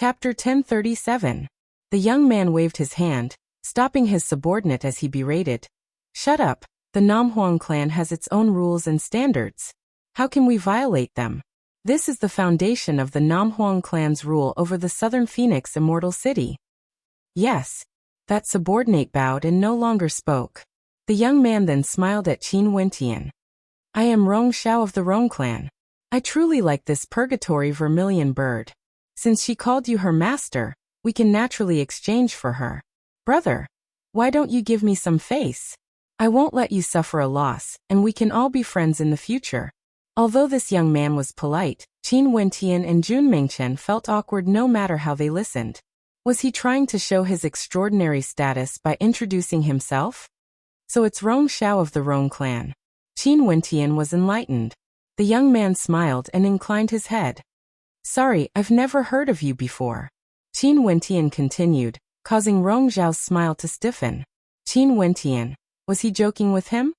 Chapter 1037. The young man waved his hand, stopping his subordinate as he berated. Shut up, the Namhuang clan has its own rules and standards. How can we violate them? This is the foundation of the Namhuang clan's rule over the Southern Phoenix Immortal City. Yes. That subordinate bowed and no longer spoke. The young man then smiled at Qin Wentian. I am Rong Xiao of the Rong clan. I truly like this purgatory vermilion bird. Since she called you her master, we can naturally exchange for her. Brother, why don't you give me some face? I won't let you suffer a loss, and we can all be friends in the future. Although this young man was polite, Qin Wentian and Jun Mingchen felt awkward no matter how they listened. Was he trying to show his extraordinary status by introducing himself? So it's Rong Xiao of the Rong clan. Qin Wentian was enlightened. The young man smiled and inclined his head. Sorry, I've never heard of you before. Qin Wentian continued, causing Rong Xiao's smile to stiffen. Qin Wentian, was he joking with him?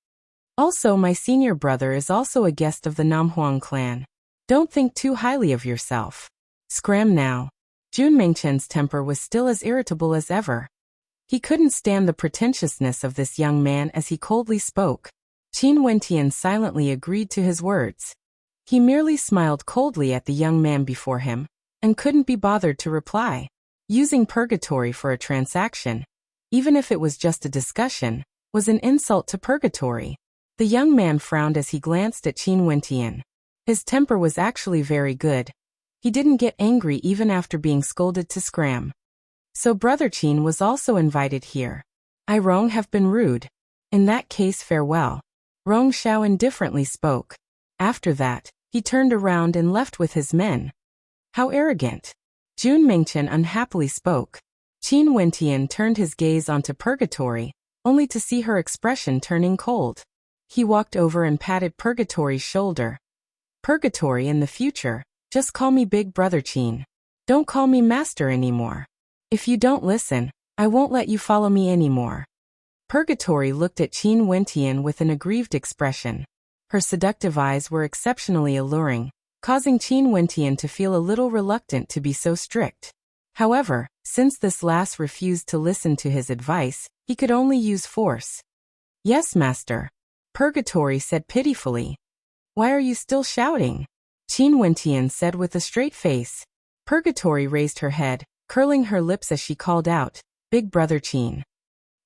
Also, my senior brother is also a guest of the Namhuang clan. Don't think too highly of yourself. Scram now. Jun Mingchen's temper was still as irritable as ever. He couldn't stand the pretentiousness of this young man as he coldly spoke. Qin Wentian silently agreed to his words. He merely smiled coldly at the young man before him, and couldn't be bothered to reply. Using purgatory for a transaction, even if it was just a discussion, was an insult to purgatory. The young man frowned as he glanced at Qin Wentian. His temper was actually very good. He didn't get angry even after being scolded to scram. So Brother Qin was also invited here. I Rong have been rude. In that case, farewell. Rong Xiao indifferently spoke. After that, he turned around and left with his men. How arrogant. Jun Mingchen unhappily spoke. Qin Wentian turned his gaze onto Purgatory, only to see her expression turning cold. He walked over and patted Purgatory's shoulder. Purgatory, in the future, just call me Big Brother Qin. Don't call me Master anymore. If you don't listen, I won't let you follow me anymore. Purgatory looked at Qin Wentian with an aggrieved expression. Her seductive eyes were exceptionally alluring, causing Qin Wentian to feel a little reluctant to be so strict. However, since this lass refused to listen to his advice, he could only use force. Yes, Master. Purgatory said pitifully. Why are you still shouting? Qin Wentian said with a straight face. Purgatory raised her head, curling her lips as she called out, Big Brother Qin.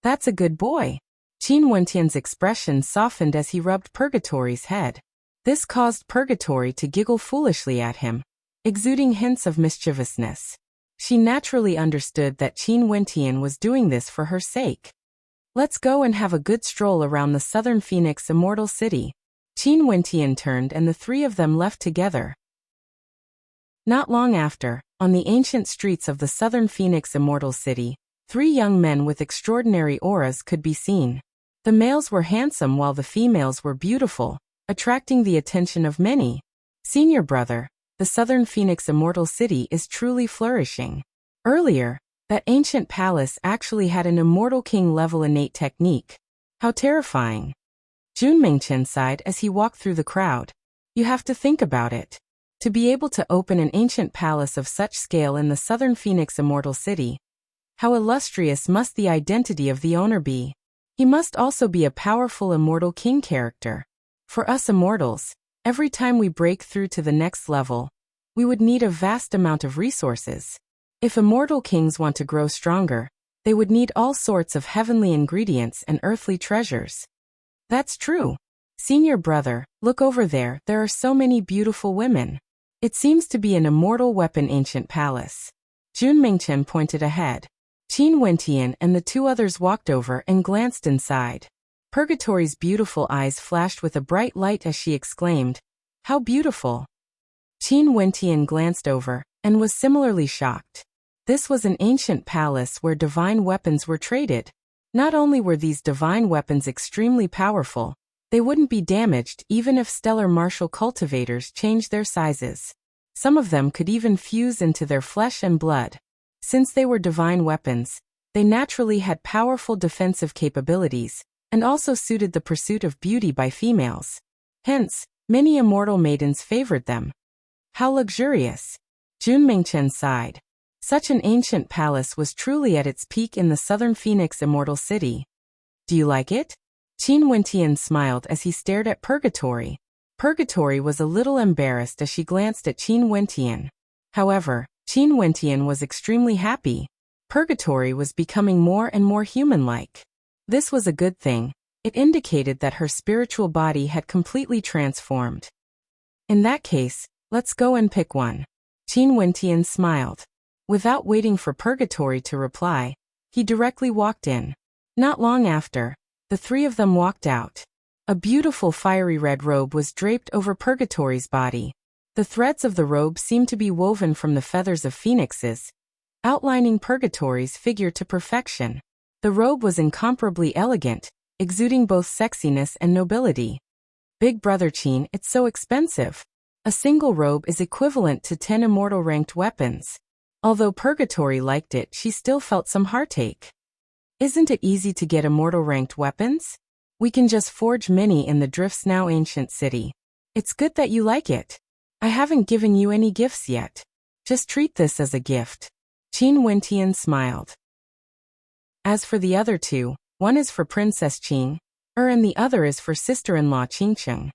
That's a good boy. Qin Wentian's expression softened as he rubbed Purgatory's head. This caused Purgatory to giggle foolishly at him, exuding hints of mischievousness. She naturally understood that Qin Wentian was doing this for her sake. Let's go and have a good stroll around the Southern Phoenix Immortal City. Qin Wentian turned and the three of them left together. Not long after, on the ancient streets of the Southern Phoenix Immortal City, three young men with extraordinary auras could be seen. The males were handsome while the females were beautiful, attracting the attention of many. Senior brother, the Southern Phoenix Immortal City is truly flourishing. Earlier, that ancient palace actually had an immortal king-level innate technique. How terrifying. Jun Mingchen sighed as he walked through the crowd. You have to think about it. To be able to open an ancient palace of such scale in the Southern Phoenix Immortal City, how illustrious must the identity of the owner be? He must also be a powerful immortal king character. For us immortals, every time we break through to the next level, we would need a vast amount of resources. If immortal kings want to grow stronger, they would need all sorts of heavenly ingredients and earthly treasures. That's true. Senior brother, look over there, there are so many beautiful women. It seems to be an immortal weapon ancient palace. Jun Mingchen pointed ahead. Qin Wentian and the two others walked over and glanced inside. Purgatory's beautiful eyes flashed with a bright light as she exclaimed, How beautiful! Qin Wentian glanced over, and was similarly shocked. This was an ancient palace where divine weapons were traded. Not only were these divine weapons extremely powerful, they wouldn't be damaged even if stellar martial cultivators changed their sizes. Some of them could even fuse into their flesh and blood. Since they were divine weapons, they naturally had powerful defensive capabilities, and also suited the pursuit of beauty by females. Hence, many immortal maidens favored them. How luxurious! Jun Mingchen sighed. Such an ancient palace was truly at its peak in the southern Phoenix Immortal City. Do you like it? Qin Wentian smiled as he stared at Purgatory. Purgatory was a little embarrassed as she glanced at Qin Wentian. However, Qin Wentian was extremely happy. Purgatory was becoming more and more human-like. This was a good thing. It indicated that her spiritual body had completely transformed. In that case, let's go and pick one. Qin Wentian smiled. Without waiting for Purgatory to reply, he directly walked in. Not long after, the three of them walked out. A beautiful fiery red robe was draped over Purgatory's body. The threads of the robe seemed to be woven from the feathers of phoenixes, outlining Purgatory's figure to perfection. The robe was incomparably elegant, exuding both sexiness and nobility. Big brother Qin, it's so expensive. A single robe is equivalent to 10 immortal ranked weapons. Although Purgatory liked it, she still felt some heartache. Isn't it easy to get immortal ranked weapons? We can just forge many in the Drift's now ancient city. It's good that you like it. I haven't given you any gifts yet. Just treat this as a gift. Qin Wentian smiled. As for the other two, one is for Princess Qing, and the other is for sister-in-law Qingcheng.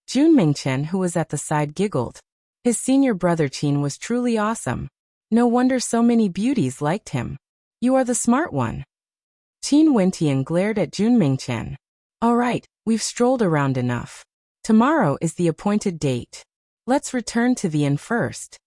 Jun Mingchen, who was at the side, giggled. His senior brother Qin was truly awesome. No wonder so many beauties liked him. You are the smart one. Qin Wentian glared at Jun Mingchen. All right, we've strolled around enough. Tomorrow is the appointed date. Let's return to the inn first.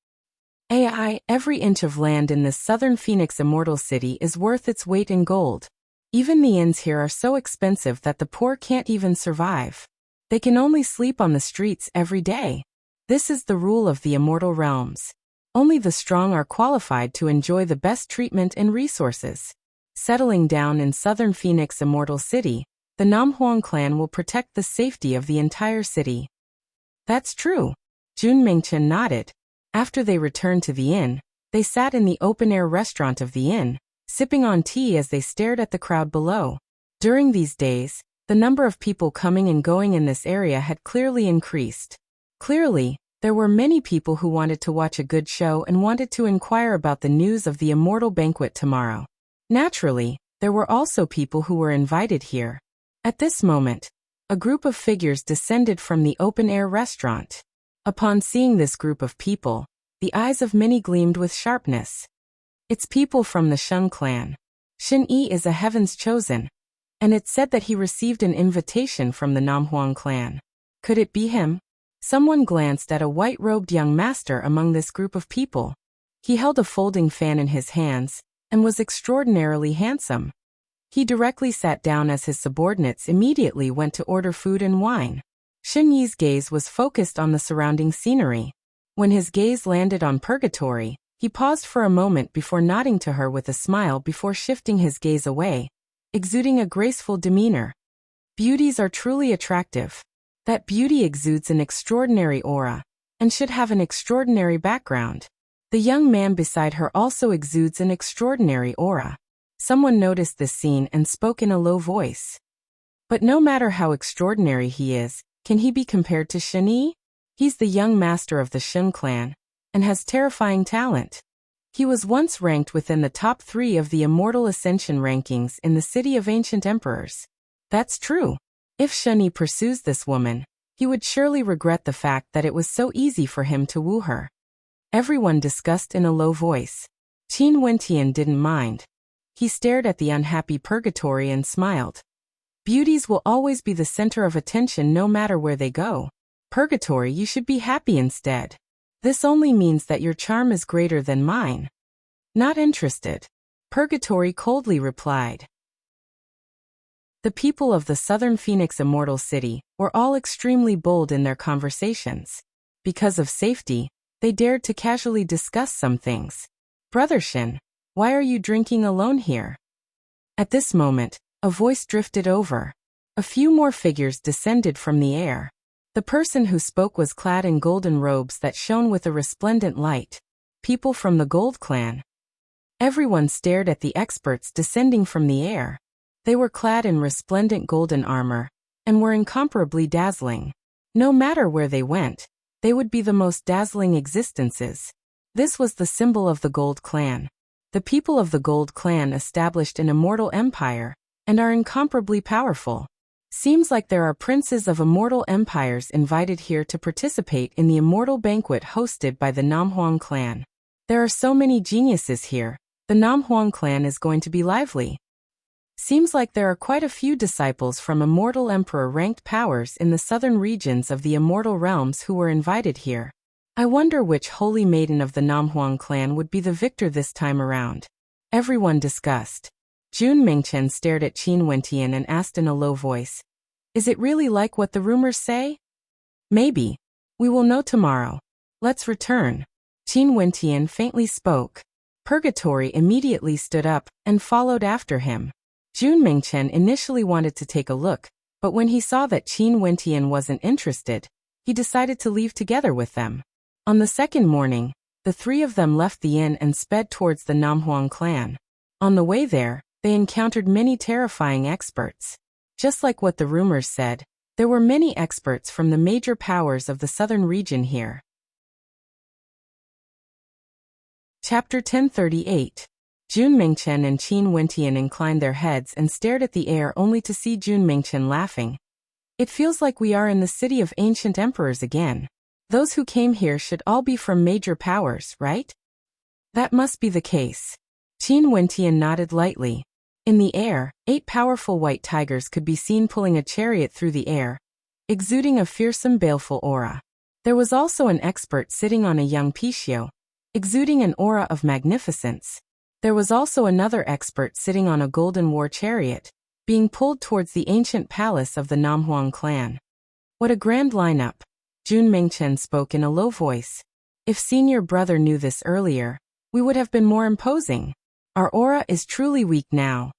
Every inch of land in this southern Phoenix Immortal City is worth its weight in gold. Even the inns here are so expensive that the poor can't even survive. They can only sleep on the streets every day. This is the rule of the Immortal Realms. Only the strong are qualified to enjoy the best treatment and resources. Settling down in southern Phoenix Immortal City, the Namhuang clan will protect the safety of the entire city. That's true. Jun Mingchen nodded. After they returned to the inn, they sat in the open-air restaurant of the inn, sipping on tea as they stared at the crowd below. During these days, the number of people coming and going in this area had clearly increased. Clearly, there were many people who wanted to watch a good show and wanted to inquire about the news of the Immortal Banquet tomorrow. Naturally, there were also people who were invited here. At this moment, a group of figures descended from the open-air restaurant. Upon seeing this group of people, the eyes of many gleamed with sharpness. It's people from the Shun clan. Shin Yi is a Heaven's Chosen, and it's said that he received an invitation from the Namhuang clan. Could it be him? Someone glanced at a white-robed young master among this group of people. He held a folding fan in his hands, and was extraordinarily handsome. He directly sat down as his subordinates immediately went to order food and wine. Shin Yi's gaze was focused on the surrounding scenery. When his gaze landed on Purgatory, he paused for a moment before nodding to her with a smile before shifting his gaze away, exuding a graceful demeanor. Beauties are truly attractive. That beauty exudes an extraordinary aura, and should have an extraordinary background. The young man beside her also exudes an extraordinary aura. Someone noticed this scene and spoke in a low voice. But no matter how extraordinary he is, can he be compared to Shin Yi? He's the young master of the Shun clan, and has terrifying talent. He was once ranked within the top 3 of the Immortal Ascension rankings in the City of Ancient Emperors. That's true. If Shin Yi pursues this woman, he would surely regret the fact that it was so easy for him to woo her. Everyone discussed in a low voice. Qin Wentian didn't mind. He stared at the unhappy Purgatory and smiled. Beauties will always be the center of attention no matter where they go. Purgatory, you should be happy instead. This only means that your charm is greater than mine. Not interested. Purgatory coldly replied. The people of the southern Phoenix Immortal City were all extremely bold in their conversations. Because of safety, they dared to casually discuss some things. Brother Shin, why are you drinking alone here? At this moment, a voice drifted over. A few more figures descended from the air. The person who spoke was clad in golden robes that shone with a resplendent light. People from the Gold Clan. Everyone stared at the experts descending from the air. They were clad in resplendent golden armor, and were incomparably dazzling. No matter where they went, they would be the most dazzling existences. This was the symbol of the Gold Clan. The people of the Gold Clan established an immortal empire, and are incomparably powerful. Seems like there are princes of immortal empires invited here to participate in the immortal banquet hosted by the Namhuang clan. There are so many geniuses here. The Namhuang clan is going to be lively. Seems like there are quite a few disciples from immortal emperor-ranked powers in the southern regions of the immortal realms who were invited here. I wonder which holy maiden of the Namhuang clan would be the victor this time around. Everyone discussed. Jun Mingchen stared at Qin Wentian and asked in a low voice, "Is it really like what the rumors say?" "Maybe. We will know tomorrow. Let's return." Qin Wentian faintly spoke. Purgatory immediately stood up and followed after him. Jun Mingchen initially wanted to take a look, but when he saw that Qin Wentian wasn't interested, he decided to leave together with them. On the second morning, the three of them left the inn and sped towards the Namhuang clan. On the way there, they encountered many terrifying experts. Just like what the rumors said, there were many experts from the major powers of the southern region here. Chapter 1038. Jun Mingchen and Qin Wentian inclined their heads and stared at the air only to see Jun Mingchen laughing. "It feels like we are in the city of ancient emperors again. Those who came here should all be from major powers, right?" "That must be the case." Qin Wentian nodded lightly. In the air, 8 powerful white tigers could be seen pulling a chariot through the air, exuding a fearsome baleful aura. There was also an expert sitting on a young Pishio, exuding an aura of magnificence. There was also another expert sitting on a golden war chariot, being pulled towards the ancient palace of the Namhuang clan. "What a grand lineup," Jun Mingchen spoke in a low voice. "If senior brother knew this earlier, we would have been more imposing. Our aura is truly weak now."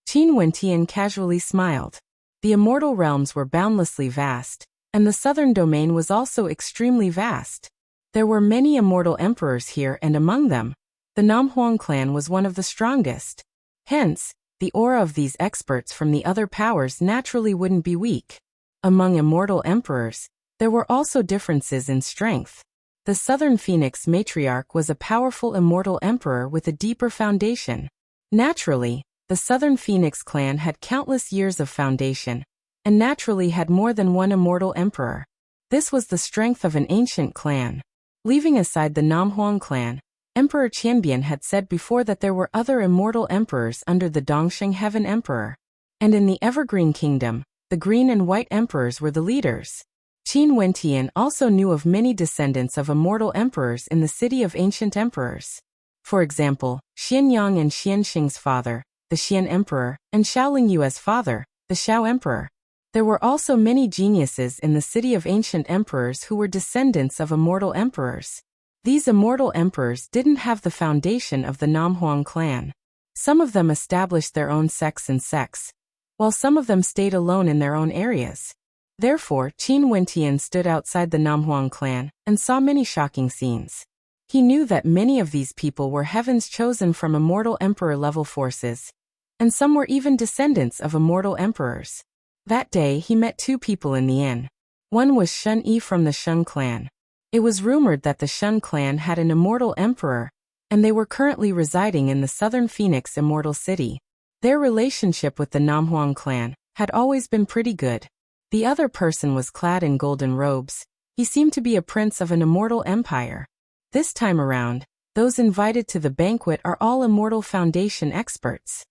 Qin Wentian casually smiled. The immortal realms were boundlessly vast, and the southern domain was also extremely vast. There were many immortal emperors here, and among them, the Namhuang clan was one of the strongest. Hence, the aura of these experts from the other powers naturally wouldn't be weak. Among immortal emperors, there were also differences in strength. The Southern Phoenix Matriarch was a powerful immortal emperor with a deeper foundation. Naturally, the Southern Phoenix clan had countless years of foundation, and naturally had more than one immortal emperor. This was the strength of an ancient clan. Leaving aside the Namhuang clan, Emperor Qianbian had said before that there were other immortal emperors under the Dongsheng Heaven Emperor. And in the Evergreen Kingdom, the Green and White Emperors were the leaders. Qin Wentian also knew of many descendants of immortal emperors in the city of ancient emperors. For example, Xianyang and Xianxing's father, the Xian Emperor, and Xiaoling Yue's father, the Xiao Emperor. There were also many geniuses in the city of ancient emperors who were descendants of immortal emperors. These immortal emperors didn't have the foundation of the Namhuang clan. Some of them established their own sects and sects, while some of them stayed alone in their own areas. Therefore, Qin Wentian stood outside the Namhuang clan and saw many shocking scenes. He knew that many of these people were heavens chosen from immortal emperor-level forces, and some were even descendants of immortal emperors. That day he met 2 people in the inn. One was Shun Yi from the Shun clan. It was rumored that the Shun clan had an immortal emperor, and they were currently residing in the southern Phoenix Immortal City. Their relationship with the Namhuang clan had always been pretty good. The other person was clad in golden robes. He seemed to be a prince of an immortal empire. This time around, those invited to the banquet are all immortal foundation experts.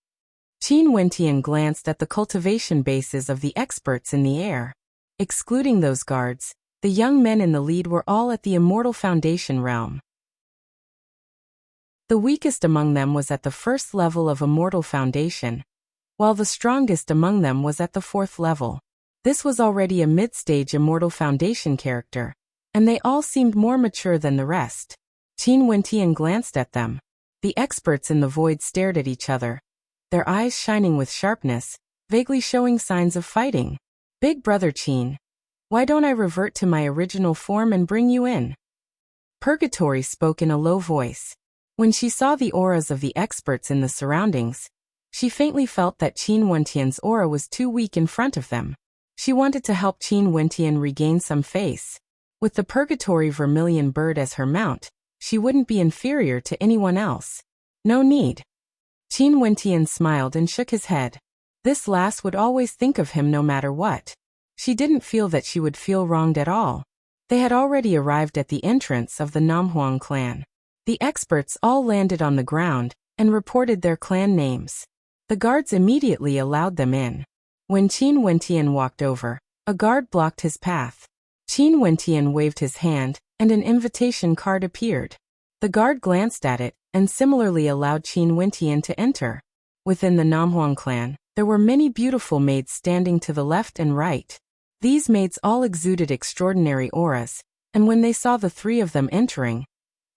Qin Wentian glanced at the cultivation bases of the experts in the air. Excluding those guards, the young men in the lead were all at the immortal foundation realm. The weakest among them was at the first level of immortal foundation, while the strongest among them was at the 4th level. This was already a mid-stage immortal foundation character, and they all seemed more mature than the rest. Qin Wentian glanced at them. The experts in the void stared at each other, their eyes shining with sharpness, vaguely showing signs of fighting. "Big brother Qin, why don't I revert to my original form and bring you in?" Purgatory spoke in a low voice. When she saw the auras of the experts in the surroundings, she faintly felt that Qin Wentian's aura was too weak in front of them. She wanted to help Qin Wentian regain some face. With the Purgatory Vermilion Bird as her mount, she wouldn't be inferior to anyone else. No need. Qin Wentian smiled and shook his head. This lass would always think of him no matter what. She didn't feel that she would feel wronged at all. They had already arrived at the entrance of the Namhuang clan. The experts all landed on the ground and reported their clan names. The guards immediately allowed them in. When Qin Wentian walked over, a guard blocked his path. Qin Wentian waved his hand, and an invitation card appeared. The guard glanced at it, and similarly allowed Qin Wentian to enter. Within the Namhuang clan, there were many beautiful maids standing to the left and right. These maids all exuded extraordinary auras, and when they saw the three of them entering,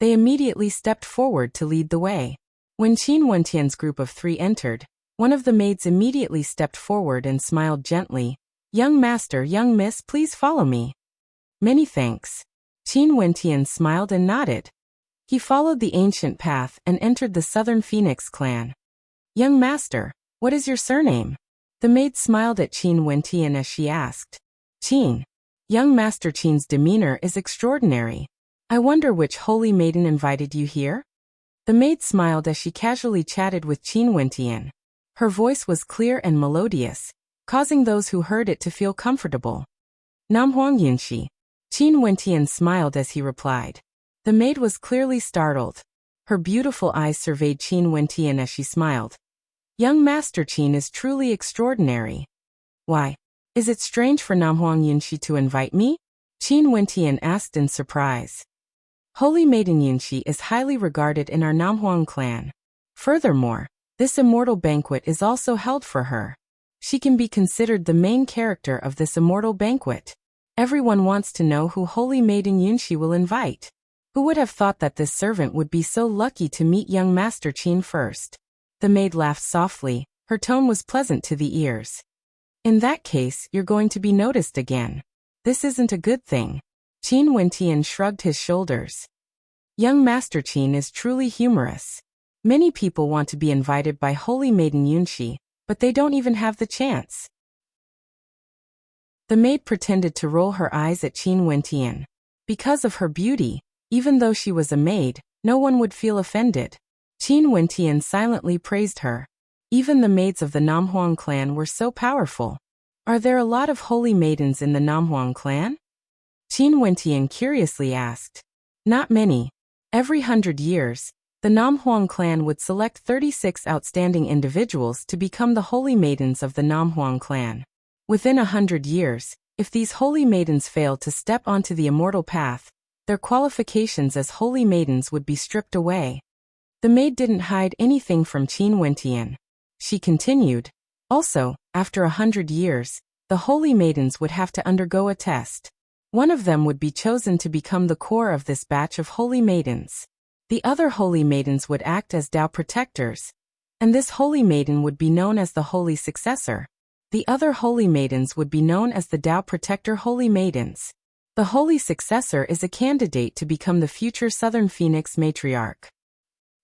they immediately stepped forward to lead the way. When Qin Wentian's group of three entered, one of the maids immediately stepped forward and smiled gently. "Young master, young miss, please follow me." "Many thanks." Qin Wentian smiled and nodded. He followed the ancient path and entered the Southern Phoenix clan. "Young master, what is your surname?" The maid smiled at Qin Wentian as she asked. "Qin." Young Master Qin's demeanor is extraordinary. "I wonder which holy maiden invited you here?" The maid smiled as she casually chatted with Qin Wentian. Her voice was clear and melodious, causing those who heard it to feel comfortable. "Namhuang Yunxi." Qin Wentian smiled as he replied. The maid was clearly startled. Her beautiful eyes surveyed Qin Wentian as she smiled. "Young Master Qin is truly extraordinary. Why, is it strange for Namhuang Yunxi to invite me?" Qin Wentian asked in surprise. Holy Maiden Yunxi is highly regarded in our Namhuang clan. Furthermore, this immortal banquet is also held for her. She can be considered the main character of this immortal banquet. Everyone wants to know who Holy Maiden Yunxi will invite. Who would have thought that this servant would be so lucky to meet young Master Qin first? The maid laughed softly. Her tone was pleasant to the ears. "In that case, you're going to be noticed again. This isn't a good thing." Qin Wentian shrugged his shoulders. Young Master Qin is truly humorous. Many people want to be invited by Holy Maiden Yunxi, but they don't even have the chance. The maid pretended to roll her eyes at Qin Wentian. Because of her beauty, even though she was a maid, no one would feel offended. Qin Wentian silently praised her. Even the maids of the Namhuang clan were so powerful. Are there a lot of holy maidens in the Namhuang clan? Qin Wentian curiously asked. Not many. Every 100 years, the Namhuang clan would select 36 outstanding individuals to become the holy maidens of the Namhuang clan. Within 100 years, if these holy maidens failed to step onto the immortal path, their qualifications as holy maidens would be stripped away. The maid didn't hide anything from Qin Wentian. She continued, also, after 100 years, the holy maidens would have to undergo a test. One of them would be chosen to become the core of this batch of holy maidens. The other holy maidens would act as Tao protectors, and this holy maiden would be known as the holy successor. The other holy maidens would be known as the Tao protector holy maidens. The holy successor is a candidate to become the future Southern Phoenix matriarch.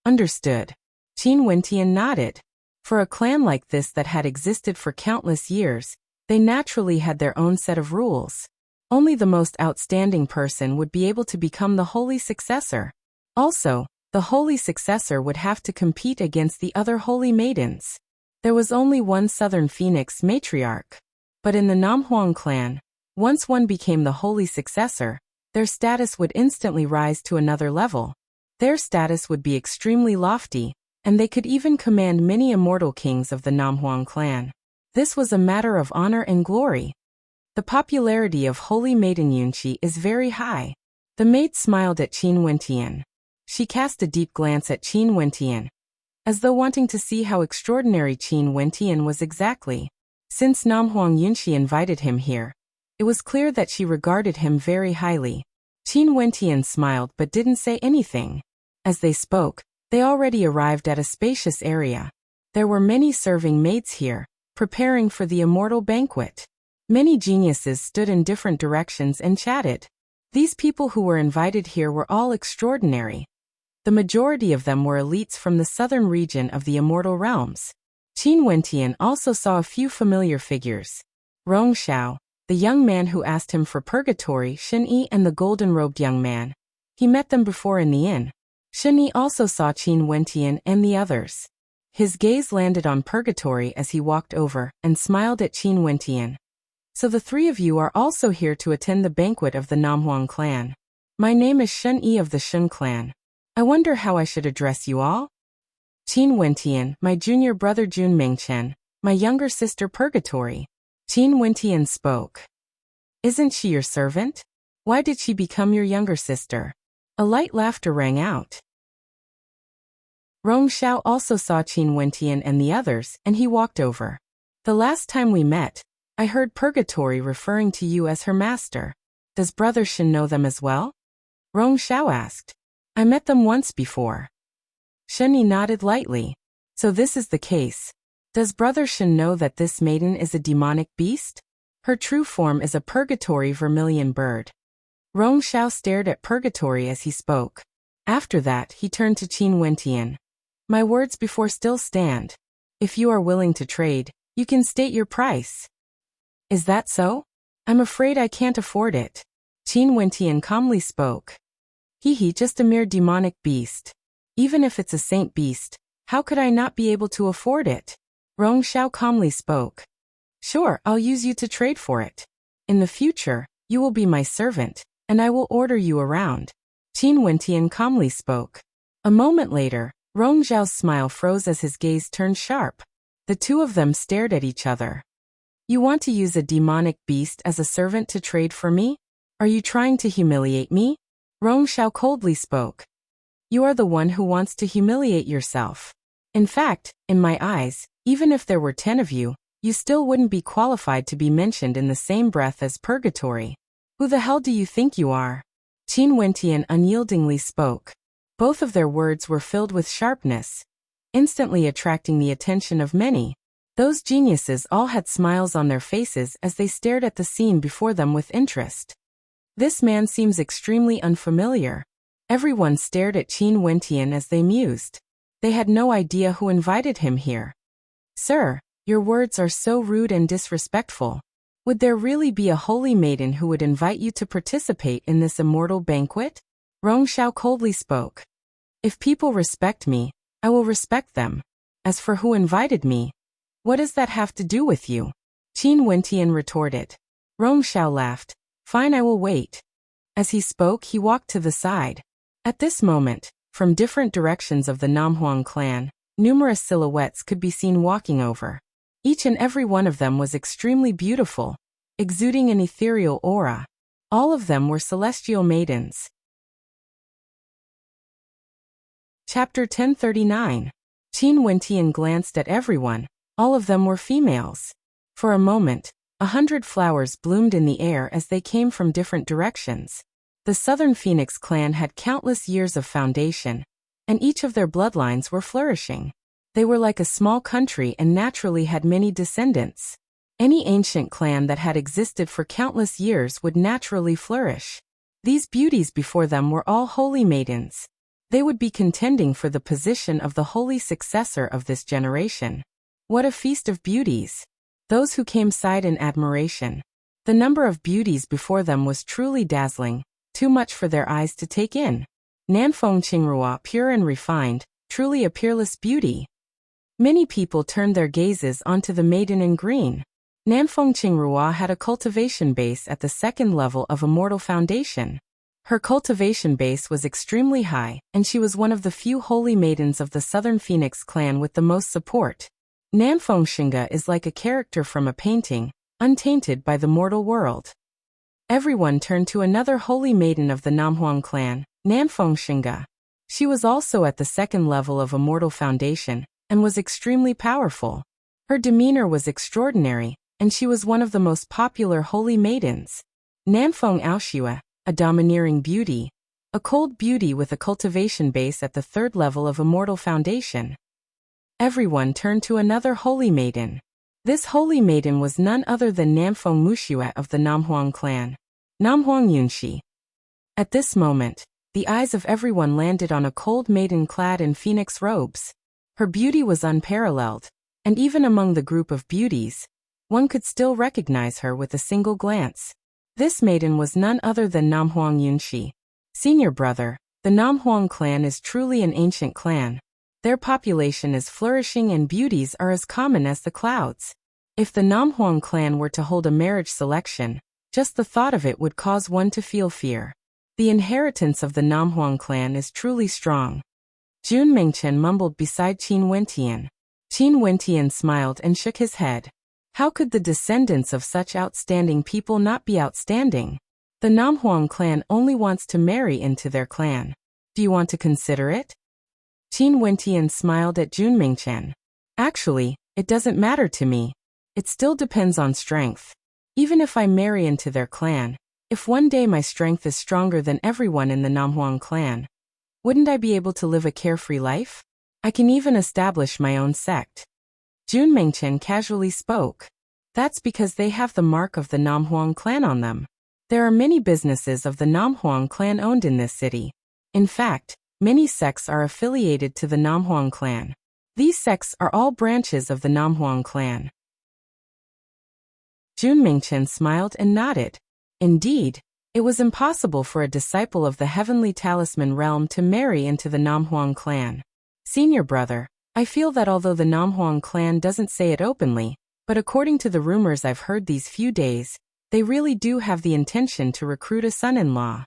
Understood. Qin Wentian nodded. For a clan like this that had existed for countless years, they naturally had their own set of rules. Only the most outstanding person would be able to become the holy successor. Also, the holy successor would have to compete against the other holy maidens. There was only one Southern Phoenix matriarch. But in the Namhuang clan, once one became the holy successor, their status would instantly rise to another level. Their status would be extremely lofty, and they could even command many immortal kings of the Namhuang clan. This was a matter of honor and glory. The popularity of Holy Maiden Yunxi is very high. The maid smiled at Qin Wentian. She cast a deep glance at Qin Wentian, as though wanting to see how extraordinary Qin Wentian was exactly. Since Namhuang Yunxi invited him here, it was clear that she regarded him very highly. Qin Wentian smiled but didn't say anything. As they spoke, they already arrived at a spacious area. There were many serving maids here, preparing for the immortal banquet. Many geniuses stood in different directions and chatted. These people who were invited here were all extraordinary. The majority of them were elites from the southern region of the immortal realms. Qin Wentian also saw a few familiar figures. Rong Xiao, the young man who asked him for purgatory, Shen Yi, and the golden-robed young man, He met them before in the inn. Shen Yi also saw Qin Wentian and the others. His gaze landed on Purgatory as he walked over and smiled at Qin Wentian. So the three of you are also here to attend the banquet of the Namhuang clan. My name is Shen Yi of the Shun clan. I wonder how I should address you all? Qin Wentian, my junior brother Jun Mengchen, my younger sister Purgatory. Qin Wentian spoke. Isn't she your servant? Why did she become your younger sister? A light laughter rang out. Rong Xiao also saw Qin Wentian and the others, and he walked over. The last time we met, I heard Purgatory referring to you as her master. Does Brother Shen know them as well? Rong Xiao asked. I met them once before. Shen Yi nodded lightly. So this is the case. Does Brother Shen know that this maiden is a demonic beast? Her true form is a Purgatory vermilion bird. Rong Xiao stared at Purgatory as he spoke. After that, he turned to Qin Wentian. My words before still stand. If you are willing to trade, you can state your price. Is that so? I'm afraid I can't afford it. Qin Wentian calmly spoke. Just a mere demonic beast. Even if it's a saint beast, how could I not be able to afford it? Rong Xiao calmly spoke. Sure, I'll use you to trade for it. In the future, you will be my servant, and I will order you around. Qin Wentian calmly spoke. A moment later, Rong Xiao's smile froze as his gaze turned sharp. The two of them stared at each other. You want to use a demonic beast as a servant to trade for me? Are you trying to humiliate me? Rong Xiao coldly spoke. You are the one who wants to humiliate yourself. In fact, in my eyes, even if there were 10 of you, you still wouldn't be qualified to be mentioned in the same breath as Purgatory. Who the hell do you think you are? Qin Wentian unyieldingly spoke. Both of their words were filled with sharpness, instantly attracting the attention of many. Those geniuses all had smiles on their faces as they stared at the scene before them with interest. This man seems extremely unfamiliar. Everyone stared at Qin Wentian as they mused. They had no idea who invited him here. Sir, your words are so rude and disrespectful. Would there really be a holy maiden who would invite you to participate in this immortal banquet? Rong Xiao coldly spoke. If people respect me, I will respect them. As for who invited me, what does that have to do with you? Qin Wentian retorted. Rong Xiao laughed. Fine, I will wait. As he spoke, he walked to the side. At this moment, from different directions of the Namhuang clan, numerous silhouettes could be seen walking over. Each and every one of them was extremely beautiful, exuding an ethereal aura. All of them were celestial maidens. Chapter 1039. Qin Wentian glanced at everyone. All of them were females. For a moment, 100 flowers bloomed in the air as they came from different directions. The Southern Phoenix clan had countless years of foundation, and each of their bloodlines were flourishing. They were like a small country and naturally had many descendants. Any ancient clan that had existed for countless years would naturally flourish. These beauties before them were all holy maidens. They would be contending for the position of the holy successor of this generation. What a feast of beauties! Those who came sighed in admiration. The number of beauties before them was truly dazzling, too much for their eyes to take in. Nanfeng Qingrua, pure and refined, truly a peerless beauty. Many people turned their gazes onto the maiden in green. Nanfeng Qingrua had a cultivation base at the second level of Immortal Foundation. Her cultivation base was extremely high, and she was one of the few holy maidens of the Southern Phoenix clan with the most support. Nanfeng Xinga is like a character from a painting, untainted by the mortal world. Everyone turned to another holy maiden of the Namhuang clan, Nanfeng Xinga. She was also at the second level of Immortal Foundation, and was extremely powerful. Her demeanor was extraordinary, and she was one of the most popular holy maidens. Nanfeng Aoxue, a domineering beauty, a cold beauty with a cultivation base at the third level of Immortal Foundation. Everyone turned to another holy maiden. This holy maiden was none other than Nanfeng Muxia of the Namhuang clan, Namhuang Yunxi. At this moment, the eyes of everyone landed on a cold maiden clad in phoenix robes. Her beauty was unparalleled, and even among the group of beauties, one could still recognize her with a single glance. This maiden was none other than Namhuang Yunxi. Senior brother, the Namhuang clan is truly an ancient clan. Their population is flourishing and beauties are as common as the clouds. If the Namhuang clan were to hold a marriage selection, just the thought of it would cause one to feel fear. The inheritance of the Namhuang clan is truly strong. Jun Mingchen mumbled beside Qin Wentian. Qin Wentian smiled and shook his head. How could the descendants of such outstanding people not be outstanding? The Namhuang clan only wants to marry into their clan. Do you want to consider it? Qin Wentian smiled at Jun Mingchen. Actually, it doesn't matter to me. It still depends on strength. Even if I marry into their clan, if one day my strength is stronger than everyone in the Namhuang clan, wouldn't I be able to live a carefree life? I can even establish my own sect. Jun Mingchen casually spoke. That's because they have the mark of the Namhuang clan on them. There are many businesses of the Namhuang clan owned in this city. In fact, many sects are affiliated to the Namhuang clan. These sects are all branches of the Namhuang clan. Jun Mingchen smiled and nodded. Indeed, it was impossible for a disciple of the Heavenly Talisman realm to marry into the Namhuang clan. Senior brother, I feel that although the Namhuang clan doesn't say it openly, but according to the rumors I've heard these few days, they really do have the intention to recruit a son-in-law.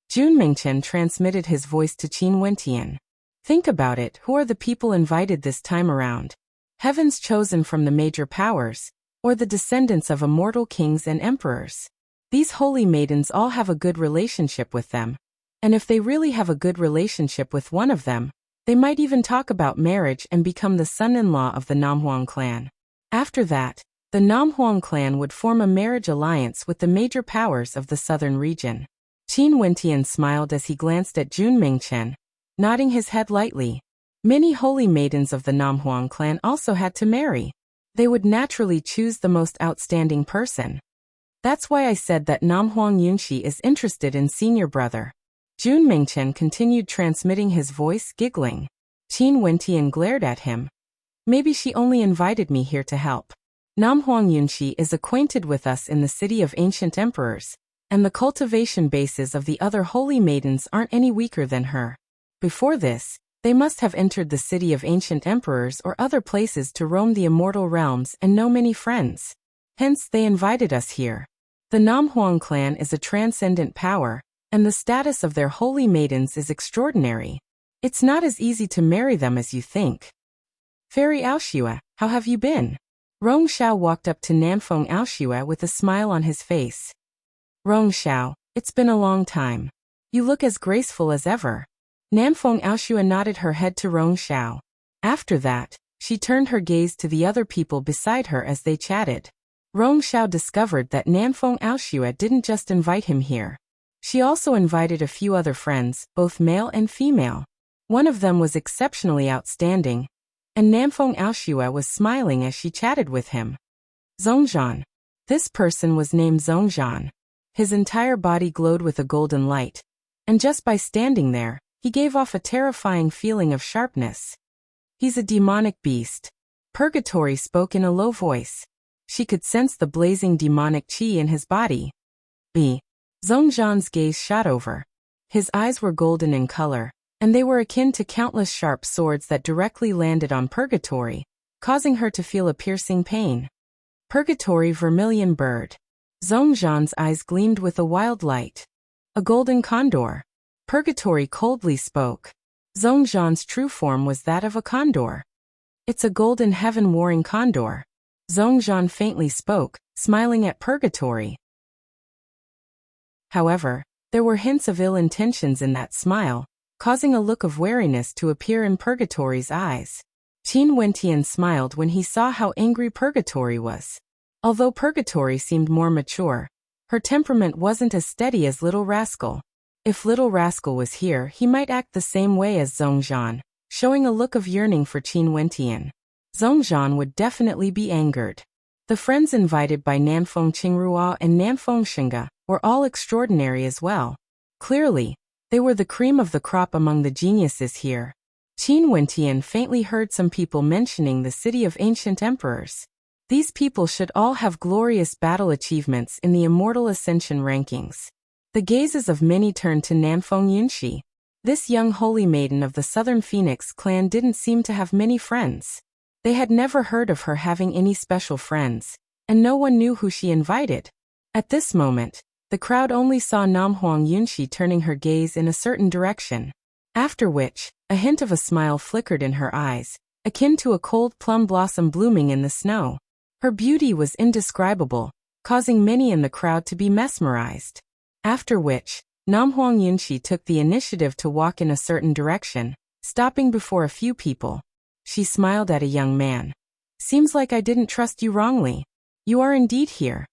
Jun Mingchen transmitted his voice to Qin Wentian. Think about it, who are the people invited this time around? Heavens chosen from the major powers, or the descendants of immortal kings and emperors? These holy maidens all have a good relationship with them. And if they really have a good relationship with one of them, they might even talk about marriage and become the son-in-law of the Namhuang clan. After that, the Namhuang clan would form a marriage alliance with the major powers of the southern region. Qin Wentian smiled as he glanced at Jun Mingchen, nodding his head lightly. Many holy maidens of the Namhuang clan also had to marry. They would naturally choose the most outstanding person. That's why I said that Namhuang Yunxi is interested in senior brother. Jun Mingchen continued transmitting his voice, giggling. Qin Wentian glared at him. Maybe she only invited me here to help. Namhuang Yunxi is acquainted with us in the city of ancient emperors, and the cultivation bases of the other holy maidens aren't any weaker than her. Before this, they must have entered the city of ancient emperors or other places to roam the immortal realms and know many friends. Hence they invited us here. The Namhuang clan is a transcendent power, and the status of their holy maidens is extraordinary. It's not as easy to marry them as you think. Fairy Aoshua, how have you been? Rong Xiao walked up to Nanfeng Aoshua with a smile on his face. Rong Xiao, it's been a long time. You look as graceful as ever. Nanfeng Aoshua nodded her head to Rong Xiao. After that, she turned her gaze to the other people beside her as they chatted. Rong Xiao discovered that Nanfeng Aoshua didn't just invite him here. She also invited a few other friends, both male and female. One of them was exceptionally outstanding, and Nanfeng Aoshua was smiling as she chatted with him. Zhongzhan. This person was named Zhongzhan. His entire body glowed with a golden light, and just by standing there, he gave off a terrifying feeling of sharpness. He's a demonic beast. Purgatory spoke in a low voice. She could sense the blazing demonic qi in his body. Zhongzhan's gaze shot over. His eyes were golden in color, and they were akin to countless sharp swords that directly landed on Purgatory, causing her to feel a piercing pain. Purgatory vermilion bird. Zhongzhan's eyes gleamed with a wild light. A golden condor. Purgatory coldly spoke. Zhongzhan's true form was that of a condor. It's a golden heaven-warring condor. Zhongzhan faintly spoke, smiling at Purgatory. However, there were hints of ill intentions in that smile, causing a look of wariness to appear in Purgatory's eyes. Qin Wentian smiled when he saw how angry Purgatory was. Although Purgatory seemed more mature, her temperament wasn't as steady as Little Rascal. If Little Rascal was here, he might act the same way as Zhongzhan, showing a look of yearning for Qin Wentian. Zhongzhan would definitely be angered. The friends invited by Nanfeng Qingrua and Nanfeng Shenga were all extraordinary as well. Clearly, they were the cream of the crop among the geniuses here. Qin Wentian faintly heard some people mentioning the city of ancient emperors. These people should all have glorious battle achievements in the Immortal Ascension rankings. The gazes of many turned to Namfeng Yunxi. This young holy maiden of the Southern Phoenix clan didn't seem to have many friends. They had never heard of her having any special friends, and no one knew who she invited. At this moment, the crowd only saw Namhuang Yunxi turning her gaze in a certain direction. After which, a hint of a smile flickered in her eyes, akin to a cold plum blossom blooming in the snow. Her beauty was indescribable, causing many in the crowd to be mesmerized. After which, Namhuang Yunxi took the initiative to walk in a certain direction, stopping before a few people. She smiled at a young man. "Seems like I didn't trust you wrongly. You are indeed here."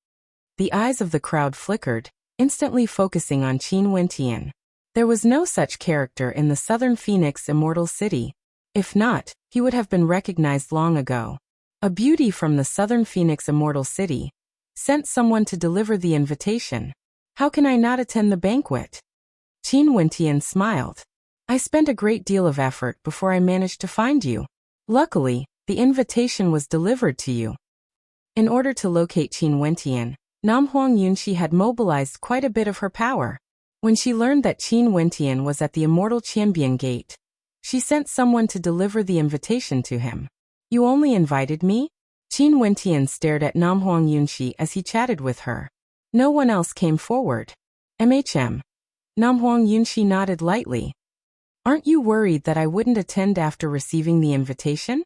The eyes of the crowd flickered, instantly focusing on Qin Wentian. There was no such character in the Southern Phoenix Immortal City. If not, he would have been recognized long ago. A beauty from the Southern Phoenix Immortal City sent someone to deliver the invitation. How can I not attend the banquet? Qin Wentian smiled. I spent a great deal of effort before I managed to find you. Luckily, the invitation was delivered to you. In order to locate Qin Wentian, Namhuang Yunxi had mobilized quite a bit of her power. When she learned that Qin Wentian was at the Immortal Qianbian Gate, she sent someone to deliver the invitation to him. You only invited me? Qin Wentian stared at Namhuang Yunxi as he chatted with her. No one else came forward. Namhuang Yunxi nodded lightly. Aren't you worried that I wouldn't attend after receiving the invitation?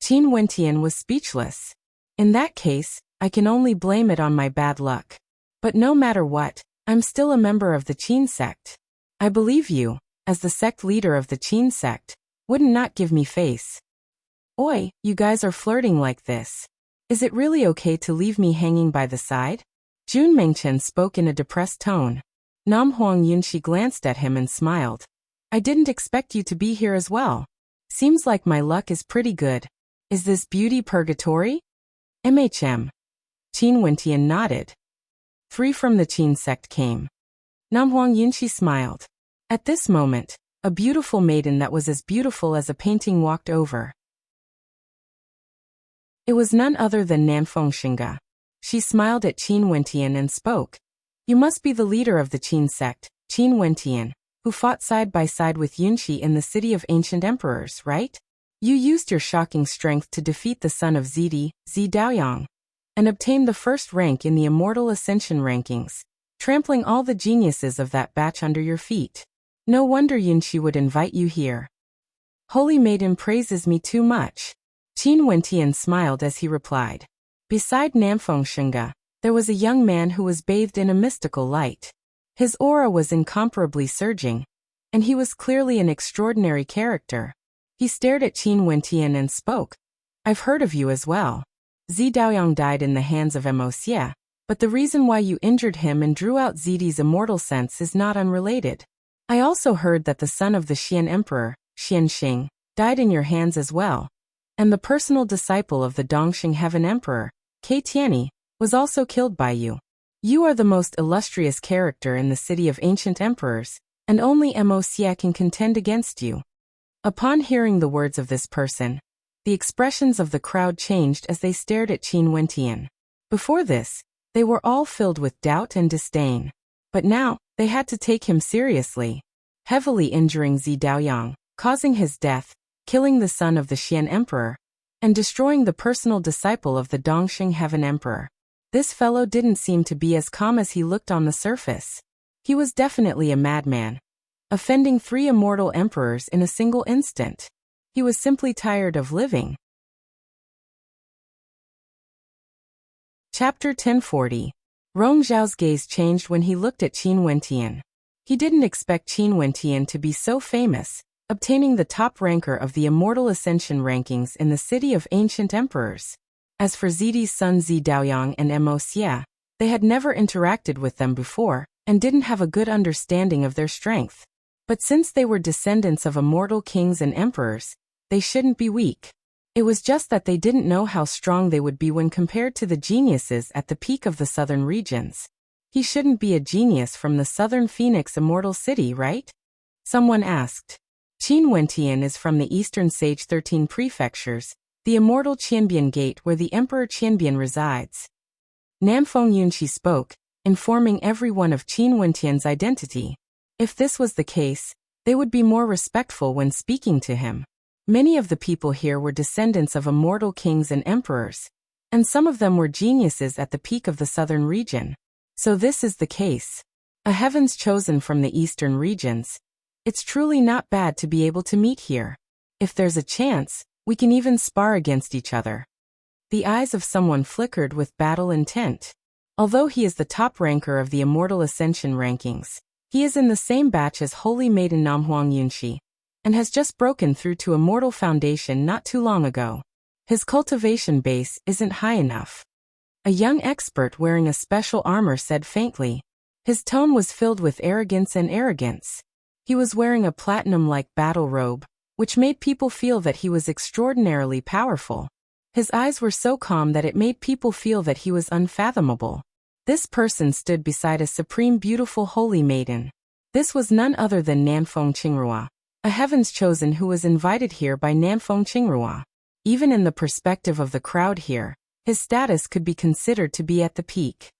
Qin Wentian was speechless. In that case, I can only blame it on my bad luck. But no matter what, I'm still a member of the Qin sect. I believe you, as the sect leader of the Qin sect, wouldn't not give me face. Oi, you guys are flirting like this. Is it really okay to leave me hanging by the side? Jun Mengchen spoke in a depressed tone. Namhuang Yunxi glanced at him and smiled. I didn't expect you to be here as well. Seems like my luck is pretty good. Is this beauty purgatory? Qin Wentian nodded. 3 from the Qin sect came. Namhuang Yunxi smiled. At this moment, a beautiful maiden that was as beautiful as a painting walked over. It was none other than Namfeng Xinga. She smiled at Qin Wentian and spoke. You must be the leader of the Qin sect, Qin Wentian, who fought side by side with Yunxi in the city of ancient emperors, right? You used your shocking strength to defeat the son of Zidi, Zi Daoyang, and obtain the first rank in the Immortal Ascension rankings, trampling all the geniuses of that batch under your feet. No wonder Yunxi would invite you here. Holy Maiden praises me too much. Qin Wentian smiled as he replied. Beside Namfeng Xinga, there was a young man who was bathed in a mystical light. His aura was incomparably surging, and he was clearly an extraordinary character. He stared at Qin Wentian and spoke. I've heard of you as well. Zi Daoyang died in the hands of Wuxia, but the reason why you injured him and drew out Zidi's immortal sense is not unrelated. I also heard that the son of the Xian Emperor, Xian Xing, died in your hands as well, and the personal disciple of the Dongxing Heaven Emperor, Ke Tianyi, was also killed by you. You are the most illustrious character in the city of ancient emperors, and only Wuxia can contend against you. Upon hearing the words of this person, the expressions of the crowd changed as they stared at Qin Wentian. Before this, they were all filled with doubt and disdain. But now, they had to take him seriously. Heavily injuring Zi Daoyang, causing his death, killing the son of the Xian Emperor, and destroying the personal disciple of the Dongxing Heaven Emperor. This fellow didn't seem to be as calm as he looked on the surface. He was definitely a madman, offending 3 immortal emperors in a single instant. He was simply tired of living. Chapter 1040. Rong Zhao's gaze changed when he looked at Qin Wentian. He didn't expect Qin Wentian to be so famous, obtaining the top ranker of the Immortal Ascension rankings in the city of ancient emperors. As for Zidi's son Zi Daoyang and Wuxia, they had never interacted with them before, and didn't have a good understanding of their strength. But since they were descendants of immortal kings and emperors, they shouldn't be weak. It was just that they didn't know how strong they would be when compared to the geniuses at the peak of the southern regions. He shouldn't be a genius from the Southern Phoenix Immortal City, right? Someone asked. Qin Wentian is from the Eastern Sage 13 prefectures, the Immortal Qianbian Gate where the Emperor Qianbian resides. Namfeng Yunxi spoke, informing everyone of Qin Wentian's identity. If this was the case, they would be more respectful when speaking to him. Many of the people here were descendants of immortal kings and emperors, and some of them were geniuses at the peak of the southern region. So this is the case. A heavens chosen from the eastern regions. It's truly not bad to be able to meet here. If there's a chance, we can even spar against each other. The eyes of someone flickered with battle intent. Although he is the top ranker of the Immortal Ascension rankings, he is in the same batch as Holy Maiden Namhuang Yunxi, and has just broken through to Immortal Foundation not too long ago. His cultivation base isn't high enough. A young expert wearing a special armor said faintly. His tone was filled with arrogance and arrogance. He was wearing a platinum-like battle robe, which made people feel that he was extraordinarily powerful. His eyes were so calm that it made people feel that he was unfathomable. This person stood beside a supreme beautiful holy maiden. This was none other than Nanfeng Qingrua, a heavens chosen who was invited here by Nanfeng Qingrua. Even in the perspective of the crowd here, his status could be considered to be at the peak.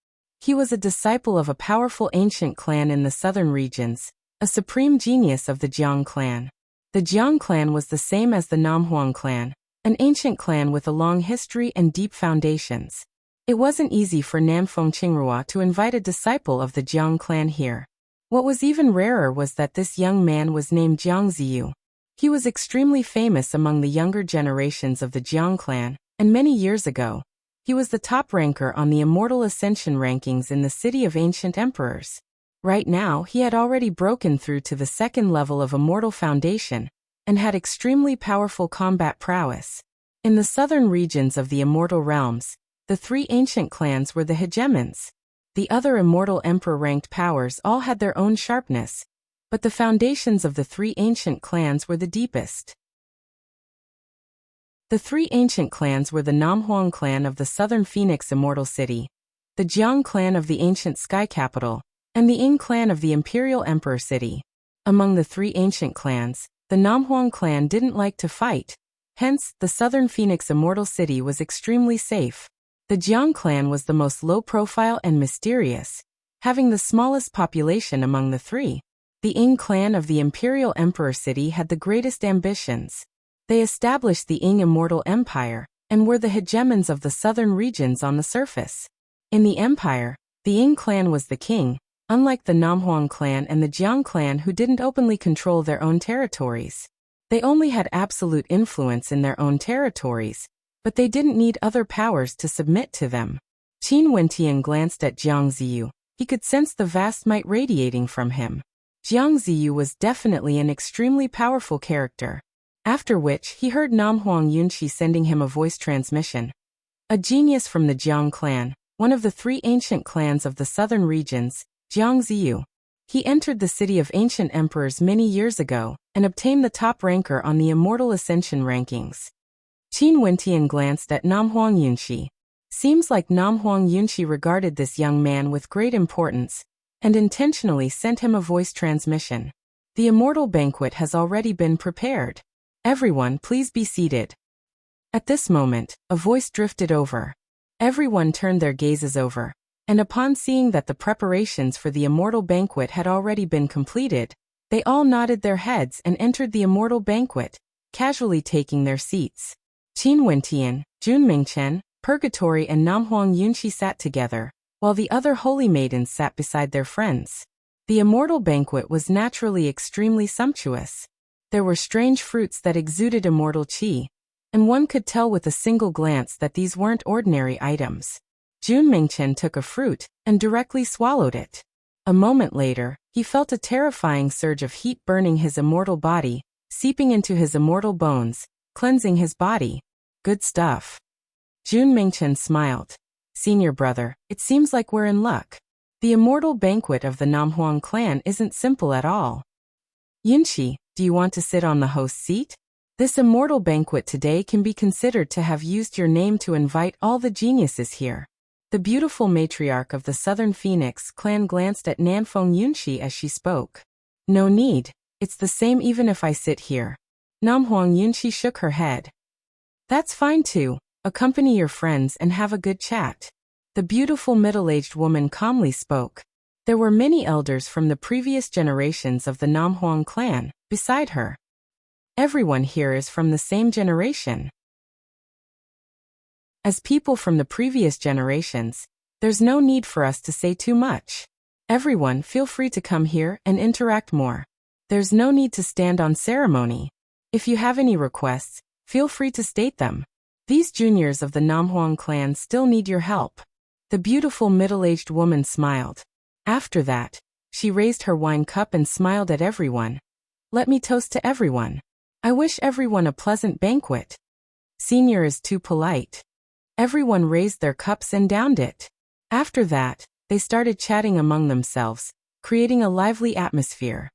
He was a disciple of a powerful ancient clan in the southern regions, a supreme genius of the Jiang clan. The Jiang clan was the same as the Namhuang clan, an ancient clan with a long history and deep foundations. It wasn't easy for Nanfeng Qingrua to invite a disciple of the Jiang clan here. What was even rarer was that this young man was named Jiang Ziyu. He was extremely famous among the younger generations of the Jiang clan, and many years ago, he was the top ranker on the Immortal Ascension rankings in the City of Ancient Emperors. Right now, he had already broken through to the second level of Immortal Foundation, and had extremely powerful combat prowess. In the southern regions of the Immortal Realms, the three ancient clans were the hegemons. The other Immortal Emperor-ranked powers all had their own sharpness, but the foundations of the three ancient clans were the deepest. The three ancient clans were the Namhuang clan of the Southern Phoenix Immortal City, the Jiang clan of the ancient Sky Capital, and the Ying clan of the Imperial Emperor City. Among the three ancient clans, the Namhuang clan didn't like to fight, hence, the Southern Phoenix Immortal City was extremely safe. The Jiang clan was the most low-profile and mysterious, having the smallest population among the three. The Ying clan of the Imperial Emperor City had the greatest ambitions. They established the Ying Immortal Empire, and were the hegemons of the southern regions on the surface. In the empire, the Ying clan was the king, unlike the Namhuang clan and the Jiang clan who didn't openly control their own territories. They only had absolute influence in their own territories, but they didn't need other powers to submit to them. Qin Wentian glanced at Jiang Ziyu. He could sense the vast might radiating from him. Jiang Ziyu was definitely an extremely powerful character. After which, he heard Namhuang Yunxi sending him a voice transmission. A genius from the Jiang clan, one of the three ancient clans of the southern regions, Jiang Ziyu. He entered the City of Ancient Emperors many years ago, and obtained the top ranker on the Immortal Ascension rankings. Qin Wentian glanced at Namhuang Yunxi. Seems like Namhuang Yunxi regarded this young man with great importance, and intentionally sent him a voice transmission. The Immortal Banquet has already been prepared. Everyone, please be seated. At this moment, a voice drifted over. Everyone turned their gazes over, and upon seeing that the preparations for the Immortal Banquet had already been completed, they all nodded their heads and entered the Immortal Banquet, casually taking their seats. Qin Wentian, Jun Mingchen, Purgatory and Namhuang Yunxi sat together, while the other holy maidens sat beside their friends. The Immortal Banquet was naturally extremely sumptuous. There were strange fruits that exuded immortal qi, and one could tell with a single glance that these weren't ordinary items. Jun Mingchen took a fruit, and directly swallowed it. A moment later, he felt a terrifying surge of heat burning his immortal body, seeping into his immortal bones, cleansing his body. Good stuff. Jun Mingchen smiled. Senior brother, it seems like we're in luck. The Immortal Banquet of the Namhuang clan isn't simple at all. Yunxi, do you want to sit on the host's seat? This Immortal Banquet today can be considered to have used your name to invite all the geniuses here. The beautiful matriarch of the Southern Phoenix clan glanced at Nanfeng Yunxi as she spoke. No need, it's the same even if I sit here. Namhuang Yunxi shook her head. That's fine too, accompany your friends and have a good chat. The beautiful middle-aged woman calmly spoke. There were many elders from the previous generations of the Namhuang clan beside her. Everyone here is from the same generation. As people from the previous generations, there's no need for us to say too much. Everyone feel free to come here and interact more. There's no need to stand on ceremony. If you have any requests, feel free to state them. These juniors of the Namhuang clan still need your help. The beautiful middle-aged woman smiled. After that, she raised her wine cup and smiled at everyone. Let me toast to everyone. I wish everyone a pleasant banquet. Senior is too polite. Everyone raised their cups and downed it. After that, they started chatting among themselves, creating a lively atmosphere.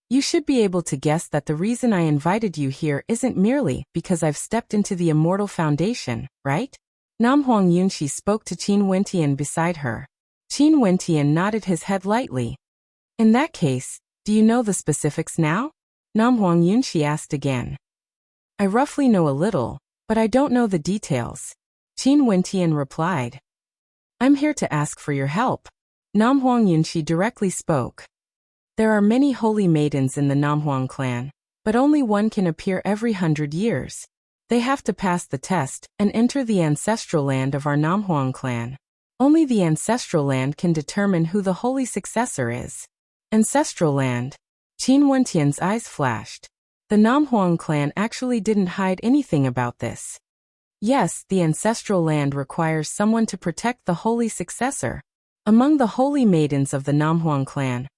You should be able to guess that the reason I invited you here isn't merely because I've stepped into the immortal foundation, right? Namhuang Yunxi spoke to Qin Wentian beside her. Qin Wentian nodded his head lightly. In that case, do you know the specifics now? Namhuang Yunxi asked again. I roughly know a little, but I don't know the details. Qin Wentian replied. I'm here to ask for your help. Namhuang Yunxi directly spoke. There are many holy maidens in the Namhuang clan, but only one can appear every 100 years. They have to pass the test and enter the ancestral land of our Namhuang clan. Only the ancestral land can determine who the holy successor is. Ancestral land. Qin Wentian's eyes flashed. The Namhuang clan actually didn't hide anything about this. Yes, the ancestral land requires someone to protect the holy successor. Among the holy maidens of the Namhuang clan,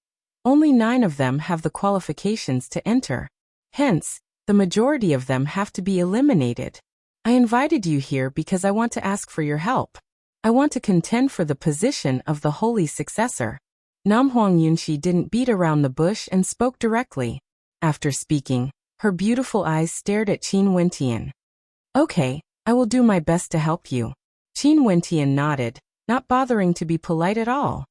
only 9 of them have the qualifications to enter. Hence, the majority of them have to be eliminated. I invited you here because I want to ask for your help. I want to contend for the position of the holy successor. Namhuang Yunxi didn't beat around the bush and spoke directly. After speaking, her beautiful eyes stared at Qin Wentian. Okay, I will do my best to help you. Qin Wentian nodded, not bothering to be polite at all.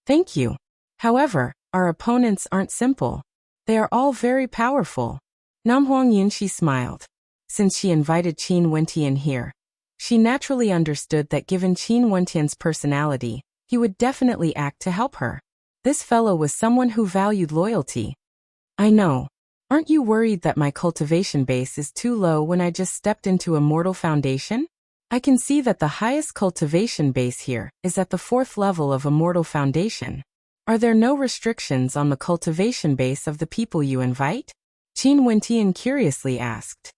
Thank you. However, our opponents aren't simple. They are all very powerful. Namhuang Yunxi smiled. Since she invited Qin Wentian here, she naturally understood that given Qin Wentian's personality, he would definitely act to help her. This fellow was someone who valued loyalty. I know. Aren't you worried that my cultivation base is too low when I just stepped into Immortal Foundation? I can see that the highest cultivation base here is at the 4th level of Immortal Foundation. Are there no restrictions on the cultivation base of the people you invite? Qin Wentian curiously asked.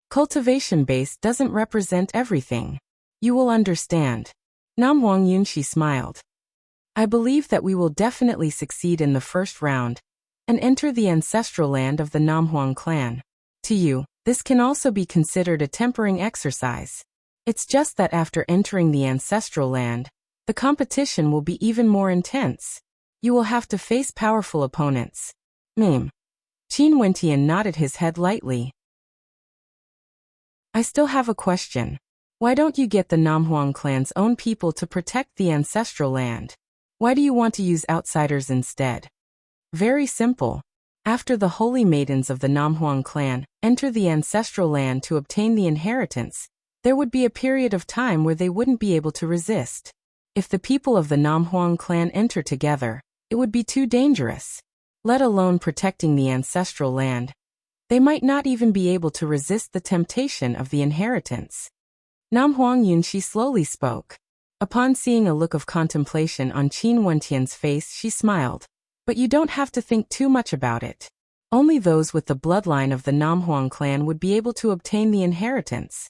Cultivation base doesn't represent everything. You will understand. Namhuang Yunxi smiled. I believe that we will definitely succeed in the first round and enter the ancestral land of the Namhuang clan. To you, this can also be considered a tempering exercise. It's just that after entering the ancestral land, the competition will be even more intense. You will have to face powerful opponents. Qin Wentian nodded his head lightly. I still have a question. Why don't you get the Namhuang clan's own people to protect the ancestral land? Why do you want to use outsiders instead? Very simple. After the holy maidens of the Namhuang clan enter the ancestral land to obtain the inheritance, there would be a period of time where they wouldn't be able to resist. If the people of the Namhuang clan enter together, it would be too dangerous. Let alone protecting the ancestral land. They might not even be able to resist the temptation of the inheritance. Namhuang Yunxi slowly spoke. Upon seeing a look of contemplation on Qin Wentian's face, she smiled. But you don't have to think too much about it. Only those with the bloodline of the Namhuang clan would be able to obtain the inheritance.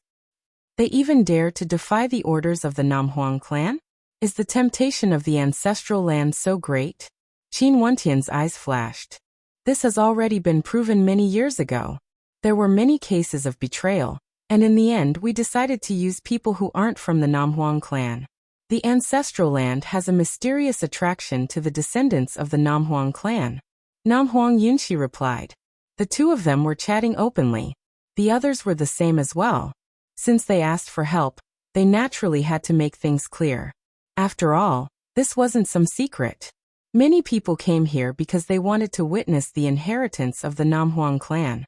They even dare to defy the orders of the Namhuang clan? Is the temptation of the ancestral land so great? Qin Wentian's eyes flashed. This has already been proven many years ago. There were many cases of betrayal, and in the end we decided to use people who aren't from the Namhuang clan. The ancestral land has a mysterious attraction to the descendants of the Namhuang clan. Namhuang Yunxi replied. The 2 of them were chatting openly. The others were the same as well. Since they asked for help, they naturally had to make things clear. After all, this wasn't some secret. Many people came here because they wanted to witness the inheritance of the Namhuang clan.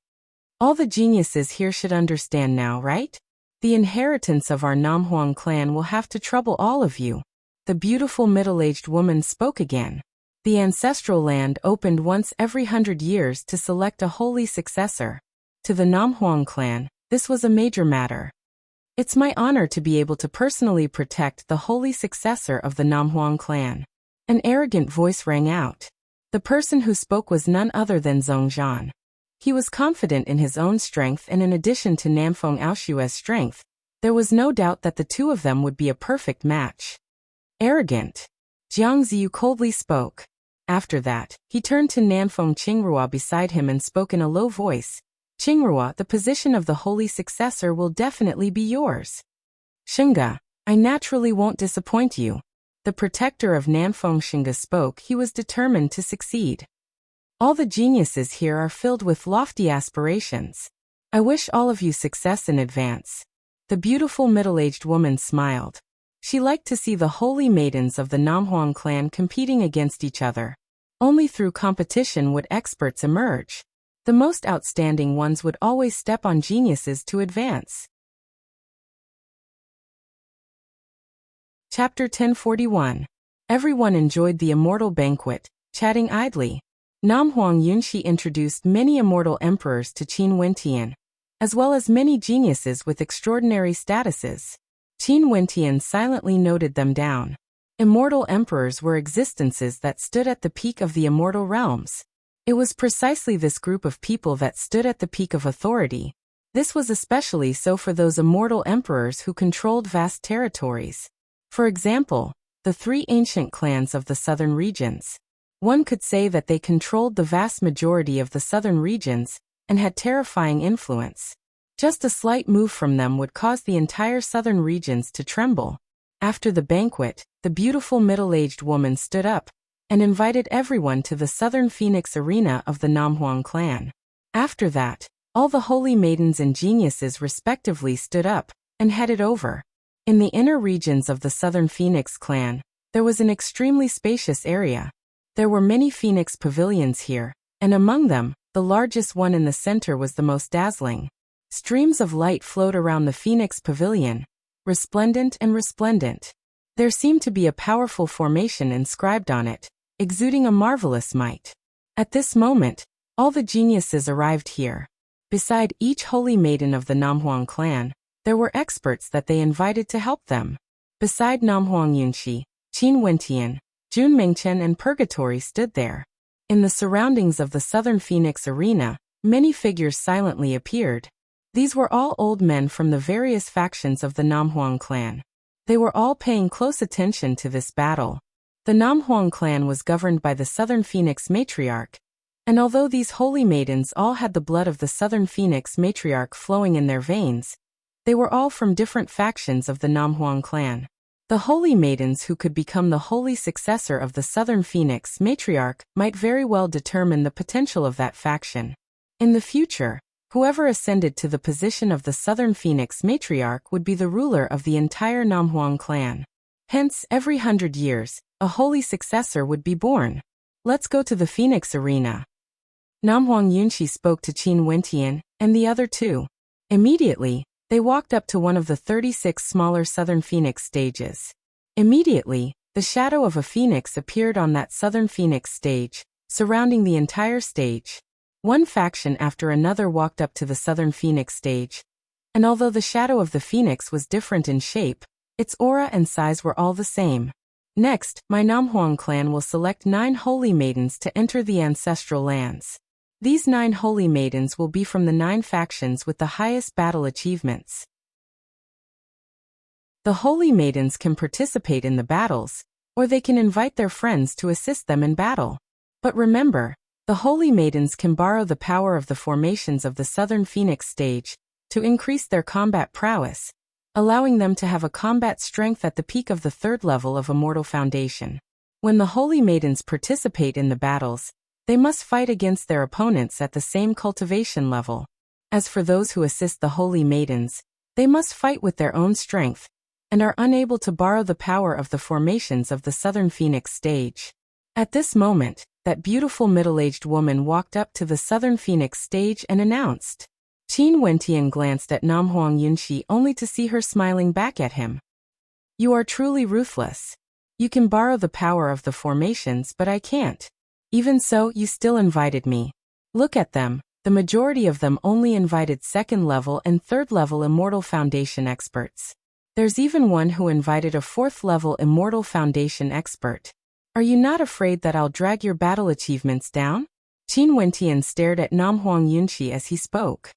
All the geniuses here should understand now, right? The inheritance of our Namhuang clan will have to trouble all of you. The beautiful middle-aged woman spoke again. The ancestral land opened once every 100 years to select a holy successor. To the Namhuang clan, this was a major matter. It's my honor to be able to personally protect the holy successor of the Namhuang clan. An arrogant voice rang out. The person who spoke was none other than Zhongzhan. He was confident in his own strength, and in addition to Namfeng Aoshue's strength, there was no doubt that the two of them would be a perfect match. Arrogant. Jiang Ziyu coldly spoke. After that, he turned to Nanfeng Qingrua beside him and spoke in a low voice. Qingrua, the position of the holy successor will definitely be yours. Shinga, I naturally won't disappoint you. The protector of Nanfeng Shinga spoke. He was determined to succeed. All the geniuses here are filled with lofty aspirations. I wish all of you success in advance. The beautiful middle-aged woman smiled. She liked to see the holy maidens of the Namhuang clan competing against each other. Only through competition would experts emerge. The most outstanding ones would always step on geniuses to advance. Chapter 1041. Everyone enjoyed the immortal banquet, chatting idly. Namhuang Yunxi introduced many immortal emperors to Qin Wentian, as well as many geniuses with extraordinary statuses. Qin Wentian silently noted them down. Immortal emperors were existences that stood at the peak of the immortal realms. It was precisely this group of people that stood at the peak of authority. This was especially so for those immortal emperors who controlled vast territories. For example, the three ancient clans of the southern regions. One could say that they controlled the vast majority of the southern regions and had terrifying influence. Just a slight move from them would cause the entire southern regions to tremble. After the banquet, the beautiful middle-aged woman stood up and invited everyone to the southern Phoenix arena of the Namhuang clan. After that, all the holy maidens and geniuses respectively stood up and headed over. In the inner regions of the southern Phoenix clan, there was an extremely spacious area. There were many Phoenix pavilions here, and among them, the largest one in the center was the most dazzling. Streams of light flowed around the Phoenix pavilion, resplendent and resplendent. There seemed to be a powerful formation inscribed on it, exuding a marvelous might. At this moment, all the geniuses arrived here. Beside each holy maiden of the Namhuang clan, there were experts that they invited to help them. Beside Namhuang Yunxi, Qin Wentian, Jun Mengchen and Purgatory stood there. In the surroundings of the southern Phoenix arena, many figures silently appeared. These were all old men from the various factions of the Namhuang clan. They were all paying close attention to this battle. The Namhuang clan was governed by the southern Phoenix matriarch, and although these holy maidens all had the blood of the southern Phoenix matriarch flowing in their veins, they were all from different factions of the Namhuang clan. The holy maidens who could become the holy successor of the southern Phoenix matriarch might very well determine the potential of that faction. In the future, whoever ascended to the position of the southern Phoenix matriarch would be the ruler of the entire Namhuang clan. Hence, every 100 years, a holy successor would be born. Let's go to the Phoenix arena. Namhuang Yunxi spoke to Qin Wentian and the other two. Immediately, they walked up to one of the 36 smaller southern Phoenix stages. Immediately, the shadow of a phoenix appeared on that southern Phoenix stage, surrounding the entire stage. One faction after another walked up to the southern Phoenix stage, and although the shadow of the phoenix was different in shape, its aura and size were all the same. Next, my Namhuang clan will select 9 holy maidens to enter the ancestral lands. These 9 holy maidens will be from the 9 factions with the highest battle achievements. The holy maidens can participate in the battles, or they can invite their friends to assist them in battle. But remember, the holy maidens can borrow the power of the formations of the southern Phoenix stage to increase their combat prowess, allowing them to have a combat strength at the peak of the 3rd level of Immortal Foundation. When the holy maidens participate in the battles, they must fight against their opponents at the same cultivation level. As for those who assist the holy maidens, they must fight with their own strength, and are unable to borrow the power of the formations of the southern Phoenix stage. At this moment, that beautiful middle-aged woman walked up to the southern Phoenix stage and announced, Qin Wentian glanced at Nam Huang Yunxi only to see her smiling back at him. You are truly ruthless. You can borrow the power of the formations, but I can't. Even so, you still invited me. Look at them. The majority of them only invited second-level and third-level Immortal Foundation experts. There's even one who invited a fourth-level Immortal Foundation expert. Are you not afraid that I'll drag your battle achievements down? Qin Wentian stared at Nam Huang Yunxi as he spoke.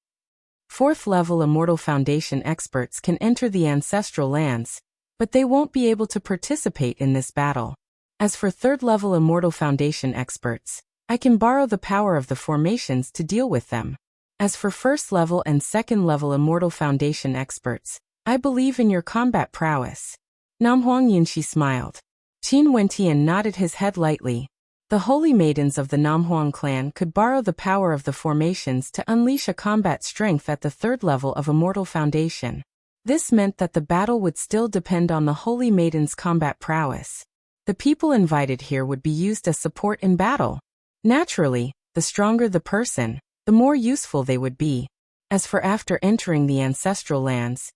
Fourth-level Immortal Foundation experts can enter the ancestral lands, but they won't be able to participate in this battle. As for third-level Immortal Foundation experts, I can borrow the power of the formations to deal with them. As for first-level and second-level Immortal Foundation experts, I believe in your combat prowess. Nam Huang Yunxi smiled. Qin Wentian nodded his head lightly. The holy maidens of the Nam Huang clan could borrow the power of the formations to unleash a combat strength at the third level of Immortal Foundation. This meant that the battle would still depend on the holy maidens' combat prowess. The people invited here would be used as support in battle. Naturally, the stronger the person, the more useful they would be. As for after entering the ancestral lands,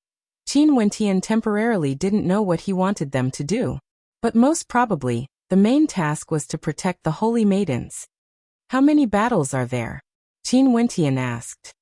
Qin Wentian temporarily didn't know what he wanted them to do. But most probably, the main task was to protect the holy maidens. How many battles are there? Qin Wentian asked.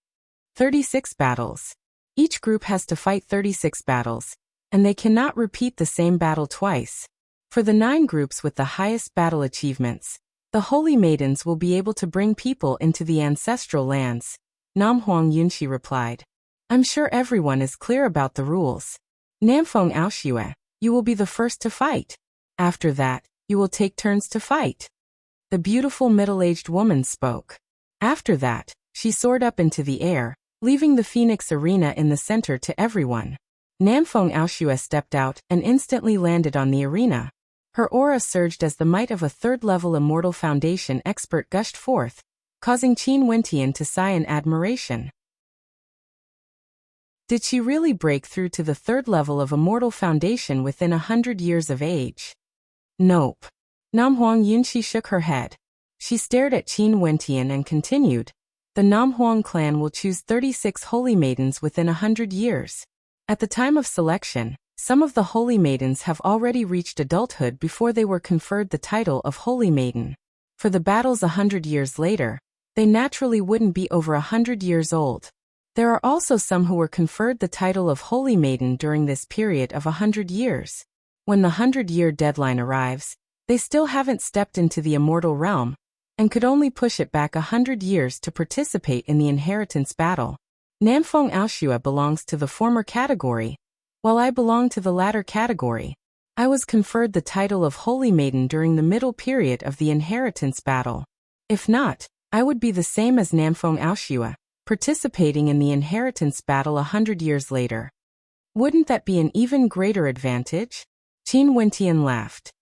36 battles. Each group has to fight 36 battles, and they cannot repeat the same battle twice. For the 9 groups with the highest battle achievements, the holy maidens will be able to bring people into the ancestral lands, Nam Huang Yunxi replied. I'm sure everyone is clear about the rules. Namfeng Aoxue, you will be the first to fight. After that, you will take turns to fight. The beautiful middle-aged woman spoke. After that, she soared up into the air, leaving the Phoenix Arena in the center to everyone. Namfeng Aoxue stepped out and instantly landed on the arena. Her aura surged as the might of a third-level Immortal Foundation expert gushed forth, causing Qin Wentian to sigh in admiration. Did she really break through to the third level of Immortal Foundation within 100 years of age? Nope. Nam Huang Yunxi shook her head. She stared at Qin Wentian and continued. The Nam Huang clan will choose 36 holy maidens within 100 years. At the time of selection, some of the holy maidens have already reached adulthood before they were conferred the title of holy maiden. For the battles 100 years later, they naturally wouldn't be over 100 years old. There are also some who were conferred the title of holy maiden during this period of 100 years. When the 100-year deadline arrives, they still haven't stepped into the immortal realm, and could only push it back 100 years to participate in the inheritance battle. Namfeng Aoxue belongs to the former category, while I belong to the latter category. I was conferred the title of Holy Maiden during the middle period of the inheritance battle. If not, I would be the same as Namfeng Aoxue, participating in the inheritance battle 100 years later. Wouldn't that be an even greater advantage? Qin Wentian laughed.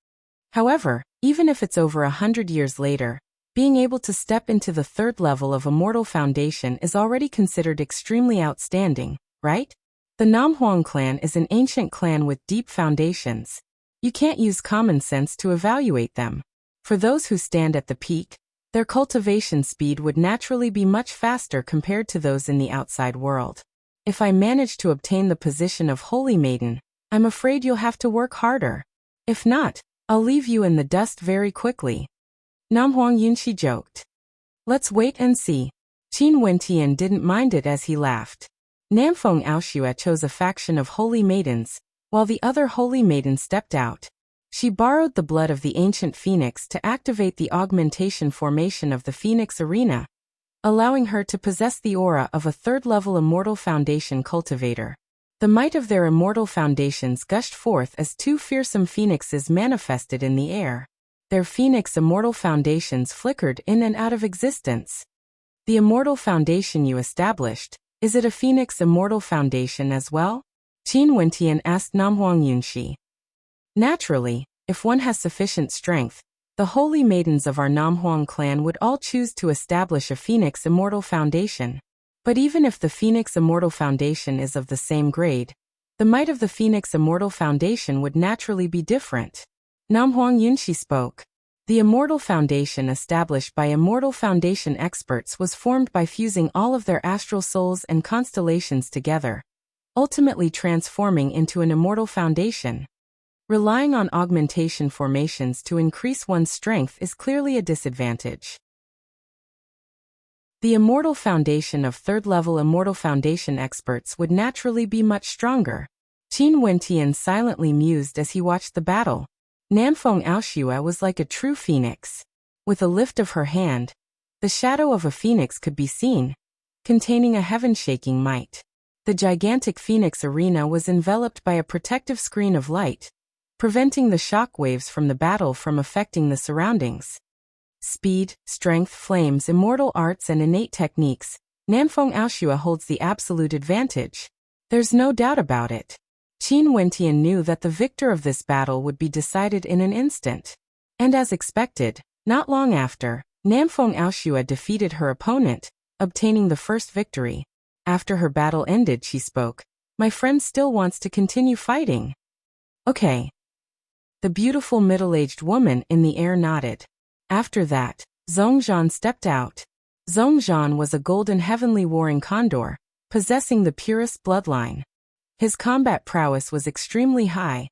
However, even if it's over 100 years later, being able to step into the third level of Immortal Foundation is already considered extremely outstanding, right? The Nam Huang clan is an ancient clan with deep foundations. You can't use common sense to evaluate them. For those who stand at the peak, their cultivation speed would naturally be much faster compared to those in the outside world. If I manage to obtain the position of Holy Maiden, I'm afraid you'll have to work harder. If not, I'll leave you in the dust very quickly. Nam Huang Yunxi joked. Let's wait and see. Qin Wentian didn't mind it as he laughed. Namfeng Aoxue chose a faction of holy maidens, while the other holy maiden stepped out. She borrowed the blood of the ancient phoenix to activate the augmentation formation of the Phoenix Arena, allowing her to possess the aura of a third-level Immortal Foundation cultivator. The might of their Immortal Foundations gushed forth as 2 fearsome phoenixes manifested in the air. Their Phoenix Immortal Foundations flickered in and out of existence. The Immortal Foundation you established, is it a Phoenix Immortal Foundation as well? Qin Wentian asked Nam Huang Yunxi. Naturally, if one has sufficient strength, the holy maidens of our Nam Huang clan would all choose to establish a Phoenix Immortal Foundation. But even if the Phoenix Immortal Foundation is of the same grade, the might of the Phoenix Immortal Foundation would naturally be different. Nam Huang Yunxi spoke. The Immortal Foundation established by Immortal Foundation experts was formed by fusing all of their astral souls and constellations together, ultimately transforming into an Immortal Foundation. Relying on augmentation formations to increase one's strength is clearly a disadvantage. The Immortal Foundation of third-level Immortal Foundation experts would naturally be much stronger. Qin Wentian silently mused as he watched the battle. Namfeng Aoshua was like a true phoenix. With a lift of her hand, the shadow of a phoenix could be seen, containing a heaven-shaking might. The gigantic phoenix arena was enveloped by a protective screen of light, preventing the shock waves from the battle from affecting the surroundings. Speed, strength, flames, immortal arts and innate techniques, Namfeng Aoshua holds the absolute advantage. There's no doubt about it. Qin Wentian knew that the victor of this battle would be decided in an instant. And as expected, not long after, Namfeng Aoshua defeated her opponent, obtaining the first victory. After her battle ended, she spoke, "My friend still wants to continue fighting." "Okay." The beautiful middle-aged woman in the air nodded. After that, Zhongzhan stepped out. Zhongzhan was a golden heavenly warring condor, possessing the purest bloodline. His combat prowess was extremely high,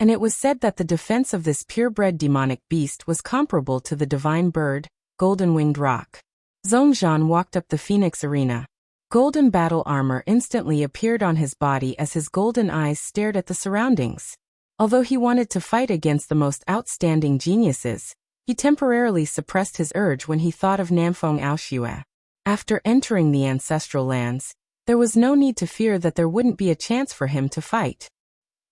and it was said that the defense of this purebred demonic beast was comparable to the divine bird, golden-winged roc. Zhongzhan walked up the Phoenix arena. Golden battle armor instantly appeared on his body as his golden eyes stared at the surroundings. Although he wanted to fight against the most outstanding geniuses, he temporarily suppressed his urge when he thought of Namfeng Aoshua. After entering the ancestral lands, there was no need to fear that there wouldn't be a chance for him to fight.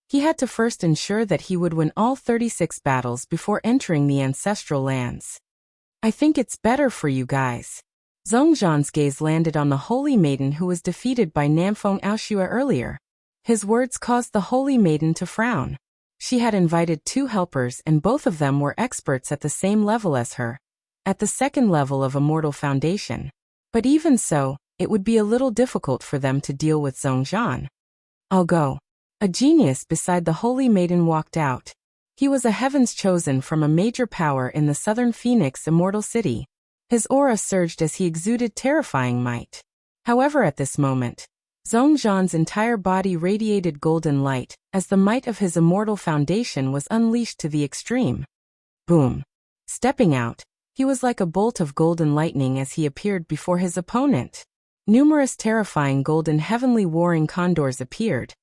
He had to first ensure that he would win all 36 battles before entering the ancestral lands. "I think it's better for you guys." Zhongzhan's gaze landed on the Holy Maiden who was defeated by Namfeng Aoshua earlier. His words caused the Holy Maiden to frown. She had invited 2 helpers and both of them were experts at the same level as her, at the second level of Immortal Foundation. But even so, it would be a little difficult for them to deal with Zhongzhan. "I'll go." A genius beside the Holy Maiden walked out. He was a heaven's chosen from a major power in the southern Phoenix Immortal City. His aura surged as he exuded terrifying might. However, at this moment, Zhongzhan's entire body radiated golden light, as the might of his Immortal Foundation was unleashed to the extreme. Boom! Stepping out, he was like a bolt of golden lightning as he appeared before his opponent. Numerous terrifying golden heavenly warring condors appeared,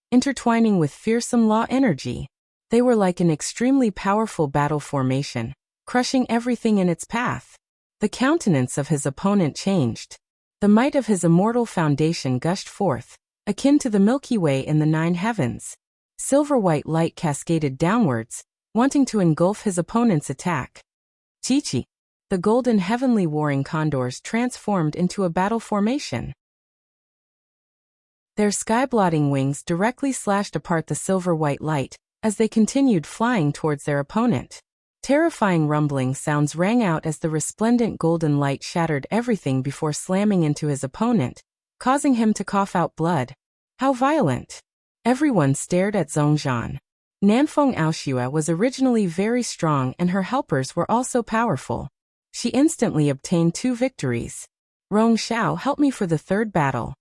intertwining with fearsome law energy. They were like an extremely powerful battle formation, crushing everything in its path. The countenance of his opponent changed. The might of his Immortal Foundation gushed forth, akin to the Milky Way in the 9 heavens. Silver-white light cascaded downwards, wanting to engulf his opponent's attack. Chi-chi! The golden heavenly warring condors transformed into a battle formation. Their sky-blotting wings directly slashed apart the silver-white light, as they continued flying towards their opponent. Terrifying rumbling sounds rang out as the resplendent golden light shattered everything before slamming into his opponent, causing him to cough out blood. How violent! Everyone stared at Zhongzhan. Namfeng Aoshua was originally very strong and her helpers were also powerful. She instantly obtained 2 victories. "Rong Xiao, help me for the 3rd battle."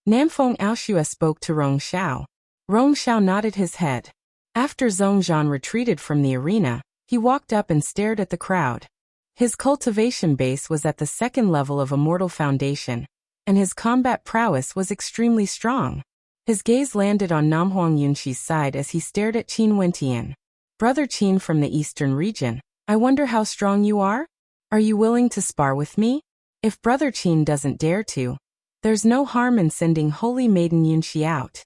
Namfeng Aoshua spoke to Rong Xiao. Rong Xiao nodded his head. After Zhongzhan retreated from the arena, he walked up and stared at the crowd. His cultivation base was at the 2nd level of Immortal Foundation, and his combat prowess was extremely strong. His gaze landed on Namhuang Yunxi's side as he stared at Qin Wentian. "Brother Qin from the eastern region, I wonder how strong you are? Are you willing to spar with me? If Brother Qin doesn't dare to, there's no harm in sending Holy Maiden Yunxi out."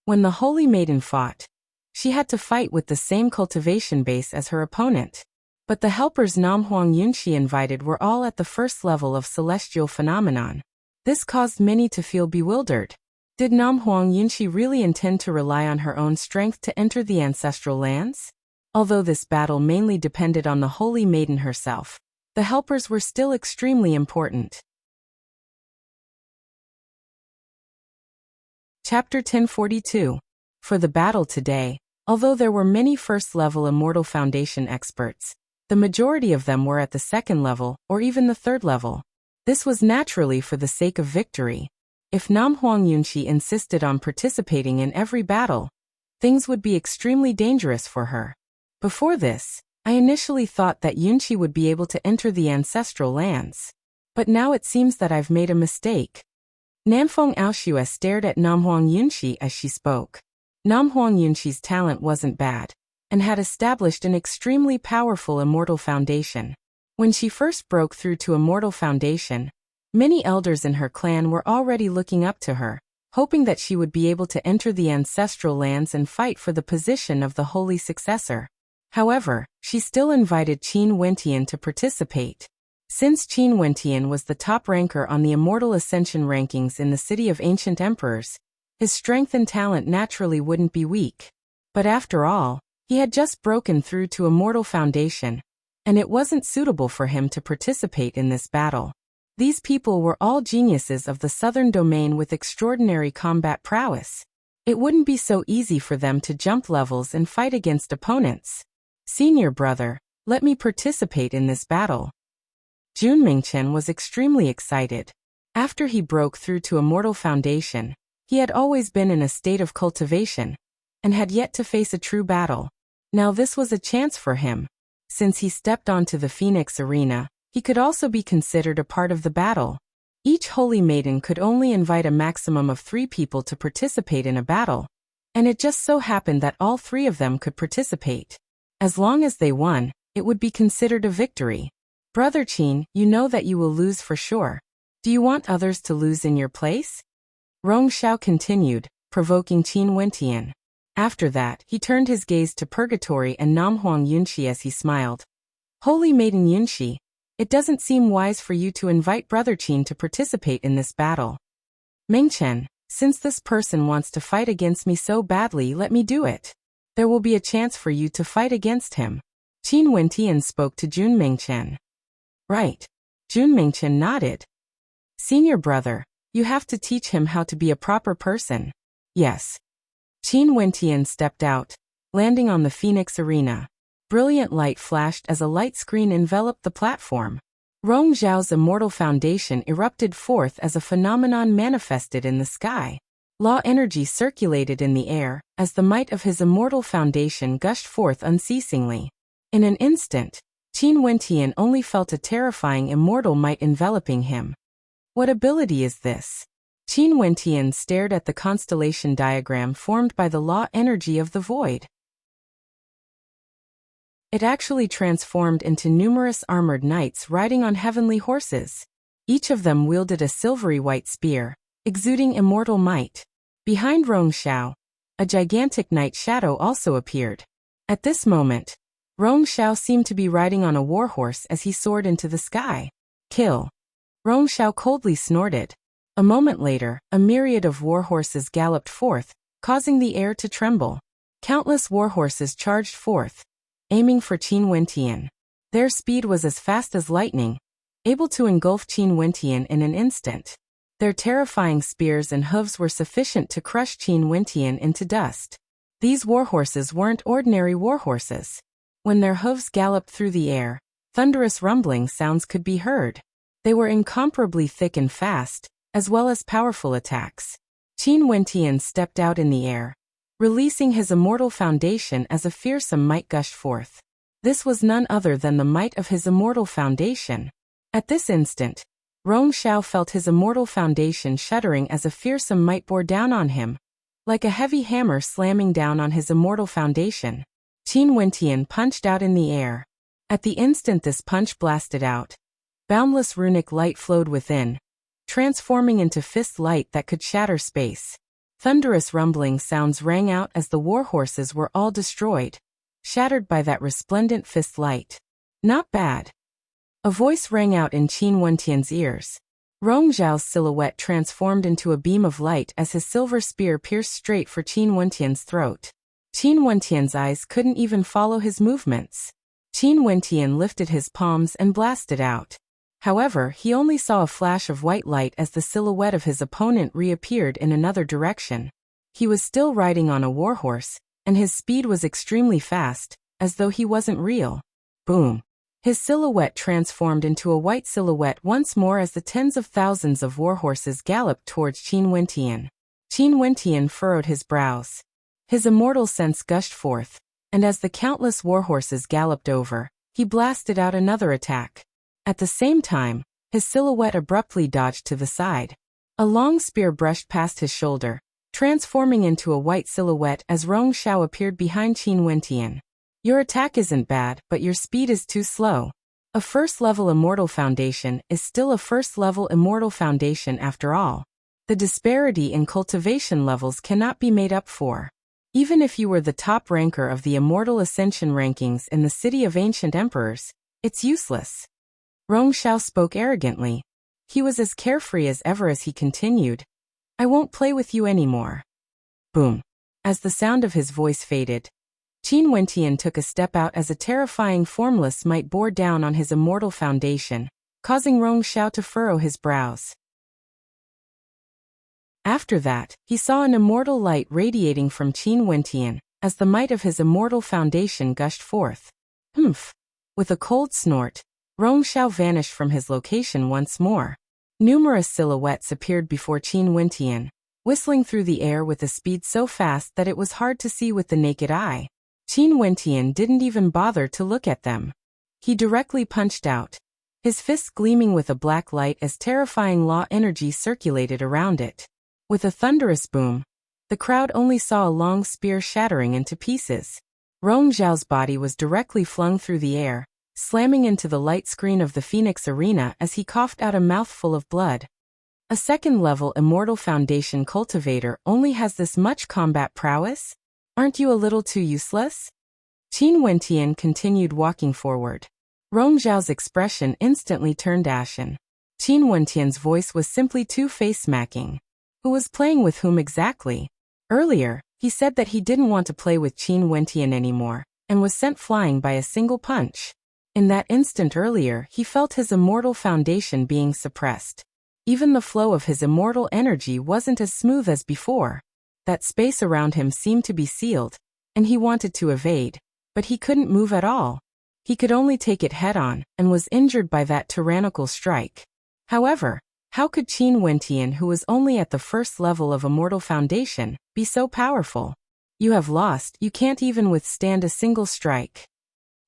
When the Holy Maiden fought, she had to fight with the same cultivation base as her opponent. But the helpers Namhuang Yunxi invited were all at the 1st level of celestial phenomenon. This caused many to feel bewildered. Did Namhuang Yunxi really intend to rely on her own strength to enter the ancestral lands? Although this battle mainly depended on the Holy Maiden herself, the helpers were still extremely important. Chapter 1042. For the battle today, although there were many 1st-level Immortal Foundation experts, The majority of them were at the second level, or even the third level. This was naturally for the sake of victory. If Nam Huang Yunqi insisted on participating in every battle, things would be extremely dangerous for her. Before this, I initially thought that Yunqi would be able to enter the ancestral lands. But now it seems that I've made a mistake. Namfeng Aoshue stared at Nam Huang Yunqi as she spoke. Nam Huang Yunqi's talent wasn't bad, and had established an extremely powerful immortal foundation. When she first broke through to immortal foundation, many elders in her clan were already looking up to her, hoping that she would be able to enter the ancestral lands and fight for the position of the holy successor. However, she still invited Qin Wentian to participate. Since Qin Wentian was the top ranker on the Immortal Ascension rankings in the City of Ancient Emperors, his strength and talent naturally wouldn't be weak. But after all, he had just broken through to Immortal Foundation, and it wasn't suitable for him to participate in this battle. These people were all geniuses of the southern domain with extraordinary combat prowess. It wouldn't be so easy for them to jump levels and fight against opponents. Senior brother, let me participate in this battle. Jun Mingchen was extremely excited. After he broke through to Immortal Foundation, he had always been in a state of cultivation, and had yet to face a true battle. Now this was a chance for him. Since he stepped onto the Phoenix Arena, he could also be considered a part of the battle. Each holy maiden could only invite a maximum of 3 people to participate in a battle, and it just so happened that all 3 of them could participate. As long as they won, it would be considered a victory. Brother Qin, you know that you will lose for sure. Do you want others to lose in your place? Rong Xiao continued, provoking Qin Wentian. After that, he turned his gaze to Purgatory and Nam Huang Yunqi as he smiled. Holy Maiden Yunqi, it doesn't seem wise for you to invite Brother Qin to participate in this battle. Mingchen, since this person wants to fight against me so badly, let me do it. There will be a chance for you to fight against him. Qin Wentian spoke to Jun Mingchen. Right. Jun Mingchen nodded. Senior brother, you have to teach him how to be a proper person. Yes. Qin Wentian stepped out, landing on the Phoenix Arena. Brilliant light flashed as a light screen enveloped the platform. Rong Zhao's immortal foundation erupted forth as a phenomenon manifested in the sky. Law energy circulated in the air, as the might of his immortal foundation gushed forth unceasingly. In an instant, Qin Wentian only felt a terrifying immortal might enveloping him. What ability is this? Qin Wentian stared at the constellation diagram formed by the law energy of the void. It actually transformed into numerous armored knights riding on heavenly horses. Each of them wielded a silvery white spear, exuding immortal might. Behind Rong Xiao, a gigantic night shadow also appeared. At this moment, Rong Xiao seemed to be riding on a warhorse as he soared into the sky. Kill. Rong Xiao coldly snorted. A moment later, a myriad of warhorses galloped forth, causing the air to tremble. Countless warhorses charged forth, aiming for Qin Wentian. Their speed was as fast as lightning, able to engulf Qin Wentian in an instant. Their terrifying spears and hooves were sufficient to crush Qin Wentian into dust. These warhorses weren't ordinary warhorses. When their hooves galloped through the air, thunderous rumbling sounds could be heard. They were incomparably thick and fast, as well as powerful attacks. Qin Wentian stepped out in the air, releasing his immortal foundation as a fearsome might gushed forth. This was none other than the might of his immortal foundation. At this instant, Rong Xiao felt his immortal foundation shuddering as a fearsome might bore down on him, like a heavy hammer slamming down on his immortal foundation. Qin Wentian punched out in the air. At the instant this punch blasted out, boundless runic light flowed within, transforming into fist light that could shatter space. Thunderous rumbling sounds rang out as the warhorses were all destroyed, shattered by that resplendent fist light. Not bad. A voice rang out in Qin Wentian's ears. Rong Zhao's silhouette transformed into a beam of light as his silver spear pierced straight for Qin Wentian's throat. Qin Wentian's eyes couldn't even follow his movements. Qin Wentian lifted his palms and blasted out. However, he only saw a flash of white light as the silhouette of his opponent reappeared in another direction. He was still riding on a warhorse, and his speed was extremely fast, as though he wasn't real. Boom. His silhouette transformed into a white silhouette once more as the tens of thousands of warhorses galloped towards Qin Wentian. Qin Wentian furrowed his brows. His immortal sense gushed forth, and as the countless warhorses galloped over, he blasted out another attack. At the same time, his silhouette abruptly dodged to the side. A long spear brushed past his shoulder, transforming into a white silhouette as Rong Xiao appeared behind Qin Wentian. Your attack isn't bad, but your speed is too slow. A first-level immortal foundation is still a first-level immortal foundation after all. The disparity in cultivation levels cannot be made up for. Even if you were the top ranker of the Immortal Ascension rankings in the City of Ancient Emperors, it's useless. Rong Xiao spoke arrogantly. He was as carefree as ever as he continued. I won't play with you anymore. Boom. As the sound of his voice faded, Qin Wentian took a step out as a terrifying formless might bore down on his immortal foundation, causing Rong Xiao to furrow his brows. After that, he saw an immortal light radiating from Qin Wentian, as the might of his immortal foundation gushed forth. Humph! With a cold snort, Rong Xiao vanished from his location once more. Numerous silhouettes appeared before Qin Wentian, whistling through the air with a speed so fast that it was hard to see with the naked eye. Qin Wentian didn't even bother to look at them. He directly punched out, his fists gleaming with a black light as terrifying law energy circulated around it. With a thunderous boom, the crowd only saw a long spear shattering into pieces. Rong Xiao's body was directly flung through the air, slamming into the light screen of the Phoenix Arena as he coughed out a mouthful of blood. A second-level Immortal Foundation cultivator only has this much combat prowess? Aren't you a little too useless? Qin Wentian continued walking forward. Rong Xiao's expression instantly turned ashen. Qin Wentian's voice was simply too face-smacking. Who was playing with whom exactly? Earlier, he said that he didn't want to play with Qin Wentian anymore, and was sent flying by a single punch. In that instant earlier, he felt his immortal foundation being suppressed. Even the flow of his immortal energy wasn't as smooth as before. That space around him seemed to be sealed, and he wanted to evade, but he couldn't move at all. He could only take it head-on, and was injured by that tyrannical strike. However, how could Qin Wentian, who was only at the first level of Immortal Foundation, be so powerful? You have lost, you can't even withstand a single strike.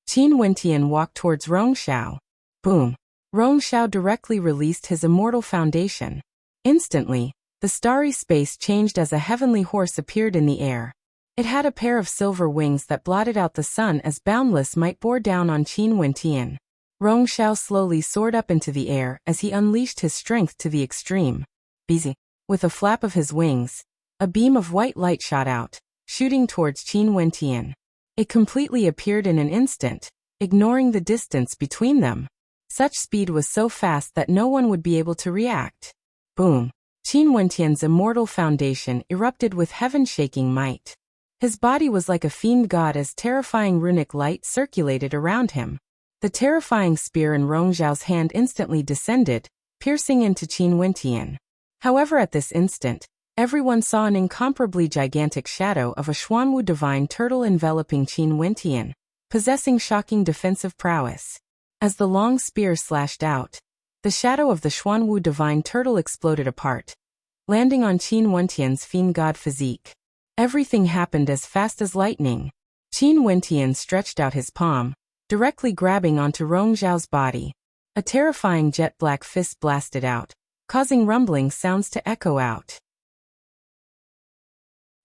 Qin Wentian walked towards Rong Xiao. Boom. Rong Xiao directly released his Immortal Foundation. Instantly, the starry space changed as a heavenly horse appeared in the air. It had a pair of silver wings that blotted out the sun as boundless might bore down on Qin Wentian. Rong Xiao slowly soared up into the air as he unleashed his strength to the extreme. Busy. With a flap of his wings, a beam of white light shot out, shooting towards Qin Wentian. It completely appeared in an instant, ignoring the distance between them. Such speed was so fast that no one would be able to react. Boom. Qin Wentian's immortal foundation erupted with heaven-shaking might. His body was like a fiend god as terrifying runic light circulated around him. The terrifying spear in Rong Xiao's hand instantly descended, piercing into Qin Wentian. However, at this instant, everyone saw an incomparably gigantic shadow of a Xuanwu divine turtle enveloping Qin Wentian, possessing shocking defensive prowess. As the long spear slashed out, the shadow of the Xuanwu divine turtle exploded apart, landing on Qin Wentian's fiend god physique. Everything happened as fast as lightning. Qin Wentian stretched out his palm, directly grabbing onto Rong Xiao's body. A terrifying jet-black fist blasted out, causing rumbling sounds to echo out.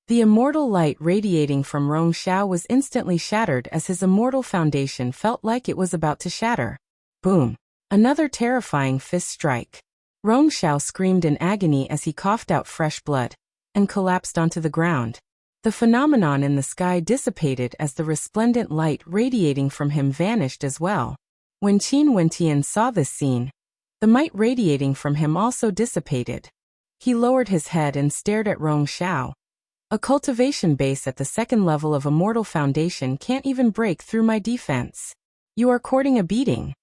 The immortal light radiating from Rong Xiao was instantly shattered as his immortal foundation felt like it was about to shatter. Boom. Another terrifying fist strike. Rong Xiao screamed in agony as he coughed out fresh blood, and collapsed onto the ground. The phenomenon in the sky dissipated as the resplendent light radiating from him vanished as well. When Qin Wentian saw this scene, the might radiating from him also dissipated. He lowered his head and stared at Rong Xiao. A cultivation base at the second level of Immortal Foundation can't even break through my defense. You are courting a beating.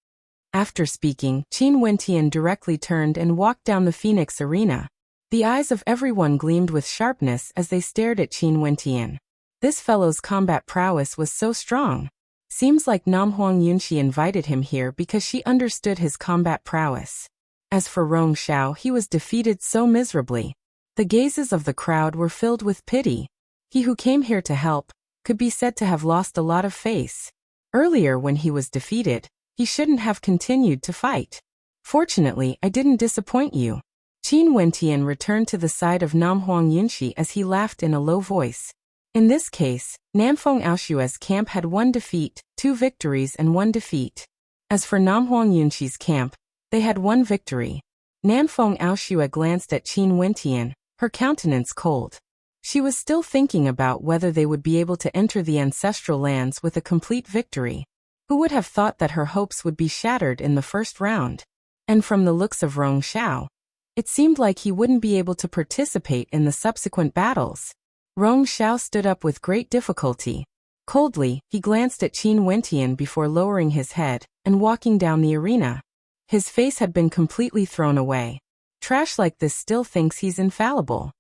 After speaking, Qin Wentian directly turned and walked down the Phoenix Arena. The eyes of everyone gleamed with sharpness as they stared at Qin Wentian. This fellow's combat prowess was so strong. Seems like Nam Huang Yunxi invited him here because she understood his combat prowess. As for Rong Xiao, he was defeated so miserably. The gazes of the crowd were filled with pity. He who came here to help could be said to have lost a lot of face. Earlier when he was defeated, he shouldn't have continued to fight. Fortunately, I didn't disappoint you. Qin Wentian returned to the side of Nam Huang Yunxi as he laughed in a low voice. In this case, Namfeng Aoshua's camp had 1 defeat, 2 victories and 1 defeat. As for Nam Huang Yunxi's camp, they had 1 victory. Namfeng Aoshua glanced at Qin Wentian, her countenance cold. She was still thinking about whether they would be able to enter the ancestral lands with a complete victory. Who would have thought that her hopes would be shattered in the first round? And from the looks of Rong Xiao, it seemed like he wouldn't be able to participate in the subsequent battles. Rong Xiao stood up with great difficulty. Coldly, he glanced at Qin Wentian before lowering his head and walking down the arena. His face had been completely thrown away. Trash like this still thinks he's infallible.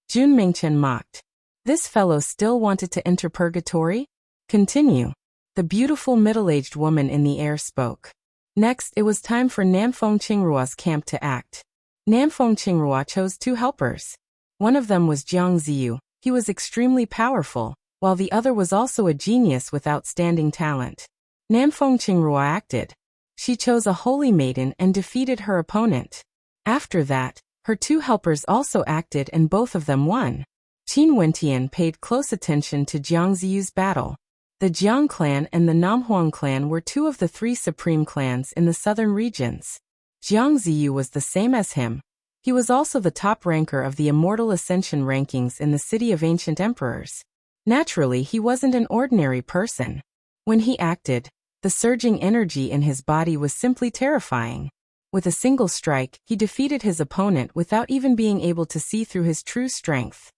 Jun Mingchen mocked. This fellow still wanted to enter purgatory? Continue. The beautiful middle-aged woman in the air spoke. Next, it was time for Namfeng Qingrua's camp to act. Namfeng Qingrua chose 2 helpers. One of them was Jiang Ziyu. He was extremely powerful, while the other was also a genius with outstanding talent. Namfeng Qingrua acted. She chose a holy maiden and defeated her opponent. After that, her 2 helpers also acted and both of them won. Qin Wentian paid close attention to Jiang Ziyu's battle. The Jiang clan and the Namhuang clan were 2 of the 3 supreme clans in the southern regions. Jiang Ziyu was the same as him. He was also the top ranker of the Immortal Ascension rankings in the City of Ancient Emperors. Naturally, he wasn't an ordinary person. When he acted, the surging energy in his body was simply terrifying. With a single strike, he defeated his opponent without even being able to see through his true strength.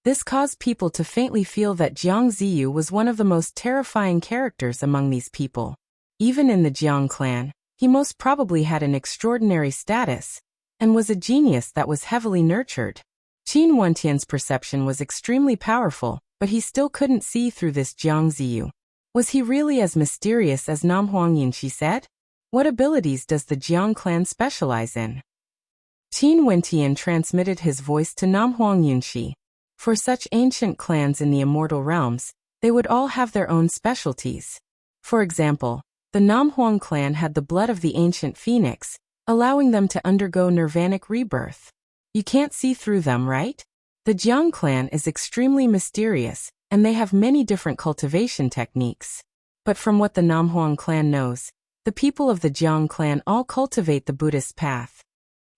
This caused people to faintly feel that Jiang Ziyu was one of the most terrifying characters among these people. Even in the Jiang clan, he most probably had an extraordinary status, and was a genius that was heavily nurtured. Qin Wentian's perception was extremely powerful, but he still couldn't see through this Jiang Ziyu. Was he really as mysterious as Nam Huang Yunxi said? What abilities does the Jiang clan specialize in? Qin Wentian transmitted his voice to Nam Huang Yunxi. For such ancient clans in the immortal realms, they would all have their own specialties. For example, the Namhuang clan had the blood of the ancient phoenix, allowing them to undergo nirvanic rebirth. You can't see through them, right? The Jiang clan is extremely mysterious, and they have many different cultivation techniques. But from what the Namhuang clan knows, the people of the Jiang clan all cultivate the Buddhist path.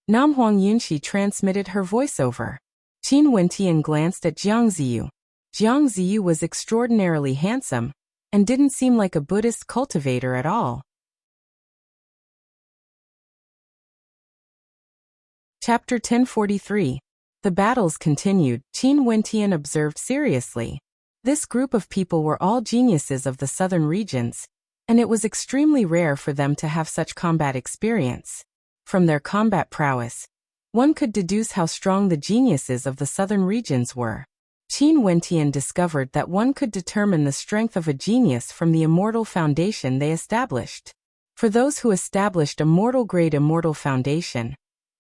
Namhuang Yunxi transmitted her voiceover. Qin Wentian glanced at Jiang Ziyu. Jiang Ziyu was extraordinarily handsome, and didn't seem like a Buddhist cultivator at all. Chapter 1043. The battles continued. Qin Wentian observed seriously. This group of people were all geniuses of the southern regions, and it was extremely rare for them to have such combat experience. From their combat prowess, one could deduce how strong the geniuses of the southern regions were. Qin Wentian discovered that one could determine the strength of a genius from the immortal foundation they established. For those who established a mortal-grade immortal foundation,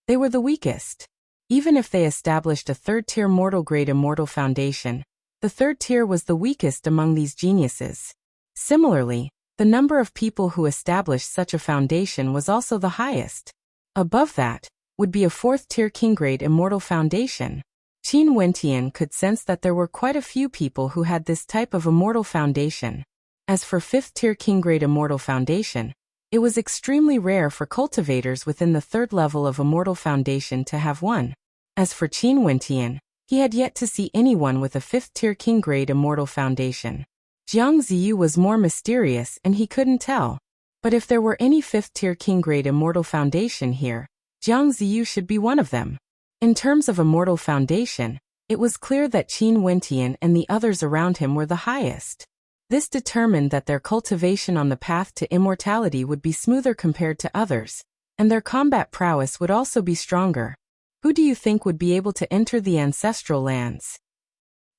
they were the weakest. Even if they established a third-tier mortal-grade immortal foundation, the third tier was the weakest among these geniuses. Similarly, the number of people who established such a foundation was also the highest. Above that would be a fourth-tier king-grade immortal foundation. Qin Wentian could sense that there were quite a few people who had this type of immortal foundation. As for fifth-tier king-grade immortal foundation, it was extremely rare for cultivators within the third level of immortal foundation to have one. As for Qin Wentian, he had yet to see anyone with a fifth-tier king-grade immortal foundation. Jiang Ziyu was more mysterious and he couldn't tell. But if there were any fifth-tier king-grade immortal foundation here, Jiang Ziyu should be one of them. In terms of immortal foundation, it was clear that Qin Wentian and the others around him were the highest. This determined that their cultivation on the path to immortality would be smoother compared to others, and their combat prowess would also be stronger. Who do you think would be able to enter the ancestral lands?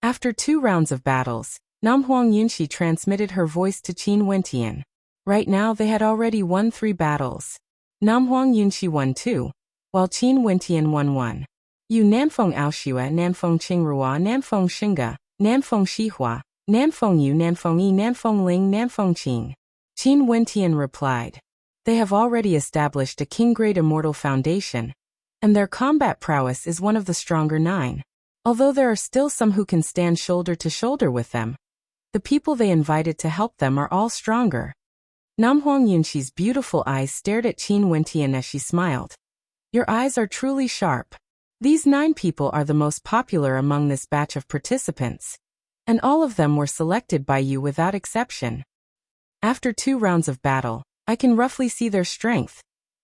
After 2 rounds of battles, Nam Huang Yunxi transmitted her voice to Qin Wentian. Right now they had already won 3 battles. Nam Huang Yunxi won 2, while Qin Wentian won 1. Yu Nanfeng Aoshua Nanfeng Qingrua Nanfeng Xinga, Nanfeng Xihua, Nanfeng Yu Nanfeng Yi Nanfeng Ling Nanfeng Qing. Qin Wentian replied. They have already established a king-grade immortal foundation, and their combat prowess is one of the stronger 9. Although there are still some who can stand shoulder to shoulder with them, the people they invited to help them are all stronger. Nam Huang Yunxi's beautiful eyes stared at Qin Wentian as she smiled. Your eyes are truly sharp. These 9 people are the most popular among this batch of participants, and all of them were selected by you without exception. After 2 rounds of battle, I can roughly see their strength,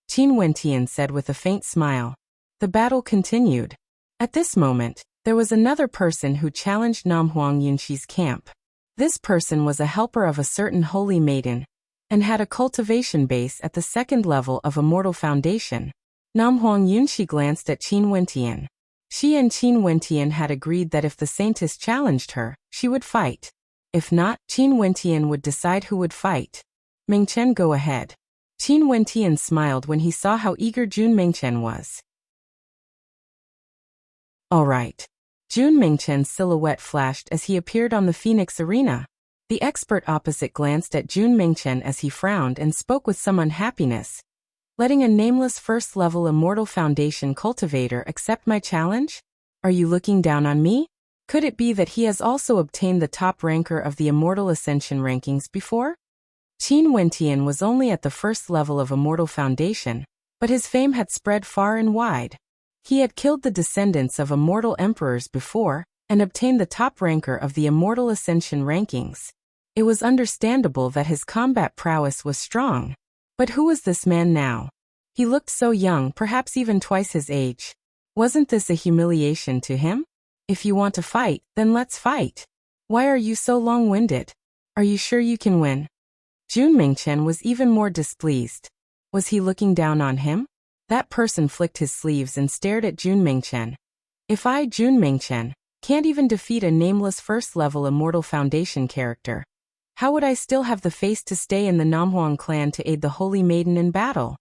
Qin Wentian said with a faint smile. The battle continued. At this moment, there was another person who challenged Nam Huang Yunxi's camp. This person was a helper of a certain holy maiden, and had a cultivation base at the 2nd level of Immortal Foundation. Nam Huang Yunxi glanced at Qin Wentian. She and Qin Wentian had agreed that if the saintess challenged her, she would fight. If not, Qin Wentian would decide who would fight. Mengchen, go ahead. Qin Wentian smiled when he saw how eager Jun Mengchen was. All right. Jun Mengchen's silhouette flashed as he appeared on the Phoenix Arena. The expert opposite glanced at Jun Mengchen as he frowned and spoke with some unhappiness. Letting a nameless 1st-level Immortal Foundation cultivator accept my challenge? Are you looking down on me? Could it be that he has also obtained the top ranker of the Immortal Ascension rankings before? Qin Wentian was only at the 1st level of Immortal Foundation, but his fame had spread far and wide. He had killed the descendants of immortal emperors before, and obtained the top ranker of the Immortal Ascension rankings. It was understandable that his combat prowess was strong. But who was this man now? He looked so young, perhaps even twice his age. Wasn't this a humiliation to him? If you want to fight, then let's fight. Why are you so long-winded? Are you sure you can win? Jun Mengchen was even more displeased. Was he looking down on him? That person flicked his sleeves and stared at Jun Mengchen. If I, Jun Mengchen, can't even defeat a nameless 1st-level Immortal Foundation character, how would I still have the face to stay in the Namhuang clan to aid the Holy Maiden in battle?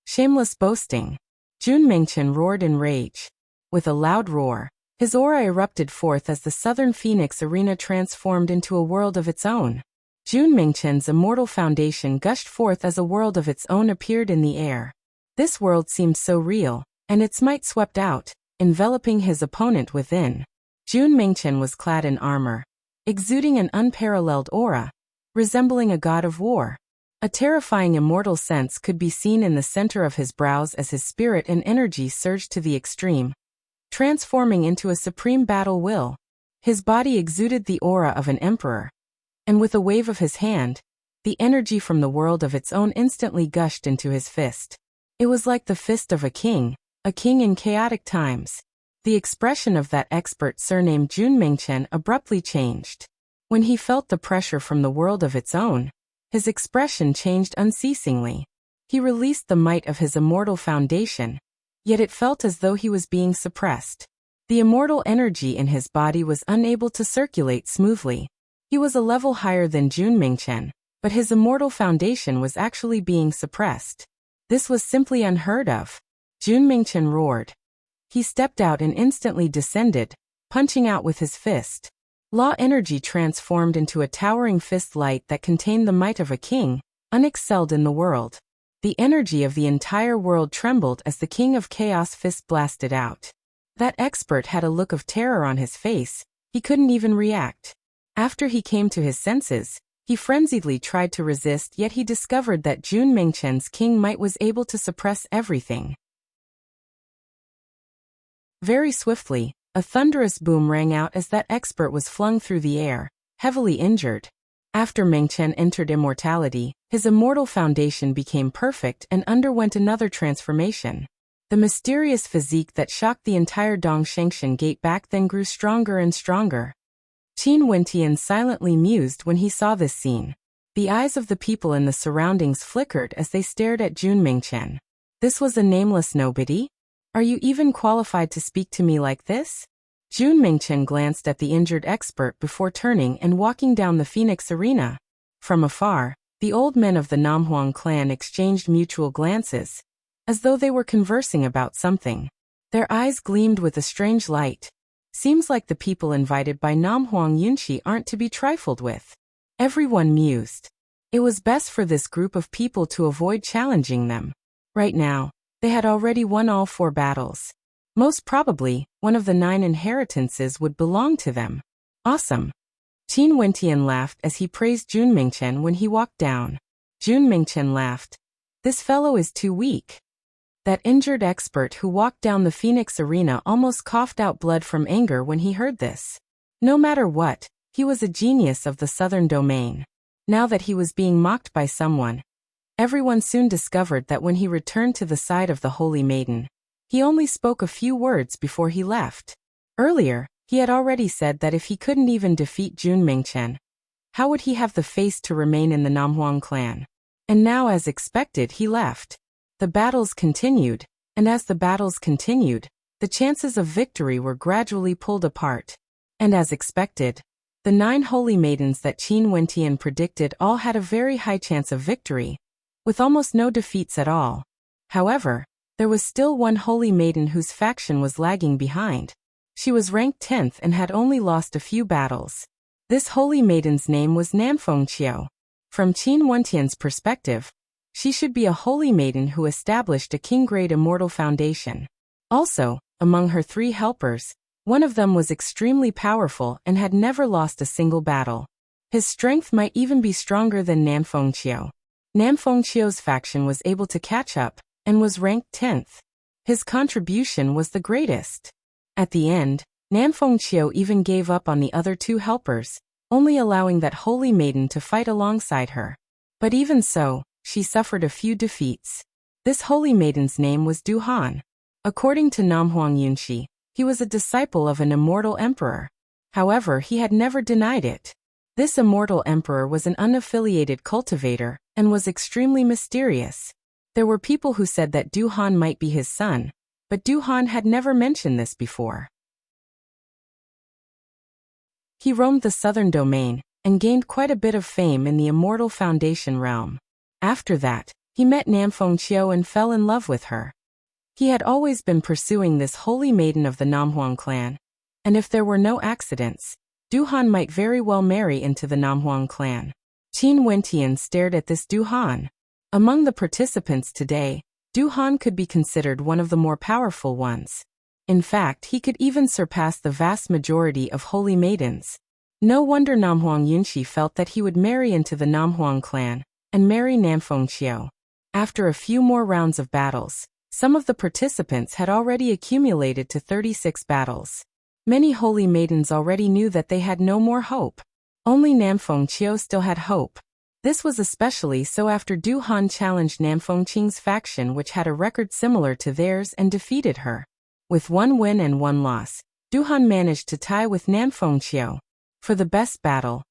Shameless boasting. Jun Mengchen roared in rage. With a loud roar, his aura erupted forth as the Southern Phoenix Arena transformed into a world of its own. Jun Mengchen's Immortal Foundation gushed forth as a world of its own appeared in the air. This world seemed so real, and its might swept out, enveloping his opponent within. Jun Mengchen was clad in armor, exuding an unparalleled aura, resembling a god of war. A terrifying immortal sense could be seen in the center of his brows as his spirit and energy surged to the extreme, transforming into a supreme battle will. His body exuded the aura of an emperor, and with a wave of his hand, the energy from the world of its own instantly gushed into his fist. It was like the fist of a king in chaotic times. The expression of that expert surnamed Jun Mengchen abruptly changed. When he felt the pressure from the world of its own, his expression changed unceasingly. He released the might of his immortal foundation, yet it felt as though he was being suppressed. The immortal energy in his body was unable to circulate smoothly. He was a level higher than Jun Mengchen, but his immortal foundation was actually being suppressed. This was simply unheard of. Jun Mengchen roared. He stepped out and instantly descended, punching out with his fist. Law energy transformed into a towering fist light that contained the might of a king, unexcelled in the world. The energy of the entire world trembled as the King of Chaos fist blasted out. That expert had a look of terror on his face. He couldn't even react. After he came to his senses, he frenziedly tried to resist, yet he discovered that Jun Mengchen's king might was able to suppress everything. Very swiftly, a thunderous boom rang out as that expert was flung through the air, heavily injured. After Mengchen entered immortality, his immortal foundation became perfect and underwent another transformation. The mysterious physique that shocked the entire Dongshengshan gate back then grew stronger and stronger. Qin Wentian silently mused when he saw this scene. The eyes of the people in the surroundings flickered as they stared at Jun Mengchen. This was a nameless nobody? Are you even qualified to speak to me like this? Jun Mingchen glanced at the injured expert before turning and walking down the Phoenix arena. From afar, the old men of the Namhuang clan exchanged mutual glances, as though they were conversing about something. Their eyes gleamed with a strange light. Seems like the people invited by Namhuang Yunshi aren't to be trifled with. Everyone mused. It was best for this group of people to avoid challenging them. Right now, they had already won all 4 battles. Most probably, one of the 9 inheritances would belong to them. Awesome. Qin Wentian laughed as he praised Jun Mingchen when he walked down. Jun Mingchen laughed. This fellow is too weak. That injured expert who walked down the Phoenix arena almost coughed out blood from anger when he heard this. No matter what, he was a genius of the southern domain. Now that he was being mocked by someone, everyone soon discovered that when he returned to the side of the Holy Maiden, he only spoke a few words before he left. Earlier, he had already said that if he couldn't even defeat Jun Mingchen, how would he have the face to remain in the Namhuang clan? And now, as expected, he left. The battles continued, and as the battles continued, the chances of victory were gradually pulled apart. And as expected, the 9 holy maidens that Qin Wentian predicted all had a very high chance of victory, with almost no defeats at all. However, there was still one holy maiden whose faction was lagging behind. She was ranked 10th and had only lost a few battles. This holy maiden's name was Nanfeng Qiu. From Qin Wentian's perspective, she should be a holy maiden who established a king-grade immortal foundation. Also, among her 3 helpers, one of them was extremely powerful and had never lost a single battle. His strength might even be stronger than Nanfeng Qiu. Nanfeng Qiu's faction was able to catch up, and was ranked 10th. His contribution was the greatest. At the end, Nanfeng Qiu even gave up on the other 2 helpers, only allowing that holy maiden to fight alongside her. But even so, she suffered a few defeats. This holy maiden's name was Du Han. According to Namhuang Yunshi, he was a disciple of an immortal emperor. However, he had never denied it. This immortal emperor was an unaffiliated cultivator, and was extremely mysterious. There were people who said that Du Han might be his son, but Du Han had never mentioned this before. He roamed the southern domain, and gained quite a bit of fame in the immortal foundation realm. After that, he met Nanfeng Qiu and fell in love with her. He had always been pursuing this holy maiden of the Namhuang clan, and if there were no accidents, Du Han might very well marry into the Namhuang clan. Qin Wentian stared at this Du Han. Among the participants today, Du Han could be considered one of the more powerful ones. In fact, he could even surpass the vast majority of holy maidens. No wonder Namhuang Yunshi felt that he would marry into the Namhuang clan, and marry Nanfeng Qiu. After a few more rounds of battles, some of the participants had already accumulated to 36 battles. Many holy maidens already knew that they had no more hope. Only Nanfeng Qiu still had hope. This was especially so after Du Han challenged Nanfeng Qing's faction, which had a record similar to theirs, and defeated her. With 1 win and 1 loss, Du Han managed to tie with Nanfeng Qiu. For the best battle,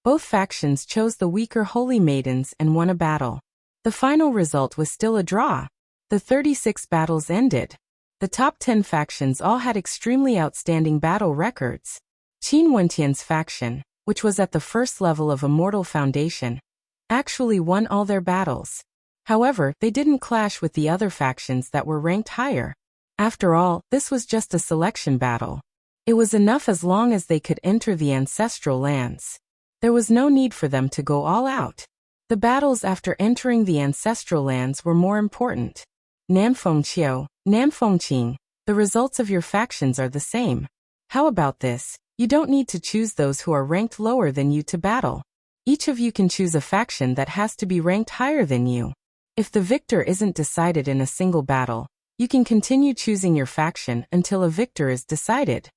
both factions chose the weaker holy maidens and won a battle. The final result was still a draw. The 36 battles ended. The top 10 factions all had extremely outstanding battle records. Qin Wentian's faction, which was at the first level of Immortal Foundation, actually won all their battles. However, they didn't clash with the other factions that were ranked higher. After all, this was just a selection battle. It was enough as long as they could enter the ancestral lands. There was no need for them to go all out. The battles after entering the ancestral lands were more important. Nanfeng Qiu, Nanfeng Qing, the results of your factions are the same. How about this? You don't need to choose those who are ranked lower than you to battle. Each of you can choose a faction that has to be ranked higher than you. If the victor isn't decided in a single battle, you can continue choosing your faction until a victor is decided.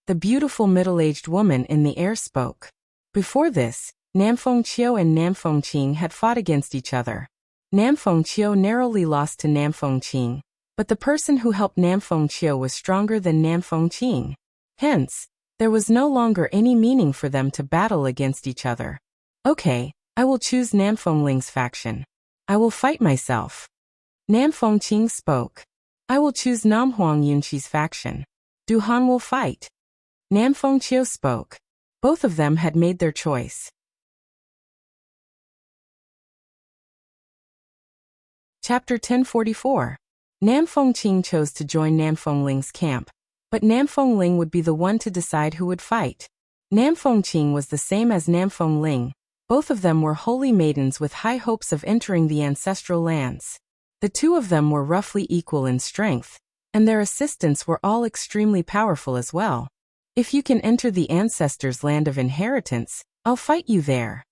The beautiful middle-aged woman in the air spoke. Before this, Nanfeng Qiu and Nanfeng Qing had fought against each other. Nanfeng Qiu narrowly lost to Nanfeng Qing, but the person who helped Nanfeng Qiu was stronger than Nanfeng Qing. Hence, there was no longer any meaning for them to battle against each other. Okay, I will choose Nanfeng Ling's faction. I will fight myself. Nanfeng Qing spoke. I will choose Namhuang Yunshi's faction. Du Han will fight. Nam Fengqiu spoke. Both of them had made their choice. Chapter 1044. Nam Fengqing chose to join Nam Fengling's camp, but Nam Fengling would be the one to decide who would fight. Nam Fengqing was the same as Nam Fengling. Both of them were holy maidens with high hopes of entering the ancestral lands. The two of them were roughly equal in strength, and their assistants were all extremely powerful as well. If you can enter the ancestors' land of inheritance, I'll fight you there.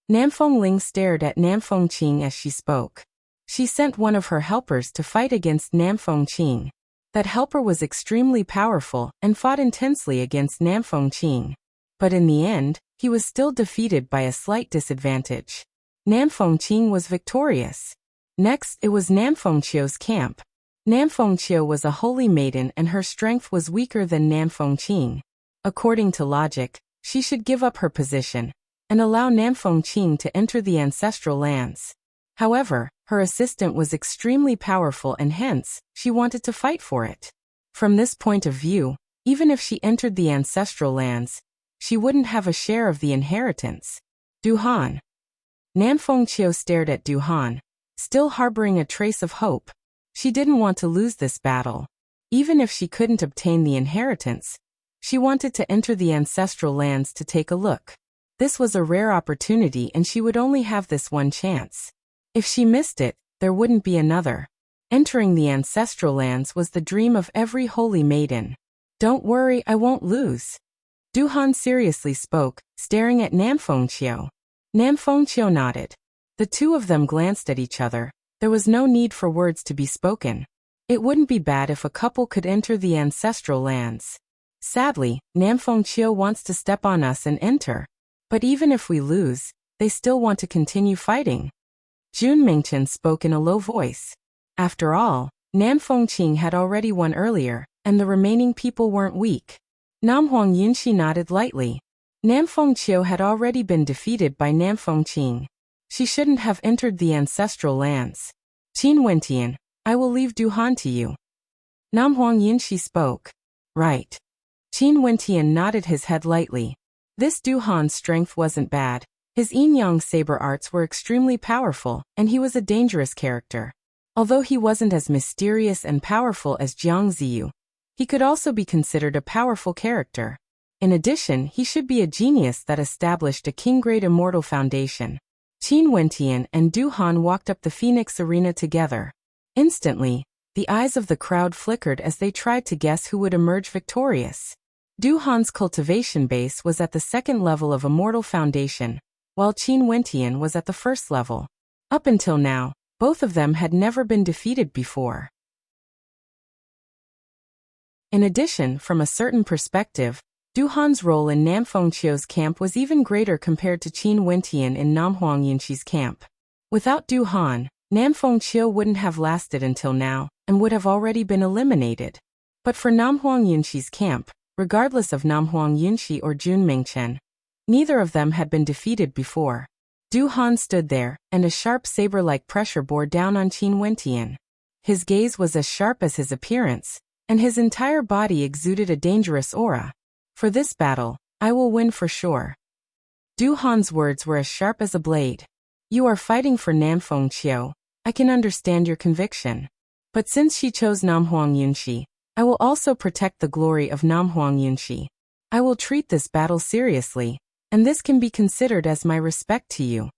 Nam Fengling stared at Nam Fengqing as she spoke. She sent one of her helpers to fight against Nam Fengqing. That helper was extremely powerful and fought intensely against Nam Fengqing. But in the end, he was still defeated by a slight disadvantage. Nam Fengqing was victorious. Next, it was Nam Fengqiu's camp. Nam Fengqiu was a holy maiden and her strength was weaker than Nam Fengqing. According to logic, she should give up her position and allow Nam Fengqing to enter the ancestral lands. However, her assistant was extremely powerful and hence, she wanted to fight for it. From this point of view, even if she entered the ancestral lands, she wouldn't have a share of the inheritance. Du Han. Nam Fengqiu stared at Du Han, still harboring a trace of hope. She didn't want to lose this battle. Even if she couldn't obtain the inheritance, she wanted to enter the ancestral lands to take a look. This was a rare opportunity and she would only have this one chance. If she missed it, there wouldn't be another. Entering the ancestral lands was the dream of every holy maiden. Don't worry, I won't lose. Du Han seriously spoke, staring at Nam Fengqiu. Nam Fengqiu nodded. The two of them glanced at each other. There was no need for words to be spoken. It wouldn't be bad if a couple could enter the ancestral lands. Sadly, Nam Fengqiu wants to step on us and enter. But even if we lose, they still want to continue fighting. Jun Mingchen spoke in a low voice. After all, Nam Fengqing had already won earlier, and the remaining people weren't weak. Nam Huang Yunxi nodded lightly. Nam Fengqiu had already been defeated by Nam Fengqing. She shouldn't have entered the ancestral lands. Qin Wentian, I will leave Du Han to you. Nam Huang Yunxi spoke. Right. Qin Wentian nodded his head lightly. This Du Han's strength wasn't bad. His yin-yang saber arts were extremely powerful, and he was a dangerous character. Although he wasn't as mysterious and powerful as Jiang Ziyu, he could also be considered a powerful character. In addition, he should be a genius that established a king-grade immortal foundation. Qin Wentian and Du Han walked up the Phoenix Arena together. Instantly, the eyes of the crowd flickered as they tried to guess who would emerge victorious. Du Han's cultivation base was at the second level of immortal foundation, while Qin Wentian was at the first level. Up until now, both of them had never been defeated before. In addition, from a certain perspective, Du Han's role in Nam Fengqiu's camp was even greater compared to Qin Wentian in Nam Huang Yunxi's camp. Without Du Han, Nam Fengqiu wouldn't have lasted until now, and would have already been eliminated. But for Nam Huang Yunxi's camp, regardless of Nam Huang Yunxi or Jun Mingchen, neither of them had been defeated before. Du Han stood there, and a sharp saber-like pressure bore down on Qin Wentian. His gaze was as sharp as his appearance, and his entire body exuded a dangerous aura. For this battle, I will win for sure. Du Han's words were as sharp as a blade. You are fighting for Nam Fengqiu. I can understand your conviction. But since she chose Nam Huang Yunxi, I will also protect the glory of Nam Huang Yunxi. I will treat this battle seriously, and this can be considered as my respect to you.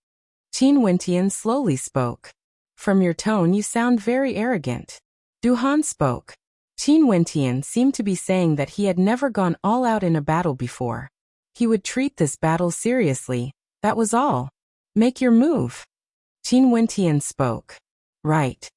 Qin Wentian slowly spoke. From your tone you sound very arrogant. Du Han spoke. Qin Wentian seemed to be saying that he had never gone all out in a battle before. He would treat this battle seriously, that was all. Make your move. Qin Wentian spoke. Right.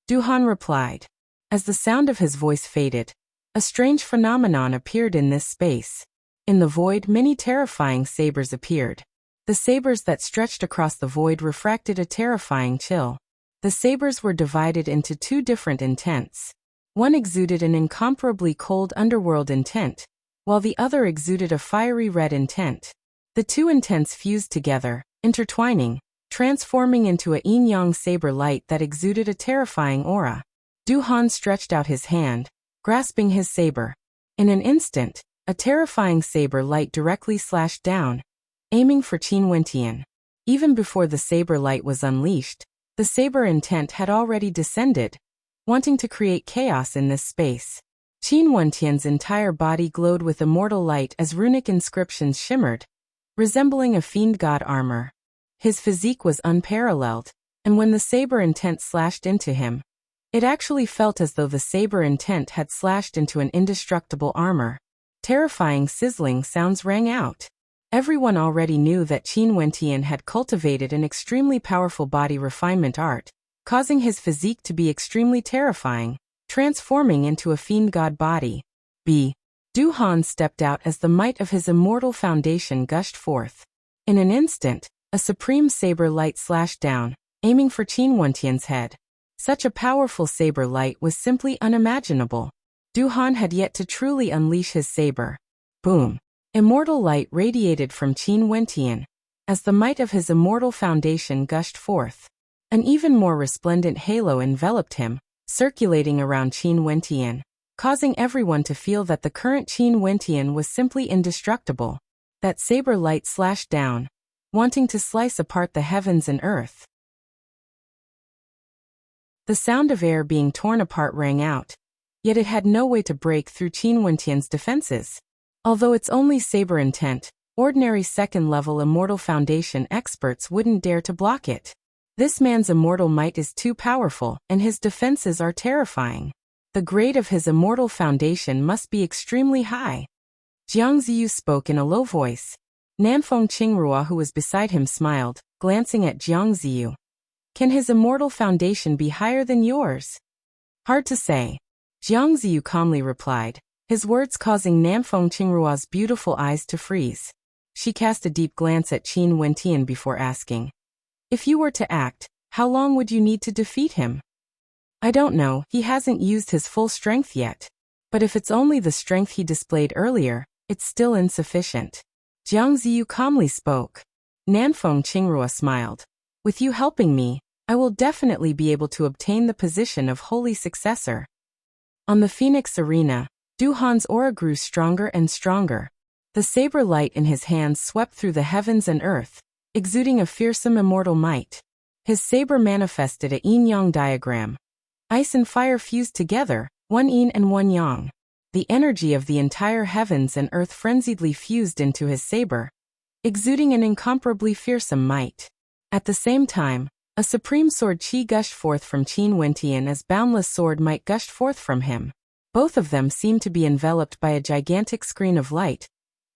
Du Han replied. As the sound of his voice faded, a strange phenomenon appeared in this space. In the void, many terrifying sabers appeared. The sabers that stretched across the void refracted a terrifying chill. The sabers were divided into two different intents. One exuded an incomparably cold underworld intent, while the other exuded a fiery red intent. The two intents fused together, intertwining, transforming into a yin-yang saber light that exuded a terrifying aura. Du Han stretched out his hand, grasping his saber. In an instant, A terrifying saber light directly slashed down, aiming for Qin Wentian. Even before the saber light was unleashed, the saber intent had already descended, wanting to create chaos in this space. Qin Wentian's entire body glowed with immortal light as runic inscriptions shimmered, resembling a fiend god armor. His physique was unparalleled, and when the saber intent slashed into him, it actually felt as though the saber intent had slashed into an indestructible armor. Terrifying sizzling sounds rang out. Everyone already knew that Qin Wentian had cultivated an extremely powerful body refinement art, causing his physique to be extremely terrifying, transforming into a fiend god body. Du Han stepped out as the might of his immortal foundation gushed forth. In an instant, a supreme saber light slashed down, aiming for Qin Wentian's head. Such a powerful saber light was simply unimaginable. Du Han had yet to truly unleash his saber. Boom! Immortal light radiated from Qin Wentian, as the might of his immortal foundation gushed forth. An even more resplendent halo enveloped him, circulating around Qin Wentian, causing everyone to feel that the current Qin Wentian was simply indestructible. That saber light slashed down, wanting to slice apart the heavens and earth. The sound of air being torn apart rang out, yet it had no way to break through Qin Wentian's defenses. Although its only saber intent, ordinary second-level immortal foundation experts wouldn't dare to block it. This man's immortal might is too powerful, and his defenses are terrifying. The grade of his immortal foundation must be extremely high. Jiang Ziyu spoke in a low voice. Nanfeng Qingrua, who was beside him, smiled, glancing at Jiang Ziyu. Can his immortal foundation be higher than yours? Hard to say. Jiang Ziyu calmly replied, his words causing Nanfeng Qingrua's beautiful eyes to freeze. She cast a deep glance at Qin Wentian before asking, if you were to act, how long would you need to defeat him? I don't know, he hasn't used his full strength yet. But if it's only the strength he displayed earlier, it's still insufficient. Jiang Ziyu calmly spoke. Nanfeng Qingrua smiled. With you helping me, I will definitely be able to obtain the position of holy successor. On the Phoenix Arena, Du Han's aura grew stronger and stronger. The saber light in his hands swept through the heavens and earth, exuding a fearsome immortal might. His saber manifested a yin-yang diagram. Ice and fire fused together, one yin and one yang. The energy of the entire heavens and earth frenziedly fused into his saber, exuding an incomparably fearsome might. At the same time, a supreme sword qi gushed forth from Qin Wentian as boundless sword might gushed forth from him. Both of them seemed to be enveloped by a gigantic screen of light,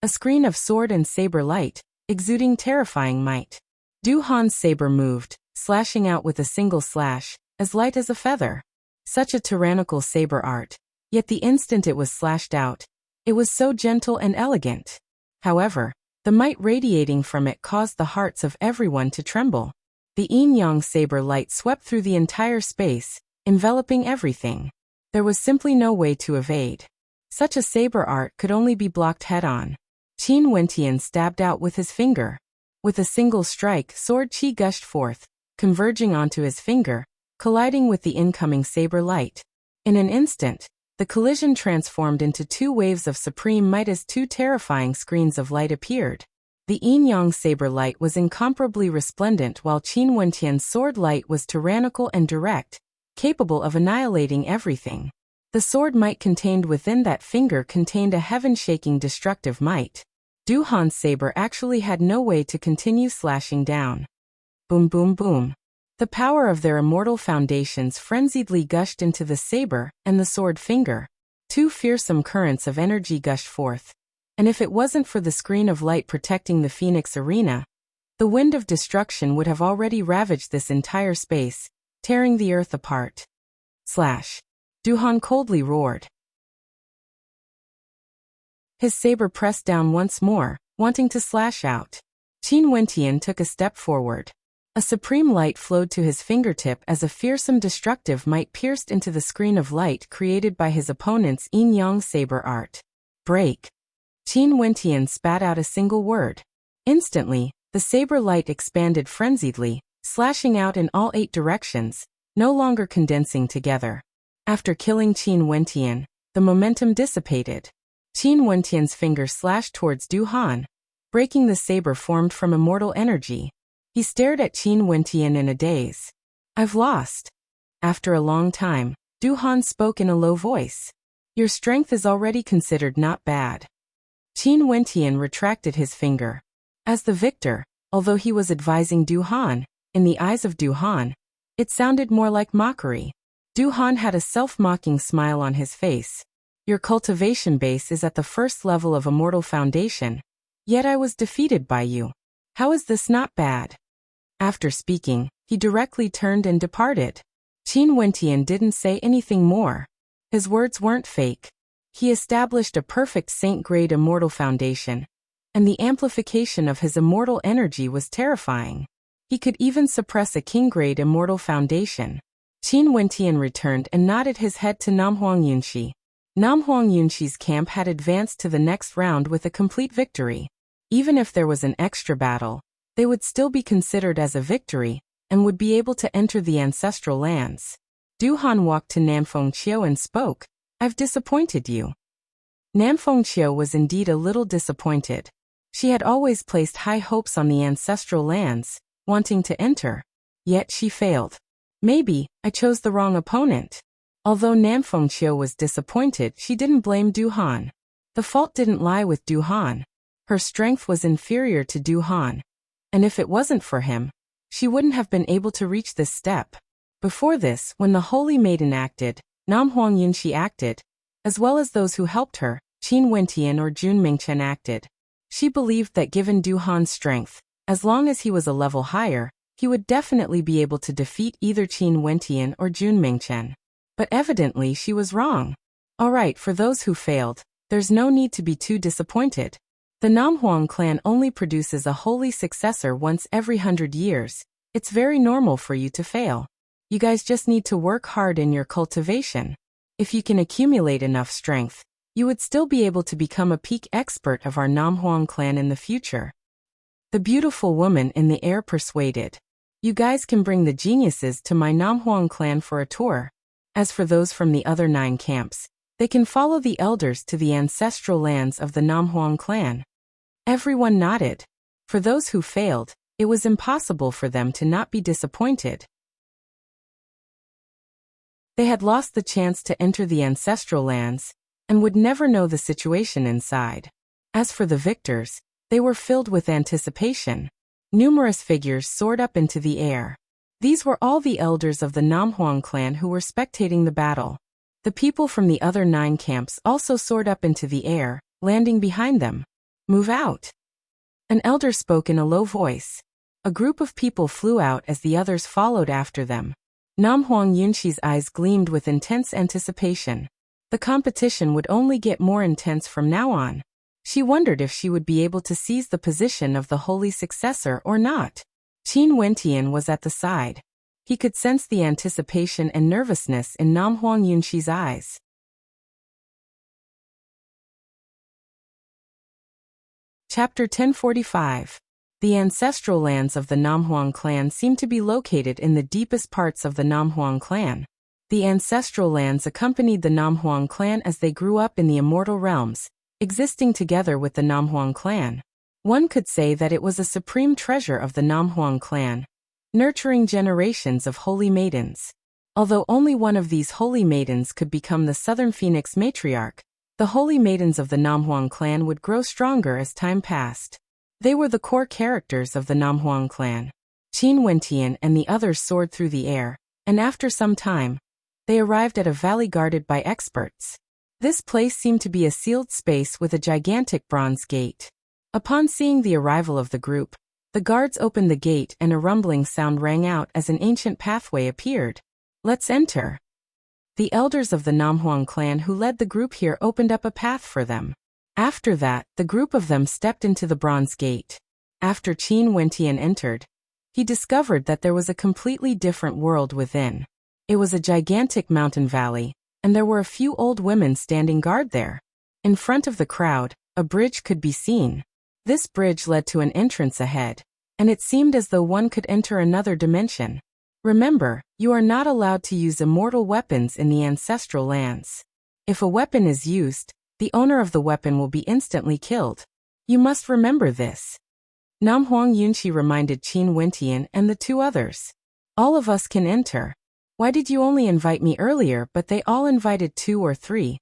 a screen of sword and saber light, exuding terrifying might. Du Han's saber moved, slashing out with a single slash, as light as a feather. Such a tyrannical saber art, yet the instant it was slashed out, it was so gentle and elegant. However, the might radiating from it caused the hearts of everyone to tremble. The yin-yang saber light swept through the entire space, enveloping everything. There was simply no way to evade. Such a saber art could only be blocked head-on. Qin Wentian stabbed out with his finger. With a single strike, sword qi gushed forth, converging onto his finger, colliding with the incoming saber light. In an instant, the collision transformed into two waves of supreme might as two terrifying screens of light appeared. The yin-yang saber light was incomparably resplendent while Qin Wentian's sword light was tyrannical and direct, capable of annihilating everything. The sword might contained within that finger contained a heaven-shaking destructive might. Du Han's saber actually had no way to continue slashing down. Boom boom boom. The power of their immortal foundations frenziedly gushed into the saber and the sword finger. Two fearsome currents of energy gushed forth. And if it wasn't for the screen of light protecting the Phoenix Arena, the wind of destruction would have already ravaged this entire space, tearing the earth apart. Slash. Du Han coldly roared. His saber pressed down once more, wanting to slash out. Qin Wentian took a step forward. A supreme light flowed to his fingertip as a fearsome destructive might pierced into the screen of light created by his opponent's yin-yang saber art. Break. Qin Wentian spat out a single word. Instantly, the saber light expanded frenziedly, slashing out in all 8 directions, no longer condensing together. After killing Qin Wentian, the momentum dissipated. Qin Wentian's finger slashed towards Du Han, breaking the saber formed from immortal energy. He stared at Qin Wentian in a daze. I've lost. After a long time, Du Han spoke in a low voice. Your strength is already considered not bad. Qin Wentian retracted his finger. As the victor, although he was advising Du Han, in the eyes of Du Han, it sounded more like mockery. Du Han had a self-mocking smile on his face. Your cultivation base is at the first level of Immortal Foundation, yet I was defeated by you. How is this not bad? After speaking, he directly turned and departed. Qin Wentian didn't say anything more. His words weren't fake. He established a perfect saint-grade Immortal Foundation, and the amplification of his immortal energy was terrifying. He could even suppress a king-grade Immortal Foundation. Qin Wentian returned and nodded his head to Namhuang Yunxi. Namhuang Yunxi's camp had advanced to the next round with a complete victory. Even if there was an extra battle, they would still be considered as a victory, and would be able to enter the ancestral lands. Du Han walked to Namfeng Qiu and spoke, I've disappointed you. Namfeng Qiu was indeed a little disappointed. She had always placed high hopes on the ancestral lands, wanting to enter. Yet she failed. Maybe I chose the wrong opponent. Although Namfeng Qiu was disappointed, she didn't blame Du Han. The fault didn't lie with Du Han. Her strength was inferior to Du Han. And if it wasn't for him, she wouldn't have been able to reach this step. Before this, when the Holy Maiden acted, Namhuang Yunxi acted, as well as those who helped her, Qin Wentian or Jun Mingchen acted. She believed that given Du Han's strength, as long as he was a level higher, he would definitely be able to defeat either Qin Wentian or Jun Mingchen. But evidently she was wrong. Alright, for those who failed, there's no need to be too disappointed. The Namhuang clan only produces a holy successor once every 100 years. It's very normal for you to fail. You guys just need to work hard in your cultivation. If you can accumulate enough strength, you would still be able to become a peak expert of our Namhuang clan in the future. The beautiful woman in the air persuaded. You guys can bring the geniuses to my Namhuang clan for a tour. As for those from the other 9 camps, they can follow the elders to the ancestral lands of the Namhuang clan. Everyone nodded. For those who failed, it was impossible for them to not be disappointed. They had lost the chance to enter the ancestral lands, and would never know the situation inside. As for the victors, they were filled with anticipation. Numerous figures soared up into the air. These were all the elders of the Namhuang clan who were spectating the battle. The people from the other 9 camps also soared up into the air, landing behind them. Move out. An elder spoke in a low voice. A group of people flew out as the others followed after them. Namhuang Yunxi's eyes gleamed with intense anticipation. The competition would only get more intense from now on. She wondered if she would be able to seize the position of the holy successor or not. Qin Wentian was at the side. He could sense the anticipation and nervousness in Namhuang Yunxi's eyes. Chapter 1045. The ancestral lands of the Namhuang clan seem to be located in the deepest parts of the Namhuang clan. The ancestral lands accompanied the Namhuang clan as they grew up in the immortal realms, existing together with the Namhuang clan. One could say that it was a supreme treasure of the Namhuang clan, nurturing generations of holy maidens. Although only one of these holy maidens could become the Southern Phoenix matriarch, the holy maidens of the Namhuang clan would grow stronger as time passed. They were the core characters of the Namhuang clan. Qin Wentian and the others soared through the air, and after some time, they arrived at a valley guarded by experts. This place seemed to be a sealed space with a gigantic bronze gate. Upon seeing the arrival of the group, the guards opened the gate and a rumbling sound rang out as an ancient pathway appeared. Let's enter. The elders of the Namhuang clan who led the group here opened up a path for them. After that, the group of them stepped into the bronze gate. After Qin Wentian entered, he discovered that there was a completely different world within. It was a gigantic mountain valley, and there were a few old women standing guard there. In front of the crowd, a bridge could be seen. This bridge led to an entrance ahead, and it seemed as though one could enter another dimension. Remember, you are not allowed to use immortal weapons in the ancestral lands. If a weapon is used, the owner of the weapon will be instantly killed. You must remember this. Nam Huang Yunxi reminded Qin Wentian and the two others. All of us can enter. Why did you only invite me earlier but they all invited 2 or 3?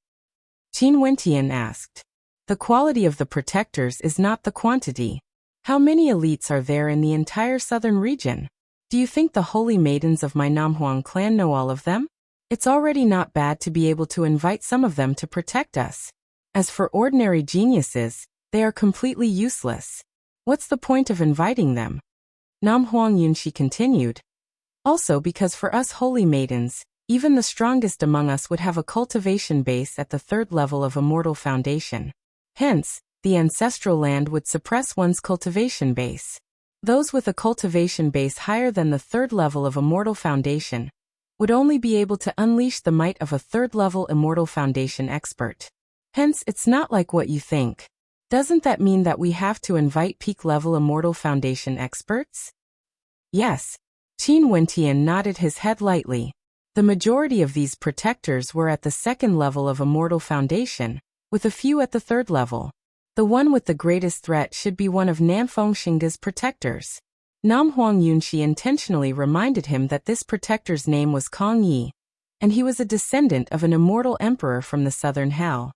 Qin Wentian asked. The quality of the protectors is not the quantity. How many elites are there in the entire southern region? Do you think the holy maidens of my Namhuang clan know all of them? It's already not bad to be able to invite some of them to protect us. As for ordinary geniuses, they are completely useless. What's the point of inviting them? Nam Huang Yunxi continued. Also because for us holy maidens, even the strongest among us would have a cultivation base at the 3rd level of Immortal Foundation. Hence, the ancestral land would suppress one's cultivation base. Those with a cultivation base higher than the 3rd level of Immortal Foundation would only be able to unleash the might of a 3rd level Immortal Foundation expert. Hence, it's not like what you think. Doesn't that mean that we have to invite peak level Immortal Foundation experts? Yes. Qin Wentian nodded his head lightly. The majority of these protectors were at the 2nd level of Immortal Foundation, with a few at the 3rd level. The one with the greatest threat should be one of Nanfeng Xingge's protectors. Nam Huang Yunxi intentionally reminded him that this protector's name was Kong Yi, and he was a descendant of an immortal emperor from the southern hell.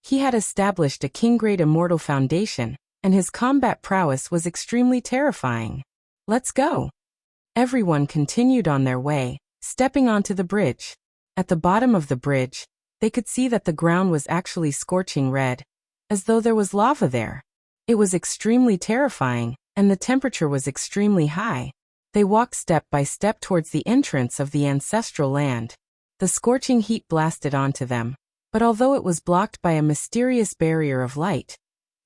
He had established a king-grade immortal foundation, and his combat prowess was extremely terrifying. Let's go. Everyone continued on their way, stepping onto the bridge. At the bottom of the bridge, they could see that the ground was actually scorching red, as though there was lava there. It was extremely terrifying, and the temperature was extremely high. They walked step by step towards the entrance of the ancestral land. The scorching heat blasted onto them, but although it was blocked by a mysterious barrier of light,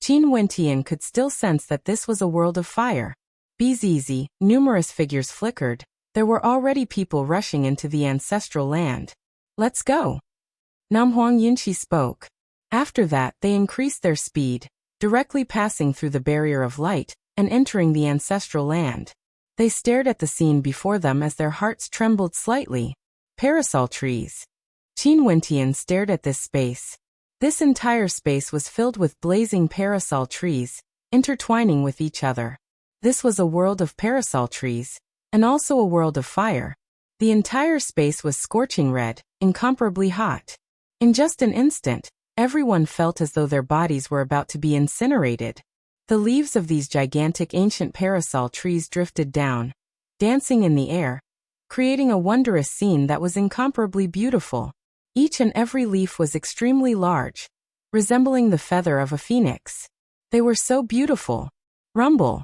Qin Wentian could still sense that this was a world of fire. Bzz, numerous figures flickered. There were already people rushing into the ancestral land. Let's go. Nam Huang Yunxi spoke. After that, they increased their speed, directly passing through the barrier of light and entering the ancestral land. They stared at the scene before them as their hearts trembled slightly. Parasol trees. Qin Wentian stared at this space. This entire space was filled with blazing parasol trees, intertwining with each other. This was a world of parasol trees, and also a world of fire. The entire space was scorching red, incomparably hot. In just an instant, everyone felt as though their bodies were about to be incinerated. The leaves of these gigantic ancient parasol trees drifted down, dancing in the air, creating a wondrous scene that was incomparably beautiful. Each and every leaf was extremely large, resembling the feather of a phoenix. They were so beautiful. Rumble.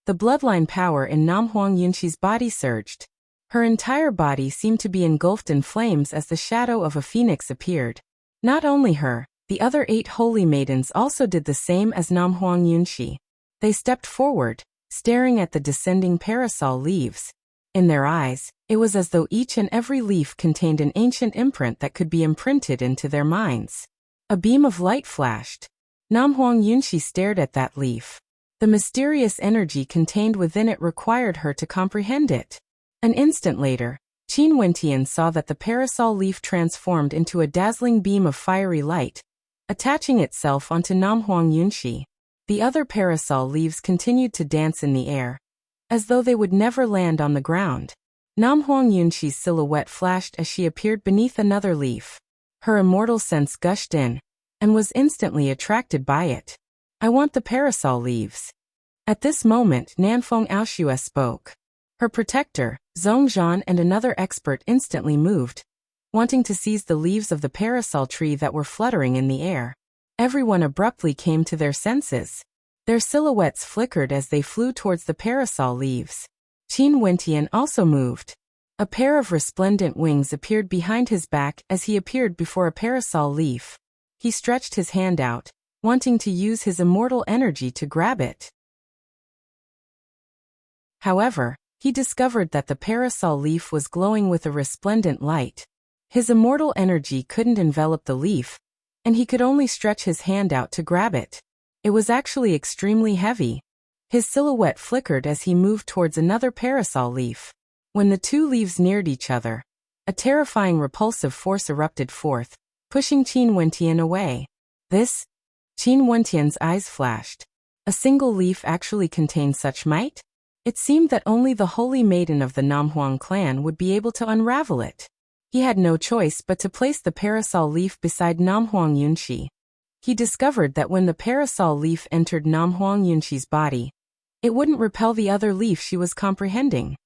The bloodline power in Nam Huang Yunxi's body surged. Her entire body seemed to be engulfed in flames as the shadow of a phoenix appeared. Not only her, the other 8 holy maidens also did the same as Nam Huang Yunxi. They stepped forward, staring at the descending parasol leaves. In their eyes, it was as though each and every leaf contained an ancient imprint that could be imprinted into their minds. A beam of light flashed. Nam Huang Yunxi stared at that leaf. The mysterious energy contained within it required her to comprehend it. An instant later, Qin Wentian saw that the parasol leaf transformed into a dazzling beam of fiery light, attaching itself onto Nam Huang Yunxi. The other parasol leaves continued to dance in the air, as though they would never land on the ground. Nam Huang Yunxi's silhouette flashed as she appeared beneath another leaf. Her immortal sense gushed in, and was instantly attracted by it. I want the parasol leaves. At this moment, Nanfeng Aoshue spoke. Her protector, Zhongzhan, and another expert instantly moved, wanting to seize the leaves of the parasol tree that were fluttering in the air. Everyone abruptly came to their senses. Their silhouettes flickered as they flew towards the parasol leaves. Qin Wentian also moved. A pair of resplendent wings appeared behind his back as he appeared before a parasol leaf. He stretched his hand out, wanting to use his immortal energy to grab it. However, he discovered that the parasol leaf was glowing with a resplendent light. His immortal energy couldn't envelop the leaf, and he could only stretch his hand out to grab it. It was actually extremely heavy. His silhouette flickered as he moved towards another parasol leaf. When the two leaves neared each other, A terrifying repulsive force erupted forth, pushing Qin Wentian away. This? Qin Wentian's eyes flashed. A single leaf actually contained such might? It seemed that only the holy maiden of the Namhuang clan would be able to unravel it. He had no choice but to place the parasol leaf beside Namhuang Yunxi. He discovered that when the parasol leaf entered Namhuang Yunxi's body, it wouldn't repel the other leaf she was comprehending.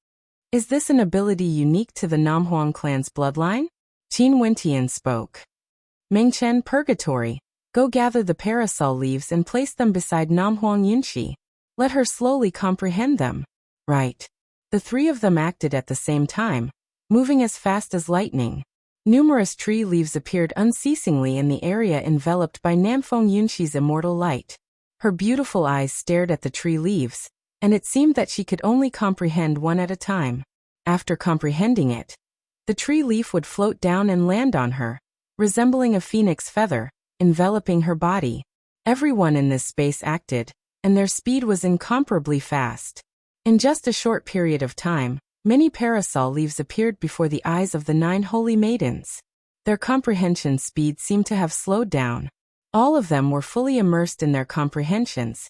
Is this an ability unique to the Namhuang clan's bloodline? Qin Wentian spoke. Mengchen, Purgatory, go gather the parasol leaves and place them beside Namhuang Yunxi. Let her slowly comprehend them. Right. The three of them acted at the same time, moving as fast as lightning. Numerous tree leaves appeared unceasingly in the area enveloped by Namfeng Yunxi's immortal light. Her beautiful eyes stared at the tree leaves, and it seemed that she could only comprehend one at a time. After comprehending it, the tree leaf would float down and land on her, resembling a phoenix feather, enveloping her body. Everyone in this space acted, and their speed was incomparably fast. In just a short period of time, many parasol leaves appeared before the eyes of the 9 holy maidens. Their comprehension speed seemed to have slowed down. All of them were fully immersed in their comprehensions,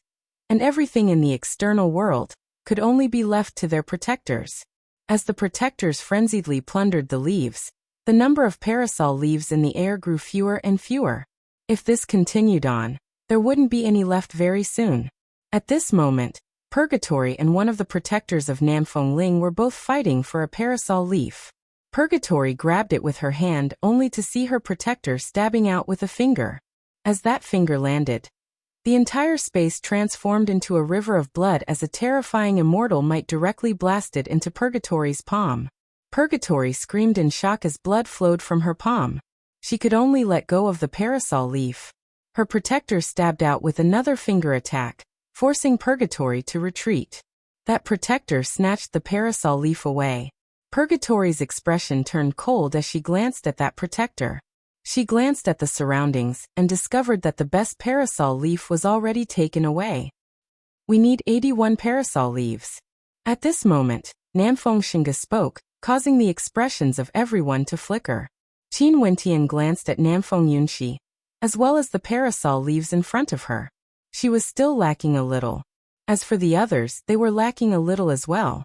and everything in the external world could only be left to their protectors. As the protectors frenziedly plundered the leaves, the number of parasol leaves in the air grew fewer and fewer. If this continued on, there wouldn't be any left very soon. At this moment, Purgatory and one of the protectors of Namfeng Ling were both fighting for a parasol leaf. Purgatory grabbed it with her hand only to see her protector stabbing out with a finger. As that finger landed, the entire space transformed into a river of blood as a terrifying immortal might directly blasted into Purgatory's palm. Purgatory screamed in shock as blood flowed from her palm. She could only let go of the parasol leaf. Her protector stabbed out with another finger attack, forcing Purgatory to retreat. That protector snatched the parasol leaf away. Purgatory's expression turned cold as she glanced at that protector. She glanced at the surroundings and discovered that the best parasol leaf was already taken away. We need 81 parasol leaves. At this moment, Namfeng Xinga spoke, causing the expressions of everyone to flicker. Qin Wentian glanced at Namfeng Yunxi, as well as the parasol leaves in front of her. She was still lacking a little. As for the others, they were lacking a little as well.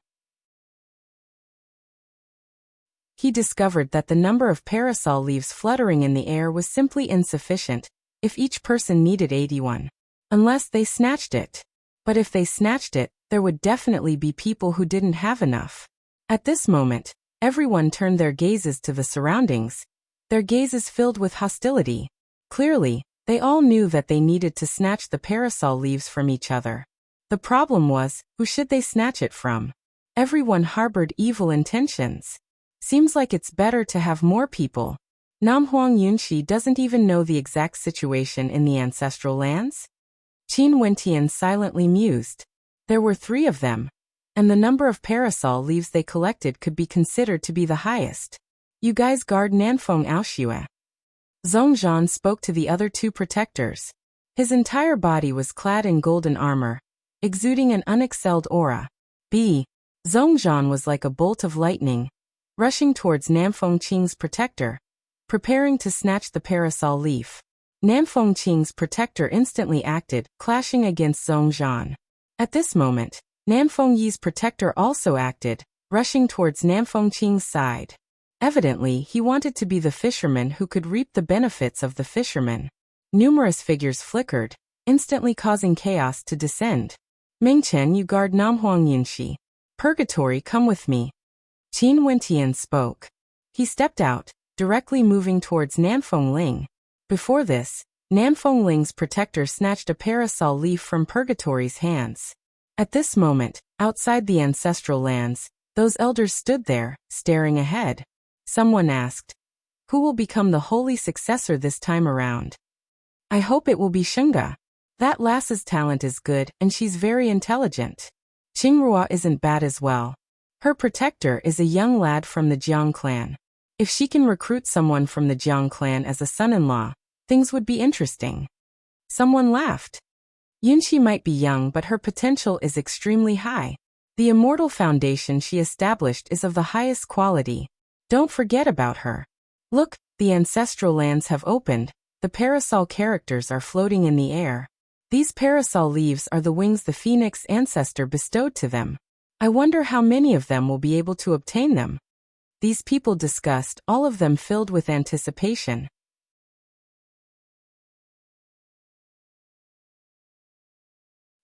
He discovered that the number of parasol leaves fluttering in the air was simply insufficient, if each person needed 81. Unless they snatched it. But if they snatched it, there would definitely be people who didn't have enough. At this moment, everyone turned their gazes to the surroundings, their gazes filled with hostility. Clearly, they all knew that they needed to snatch the parasol leaves from each other. The problem was, who should they snatch it from? Everyone harbored evil intentions. Seems like it's better to have more people. Namhuang Yunxi doesn't even know the exact situation in the ancestral lands? Qin Wentian silently mused. There were 3 of them, and the number of parasol leaves they collected could be considered to be the highest. You guys guard Nanfeng Aoxue. Zhongzhan spoke to the other 2 protectors. His entire body was clad in golden armor, exuding an unexcelled aura. Zhongzhan was like a bolt of lightning, rushing towards Namfeng Qing's protector, preparing to snatch the parasol leaf. Namfeng Qing's protector instantly acted, clashing against Zhongzhan. At this moment, Namfeng Yi's protector also acted, rushing towards Namfeng Qing's side. Evidently, he wanted to be the fisherman who could reap the benefits of the fisherman. Numerous figures flickered, instantly causing chaos to descend. Mengchen, you guard Namhuang Yunxi. Purgatory, come with me. Qin Wentian spoke. He stepped out, directly moving towards Namfeng Ling. Before this, Namfeng Ling's protector snatched a parasol leaf from Purgatory's hands. At this moment, outside the ancestral lands, those elders stood there, staring ahead. Someone asked, who will become the holy successor this time around? I hope it will be Xinga. That lass's talent is good and she's very intelligent. Qingrua isn't bad as well. Her protector is a young lad from the Jiang clan. If she can recruit someone from the Jiang clan as a son-in-law, things would be interesting. Someone laughed. Yunxi might be young but her potential is extremely high. The immortal foundation she established is of the highest quality. Don't forget about her. Look, the ancestral lands have opened, the parasol characters are floating in the air. These parasol leaves are the wings the phoenix ancestor bestowed to them. I wonder how many of them will be able to obtain them. These people discussed, all of them filled with anticipation.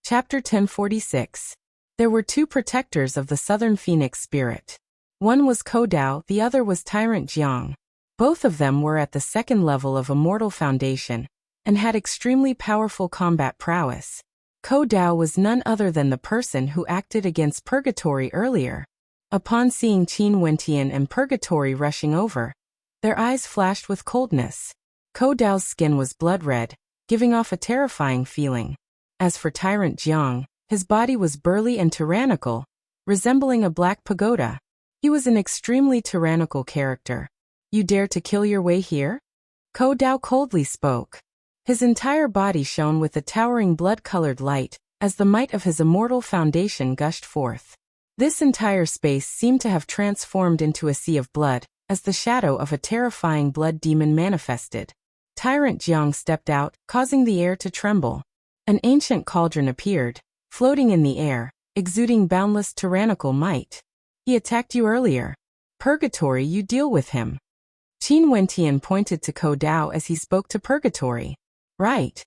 Chapter 1046. There were two protectors of the southern phoenix spirit. One was Ko Dao, the other was Tyrant Jiang. Both of them were at the second level of Immortal Foundation, and had extremely powerful combat prowess. Ko Dao was none other than the person who acted against Purgatory earlier. Upon seeing Qin Wentian and Purgatory rushing over, their eyes flashed with coldness. Ko Dao's skin was blood red, giving off a terrifying feeling. As for Tyrant Jiang, his body was burly and tyrannical, resembling a black pagoda. He was an extremely tyrannical character. You dare to kill your way here? Ko Dao coldly spoke. His entire body shone with a towering blood-colored light, as the might of his immortal foundation gushed forth. This entire space seemed to have transformed into a sea of blood, as the shadow of a terrifying blood demon manifested. Tyrant Jiang stepped out, causing the air to tremble. An ancient cauldron appeared, floating in the air, exuding boundless tyrannical might. He attacked you earlier. Purgatory, you deal with him. Qin Wentian pointed to Ko Dao as he spoke to Purgatory. Right.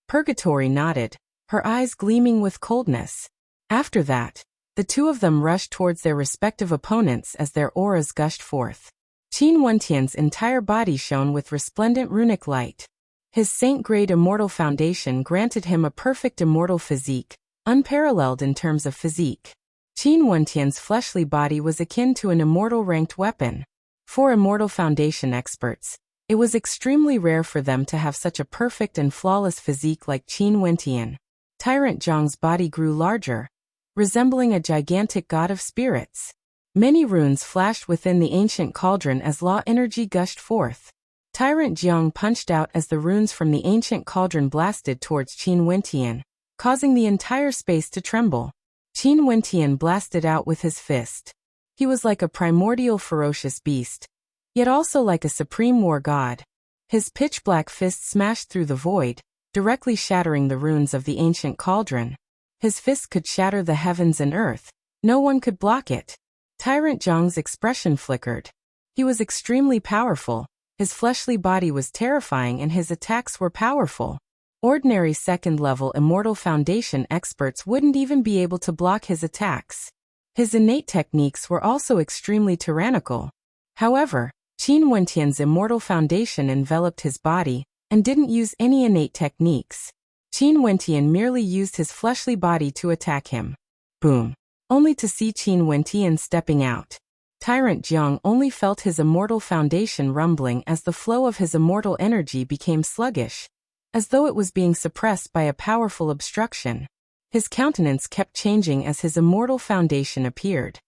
Purgatory nodded, her eyes gleaming with coldness. After that, the two of them rushed towards their respective opponents as their auras gushed forth. Qin Wentian's entire body shone with resplendent runic light. His saint-grade immortal foundation granted him a perfect immortal physique, unparalleled in terms of physique. Qin Wentian's fleshly body was akin to an immortal ranked weapon. For immortal foundation experts, it was extremely rare for them to have such a perfect and flawless physique like Qin Wentian. Tyrant Jiang's body grew larger, resembling a gigantic god of spirits. Many runes flashed within the ancient cauldron as law energy gushed forth. Tyrant Jiang punched out as the runes from the ancient cauldron blasted towards Qin Wentian, causing the entire space to tremble. Qin Wentian blasted out with his fist. He was like a primordial ferocious beast, yet also like a supreme war god. His pitch-black fist smashed through the void, directly shattering the runes of the ancient cauldron. His fist could shatter the heavens and earth. No one could block it. Tyrant Jiang's expression flickered. He was extremely powerful. His fleshly body was terrifying and his attacks were powerful. Ordinary second-level Immortal Foundation experts wouldn't even be able to block his attacks. His innate techniques were also extremely tyrannical. However, Qin Wentian's Immortal Foundation enveloped his body and didn't use any innate techniques. Qin Wentian merely used his fleshly body to attack him. Boom. Only to see Qin Wentian stepping out. Tyrant Jiang only felt his Immortal Foundation rumbling as the flow of his immortal energy became sluggish, as though it was being suppressed by a powerful obstruction. His countenance kept changing as his Immortal Foundation appeared.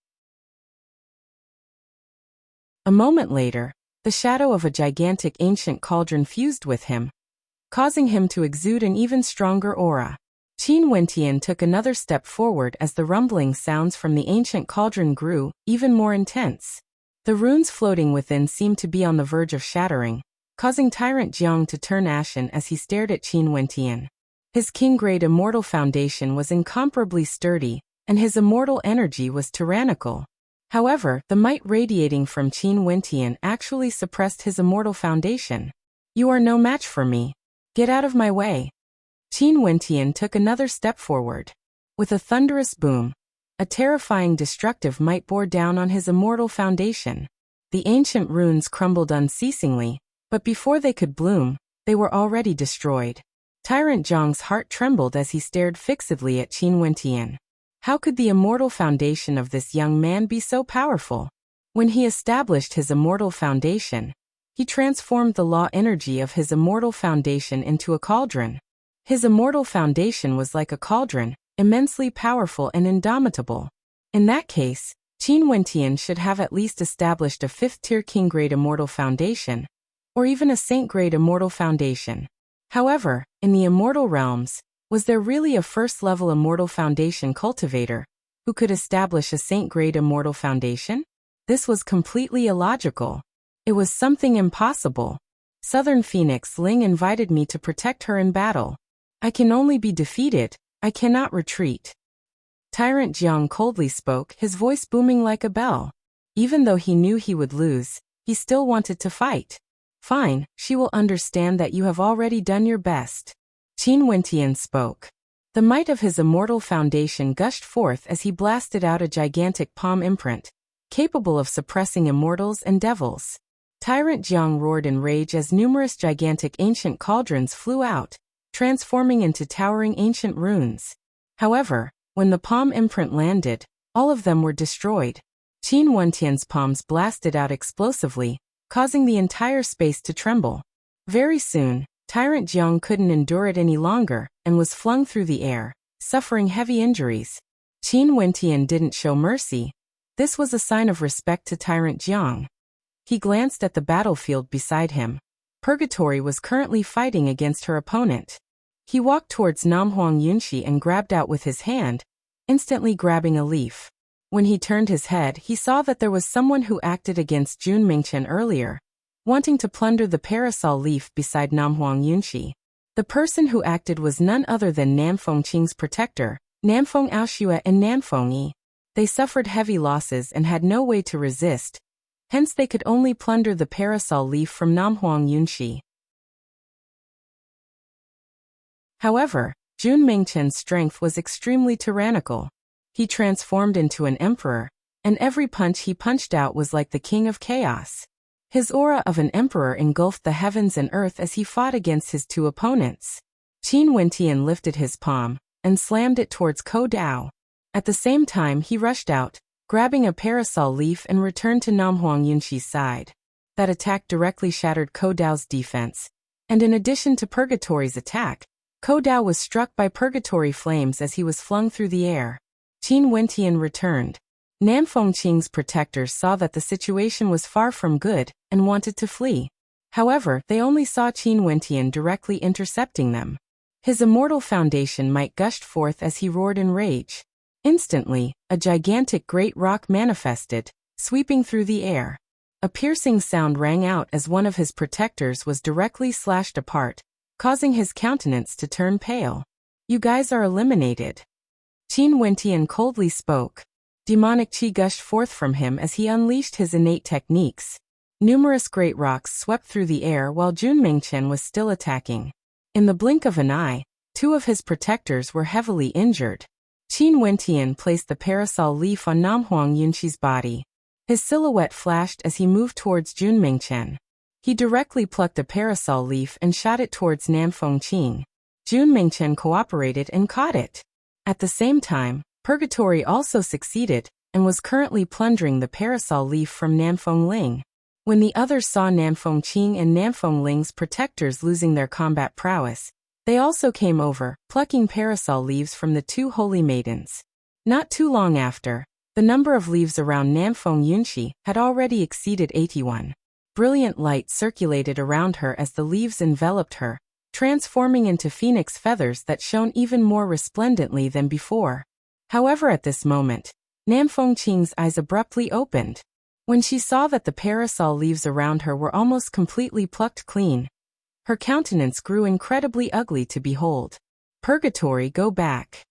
A moment later, the shadow of a gigantic ancient cauldron fused with him, causing him to exude an even stronger aura. Qin Wentian took another step forward as the rumbling sounds from the ancient cauldron grew, even more intense. The runes floating within seemed to be on the verge of shattering, causing Tyrant Jiang to turn ashen as he stared at Qin Wentian. His king-grade Immortal Foundation was incomparably sturdy, and his immortal energy was tyrannical. However, the might radiating from Qin Wentian actually suppressed his Immortal Foundation. You are no match for me. Get out of my way. Qin Wentian took another step forward. With a thunderous boom, a terrifying destructive might bore down on his Immortal Foundation. The ancient runes crumbled unceasingly, but before they could bloom, they were already destroyed. Tyrant Jiang's heart trembled as he stared fixedly at Qin Wentian. How could the Immortal Foundation of this young man be so powerful? When he established his Immortal Foundation, he transformed the law energy of his Immortal Foundation into a cauldron. His Immortal Foundation was like a cauldron, immensely powerful and indomitable. In that case, Qin Wentian should have at least established a 5th-tier king-grade Immortal Foundation, or even a saint-grade Immortal Foundation. However, in the Immortal Realms, was there really a first-level Immortal Foundation cultivator who could establish a saint-grade Immortal Foundation? This was completely illogical. It was something impossible. Southern Phoenix Ling invited me to protect her in battle. I can only be defeated, I cannot retreat. Tyrant Jiang coldly spoke, his voice booming like a bell. Even though he knew he would lose, he still wanted to fight. Fine, she will understand that you have already done your best. Qin Wentian spoke. The might of his immortal foundation gushed forth as he blasted out a gigantic palm imprint, capable of suppressing immortals and devils. Tyrant Jiang roared in rage as numerous gigantic ancient cauldrons flew out, transforming into towering ancient runes. However, when the palm imprint landed, all of them were destroyed. Qin Wentian's palms blasted out explosively, causing the entire space to tremble. Very soon, Tyrant Jiang couldn't endure it any longer, and was flung through the air, suffering heavy injuries. Qin Wentian didn't show mercy. This was a sign of respect to Tyrant Jiang. He glanced at the battlefield beside him. Purgatory was currently fighting against her opponent. He walked towards Namhuang Yunxi and grabbed out with his hand, instantly grabbing a leaf. When he turned his head, he saw that there was someone who acted against Jun Mingchen earlier, wanting to plunder the parasol leaf beside Namhuang Yunxi. The person who acted was none other than Namfeng Qing's protector, Namfeng Aoxue and Namfeng Yi. They suffered heavy losses and had no way to resist, hence they could only plunder the parasol leaf from Namhuang Yunxi. However, Jun Mingchen's strength was extremely tyrannical. He transformed into an emperor, and every punch he punched out was like the king of chaos. His aura of an emperor engulfed the heavens and earth as he fought against his two opponents. Qin Wentian lifted his palm and slammed it towards Ko Dao. At the same time he rushed out, grabbing a parasol leaf and returned to Namhuang Yunxi's side. That attack directly shattered Ko Dao's defense, and in addition to Purgatory's attack, Ko Dao was struck by Purgatory flames as he was flung through the air. Qin Wentian returned. Namfeng Qing's protectors saw that the situation was far from good and wanted to flee. However, they only saw Qin Wentian directly intercepting them. His immortal foundation might gushed forth as he roared in rage. Instantly, a gigantic great rock manifested, sweeping through the air. A piercing sound rang out as one of his protectors was directly slashed apart, causing his countenance to turn pale. "You guys are eliminated." Qin Wentian coldly spoke. Demonic chi gushed forth from him as he unleashed his innate techniques. Numerous great rocks swept through the air while Jun Mingchen was still attacking. In the blink of an eye, two of his protectors were heavily injured. Qin Wentian placed the parasol leaf on Namhuang Yunxi's body. His silhouette flashed as he moved towards Jun Mingchen. He directly plucked the parasol leaf and shot it towards Namfeng Qing. Jun Mingchen cooperated and caught it. At the same time, Purgatory also succeeded, and was currently plundering the parasol leaf from Namfeng Ling. When the others saw Namfeng Qing and Namfeng Ling's protectors losing their combat prowess, they also came over, plucking parasol leaves from the two holy maidens. Not too long after, the number of leaves around Namfeng Yunxi had already exceeded 81. Brilliant light circulated around her as the leaves enveloped her, transforming into phoenix feathers that shone even more resplendently than before. However, at this moment, Namfeng Qing's eyes abruptly opened. When she saw that the parasol leaves around her were almost completely plucked clean, her countenance grew incredibly ugly to behold. "Purgatory, go back."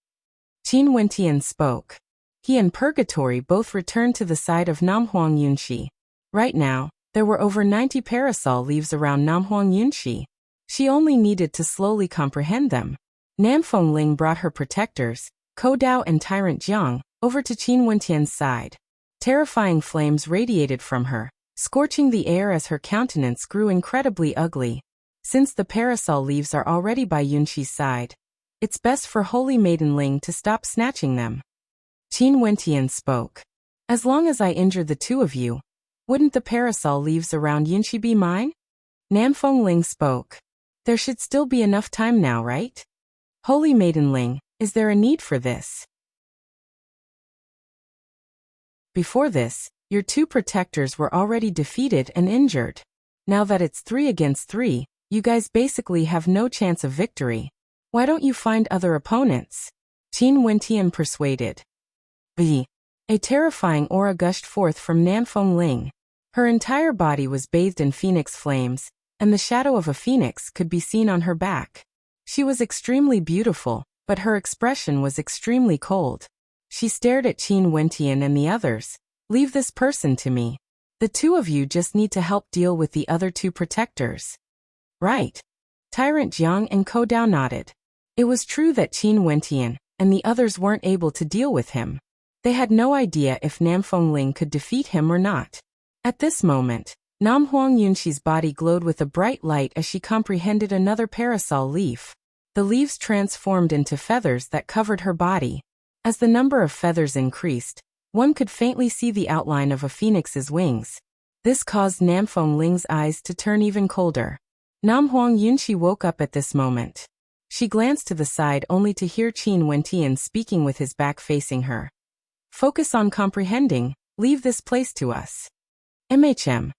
Qin Wentian spoke. He and Purgatory both returned to the side of Namhuang Yunxi. Right now, there were over 90 parasol leaves around Namhuang Yunxi. She only needed to slowly comprehend them. Namfeng Ling brought her protectors, Ko Dao and Tyrant Jiang, over to Qin Wentian's side. Terrifying flames radiated from her, scorching the air as her countenance grew incredibly ugly. Since the parasol leaves are already by Yunxi's side, it's best for Holy Maiden Ling to stop snatching them. Qin Wentian spoke. "As long as I injure the two of you, wouldn't the parasol leaves around Yunxi be mine?" Namfeng Ling spoke. "There should still be enough time now, right? Holy Maiden Ling, is there a need for this?" Before this, your two protectors were already defeated and injured. Now that it's 3 against 3, you guys basically have no chance of victory. Why don't you find other opponents? Qin Wentian persuaded. A terrifying aura gushed forth from Nanfeng Ling. Her entire body was bathed in phoenix flames, and the shadow of a phoenix could be seen on her back. She was extremely beautiful, but her expression was extremely cold. She stared at Qin Wentian and the others. "Leave this person to me. The two of you just need to help deal with the other two protectors." "Right." Tyrant Jiang and Ko Dao nodded. It was true that Qin Wentian and the others weren't able to deal with him. They had no idea if Nanfeng Ling could defeat him or not. At this moment, Nam Huang Yunxi's body glowed with a bright light as she comprehended another parasol leaf. The leaves transformed into feathers that covered her body. As the number of feathers increased, one could faintly see the outline of a phoenix's wings. This caused Nanfeng Ling's eyes to turn even colder. Nam Huang Yunxi woke up at this moment. She glanced to the side only to hear Qin Wentian speaking with his back facing her. "Focus on comprehending, leave this place to us." "MHM."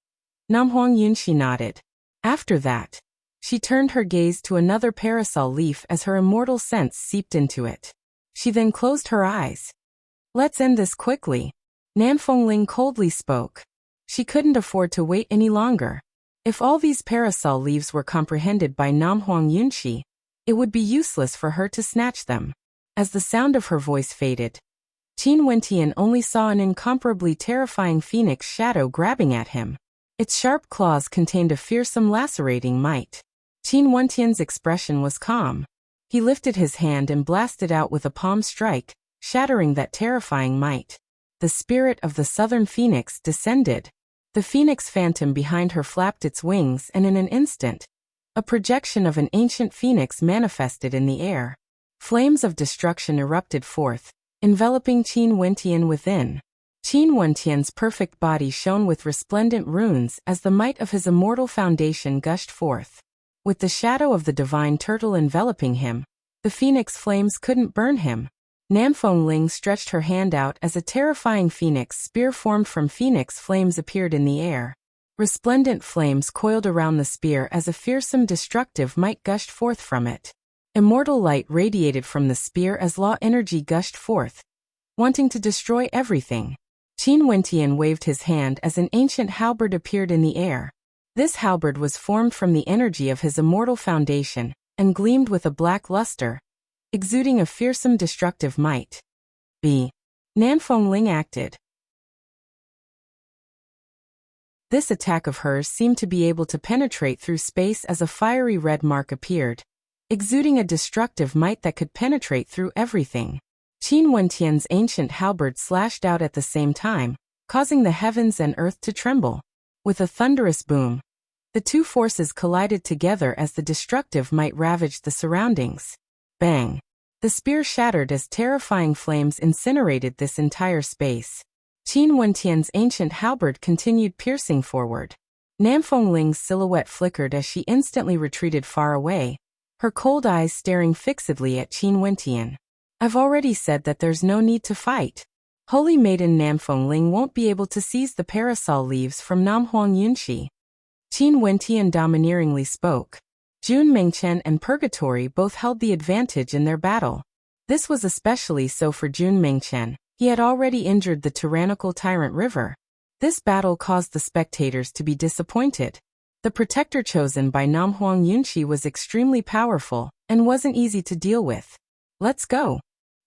Nam Huang Yunxi nodded. After that, she turned her gaze to another parasol leaf as her immortal sense seeped into it. She then closed her eyes. "Let's end this quickly," Nanfeng Ling coldly spoke. She couldn't afford to wait any longer. If all these parasol leaves were comprehended by Nam Huang Yunxi, it would be useless for her to snatch them. As the sound of her voice faded, Qin Wentian only saw an incomparably terrifying phoenix shadow grabbing at him. Its sharp claws contained a fearsome lacerating might. Qin Wentian's expression was calm. He lifted his hand and blasted out with a palm strike, shattering that terrifying might. The spirit of the southern phoenix descended. The phoenix phantom behind her flapped its wings, and in an instant, a projection of an ancient phoenix manifested in the air. Flames of destruction erupted forth, enveloping Qin Wentian within. Qin Wentian's perfect body shone with resplendent runes as the might of his immortal foundation gushed forth. With the shadow of the divine turtle enveloping him, the phoenix flames couldn't burn him. Nanfeng Ling stretched her hand out as a terrifying phoenix spear formed from phoenix flames appeared in the air. Resplendent flames coiled around the spear as a fearsome destructive might gushed forth from it. Immortal light radiated from the spear as law energy gushed forth, wanting to destroy everything. Qin Wentian waved his hand as an ancient halberd appeared in the air. This halberd was formed from the energy of his immortal foundation, and gleamed with a black luster, exuding a fearsome destructive might. Nanfeng Ling acted. This attack of hers seemed to be able to penetrate through space as a fiery red mark appeared, exuding a destructive might that could penetrate through everything. Qin Wentian's ancient halberd slashed out at the same time, causing the heavens and earth to tremble. With a thunderous boom, the two forces collided together as the destructive might ravaged the surroundings. Bang! The spear shattered as terrifying flames incinerated this entire space. Qin Wentian's ancient halberd continued piercing forward. Nanfeng Ling's silhouette flickered as she instantly retreated far away, her cold eyes staring fixedly at Qin Wentian. "I've already said that there's no need to fight. Holy Maiden Nanfeng Ling won't be able to seize the parasol leaves from Nam Huang Yunxi." Qin Wentian domineeringly spoke. Jun Mengchen and Purgatory both held the advantage in their battle. This was especially so for Jun Mengchen. He had already injured the tyrannical Tyrant River. This battle caused the spectators to be disappointed. The protector chosen by Nam Huang Yunxi was extremely powerful, and wasn't easy to deal with. "Let's go."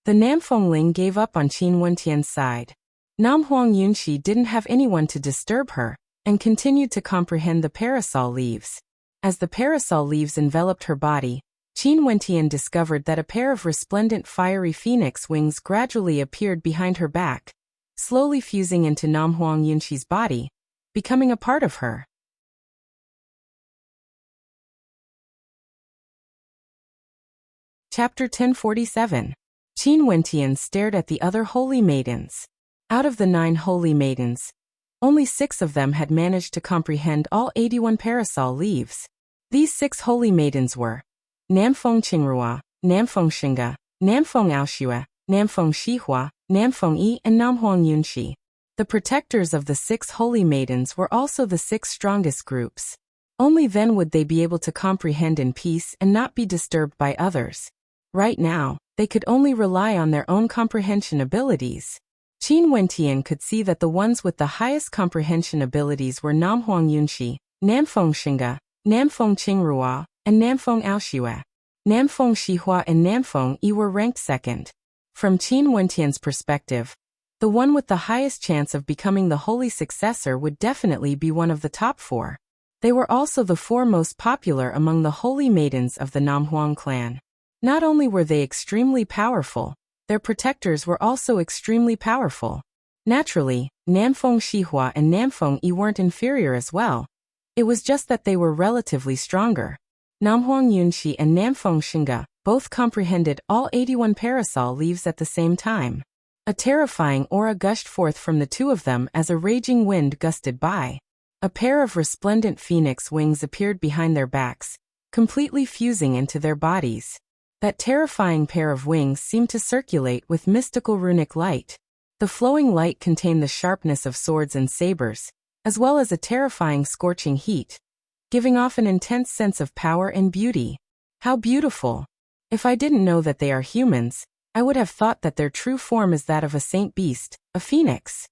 The Nanfeng Ling gave up on Qin Wentian's side. Nam Huang Yunxi didn't have anyone to disturb her, and continued to comprehend the parasol leaves. As the parasol leaves enveloped her body, Qin Wentian discovered that a pair of resplendent fiery phoenix wings gradually appeared behind her back, slowly fusing into Nam Huang Yunxi's body, becoming a part of her. Chapter 1047. Qin Wentian stared at the other holy maidens. Out of the 9 holy maidens, only 6 of them had managed to comprehend all 81 parasol leaves. These 6 holy maidens were Namfeng Qingrua, Namfeng Xinga, Namfeng Aoxue, Namfeng Xihua, Namfeng Yi, and Nam Huang Yunxi. The protectors of the 6 holy maidens were also the 6 strongest groups. Only then would they be able to comprehend in peace and not be disturbed by others. Right now, they could only rely on their own comprehension abilities. Qin Wentian could see that the ones with the highest comprehension abilities were Namhuang Yunxi, Namfeng Xinge, Namfeng Qingrua, and Namfeng Aoxue. Namfeng Xihua and Namfeng Yi were ranked second. From Qin Wentian's perspective, the one with the highest chance of becoming the holy successor would definitely be one of the top 4. They were also the 4 most popular among the holy maidens of the Namhuang clan. Not only were they extremely powerful, their protectors were also extremely powerful. Naturally, Namfeng Xihua and Namfeng Yi weren't inferior as well. It was just that they were relatively stronger. Namhuang Yunxi and Namfeng Xinge both comprehended all 81 parasol leaves at the same time. A terrifying aura gushed forth from the 2 of them as a raging wind gusted by. A pair of resplendent phoenix wings appeared behind their backs, completely fusing into their bodies. That terrifying pair of wings seemed to circulate with mystical runic light. The flowing light contained the sharpness of swords and sabers, as well as a terrifying scorching heat, giving off an intense sense of power and beauty. How beautiful! If I didn't know that they are humans, I would have thought that their true form is that of a saint beast, a phoenix.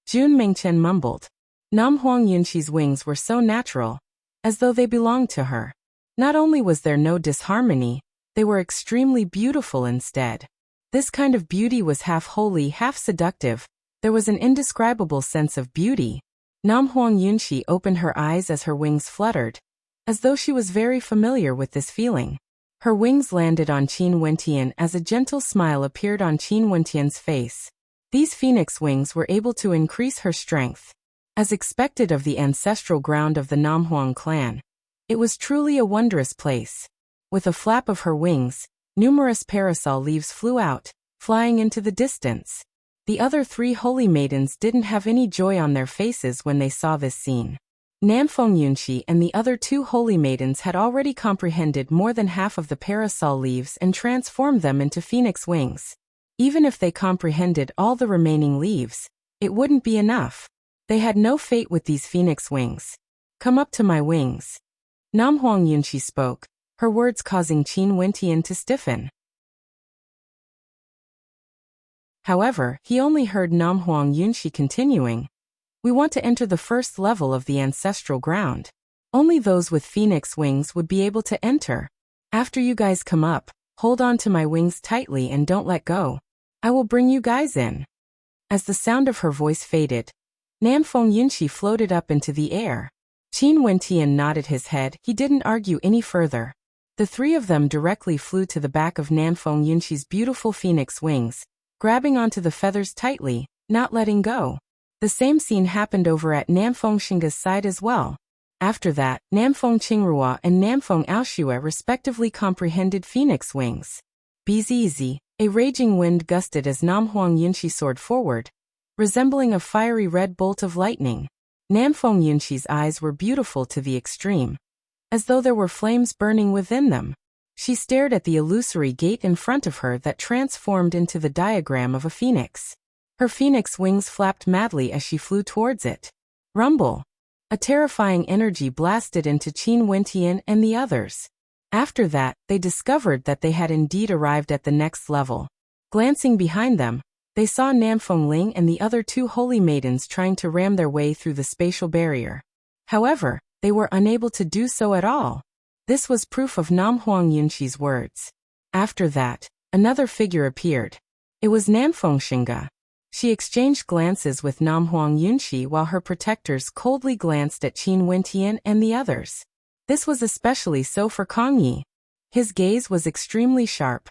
Jun Mengchen mumbled. Namhuang Yunxi's wings were so natural, as though they belonged to her. Not only was there no disharmony, they were extremely beautiful instead. This kind of beauty was half holy, half seductive. There was an indescribable sense of beauty. Namhuang Yunxi opened her eyes as her wings fluttered, as though she was very familiar with this feeling. Her wings landed on Qin Wentian as a gentle smile appeared on Qin Wentian's face. These phoenix wings were able to increase her strength. As expected of the ancestral ground of the Namhuang clan, it was truly a wondrous place. With a flap of her wings, numerous parasol leaves flew out, flying into the distance. The other 3 holy maidens didn't have any joy on their faces when they saw this scene. Namfeng Yunxi and the other 2 holy maidens had already comprehended more than half of the parasol leaves and transformed them into phoenix wings. Even if they comprehended all the remaining leaves, it wouldn't be enough. They had no fate with these phoenix wings. Come up to my wings. Namhuang Yunxi spoke, her words causing Qin Wentian to stiffen. However, he only heard Namhuang Yunxi continuing. We want to enter the first level of the ancestral ground. Only those with phoenix wings would be able to enter. After you guys come up, hold on to my wings tightly and don't let go. I will bring you guys in. As the sound of her voice faded, Namfeng Yunxi floated up into the air. Qin Wentian nodded his head. He didn't argue any further. The 3 of them directly flew to the back of Namfeng Yunxi's beautiful phoenix wings, grabbing onto the feathers tightly, not letting go. The same scene happened over at Namfeng Xinge's side as well. After that, Namfeng Qingrua and Namfeng Aoxue respectively comprehended phoenix wings. Bzz, a raging wind gusted as Namhuang Yunxi soared forward, resembling a fiery red bolt of lightning. Namfeng Yunxi's eyes were beautiful to the extreme, as though there were flames burning within them. She stared at the illusory gate in front of her that transformed into the diagram of a phoenix. Her phoenix wings flapped madly as she flew towards it. Rumble! A terrifying energy blasted into Qin Wentian and the others. After that, they discovered that they had indeed arrived at the next level. Glancing behind them, they saw Namfeng Ling and the other 2 holy maidens trying to ram their way through the spatial barrier. However, they were unable to do so at all. This was proof of Namhuang Yunxi's words. After that, another figure appeared. It was Namfeng Xinge. She exchanged glances with Namhuang Yunxi while her protectors coldly glanced at Qin Wentian and the others. This was especially so for Kang Yi. His gaze was extremely sharp,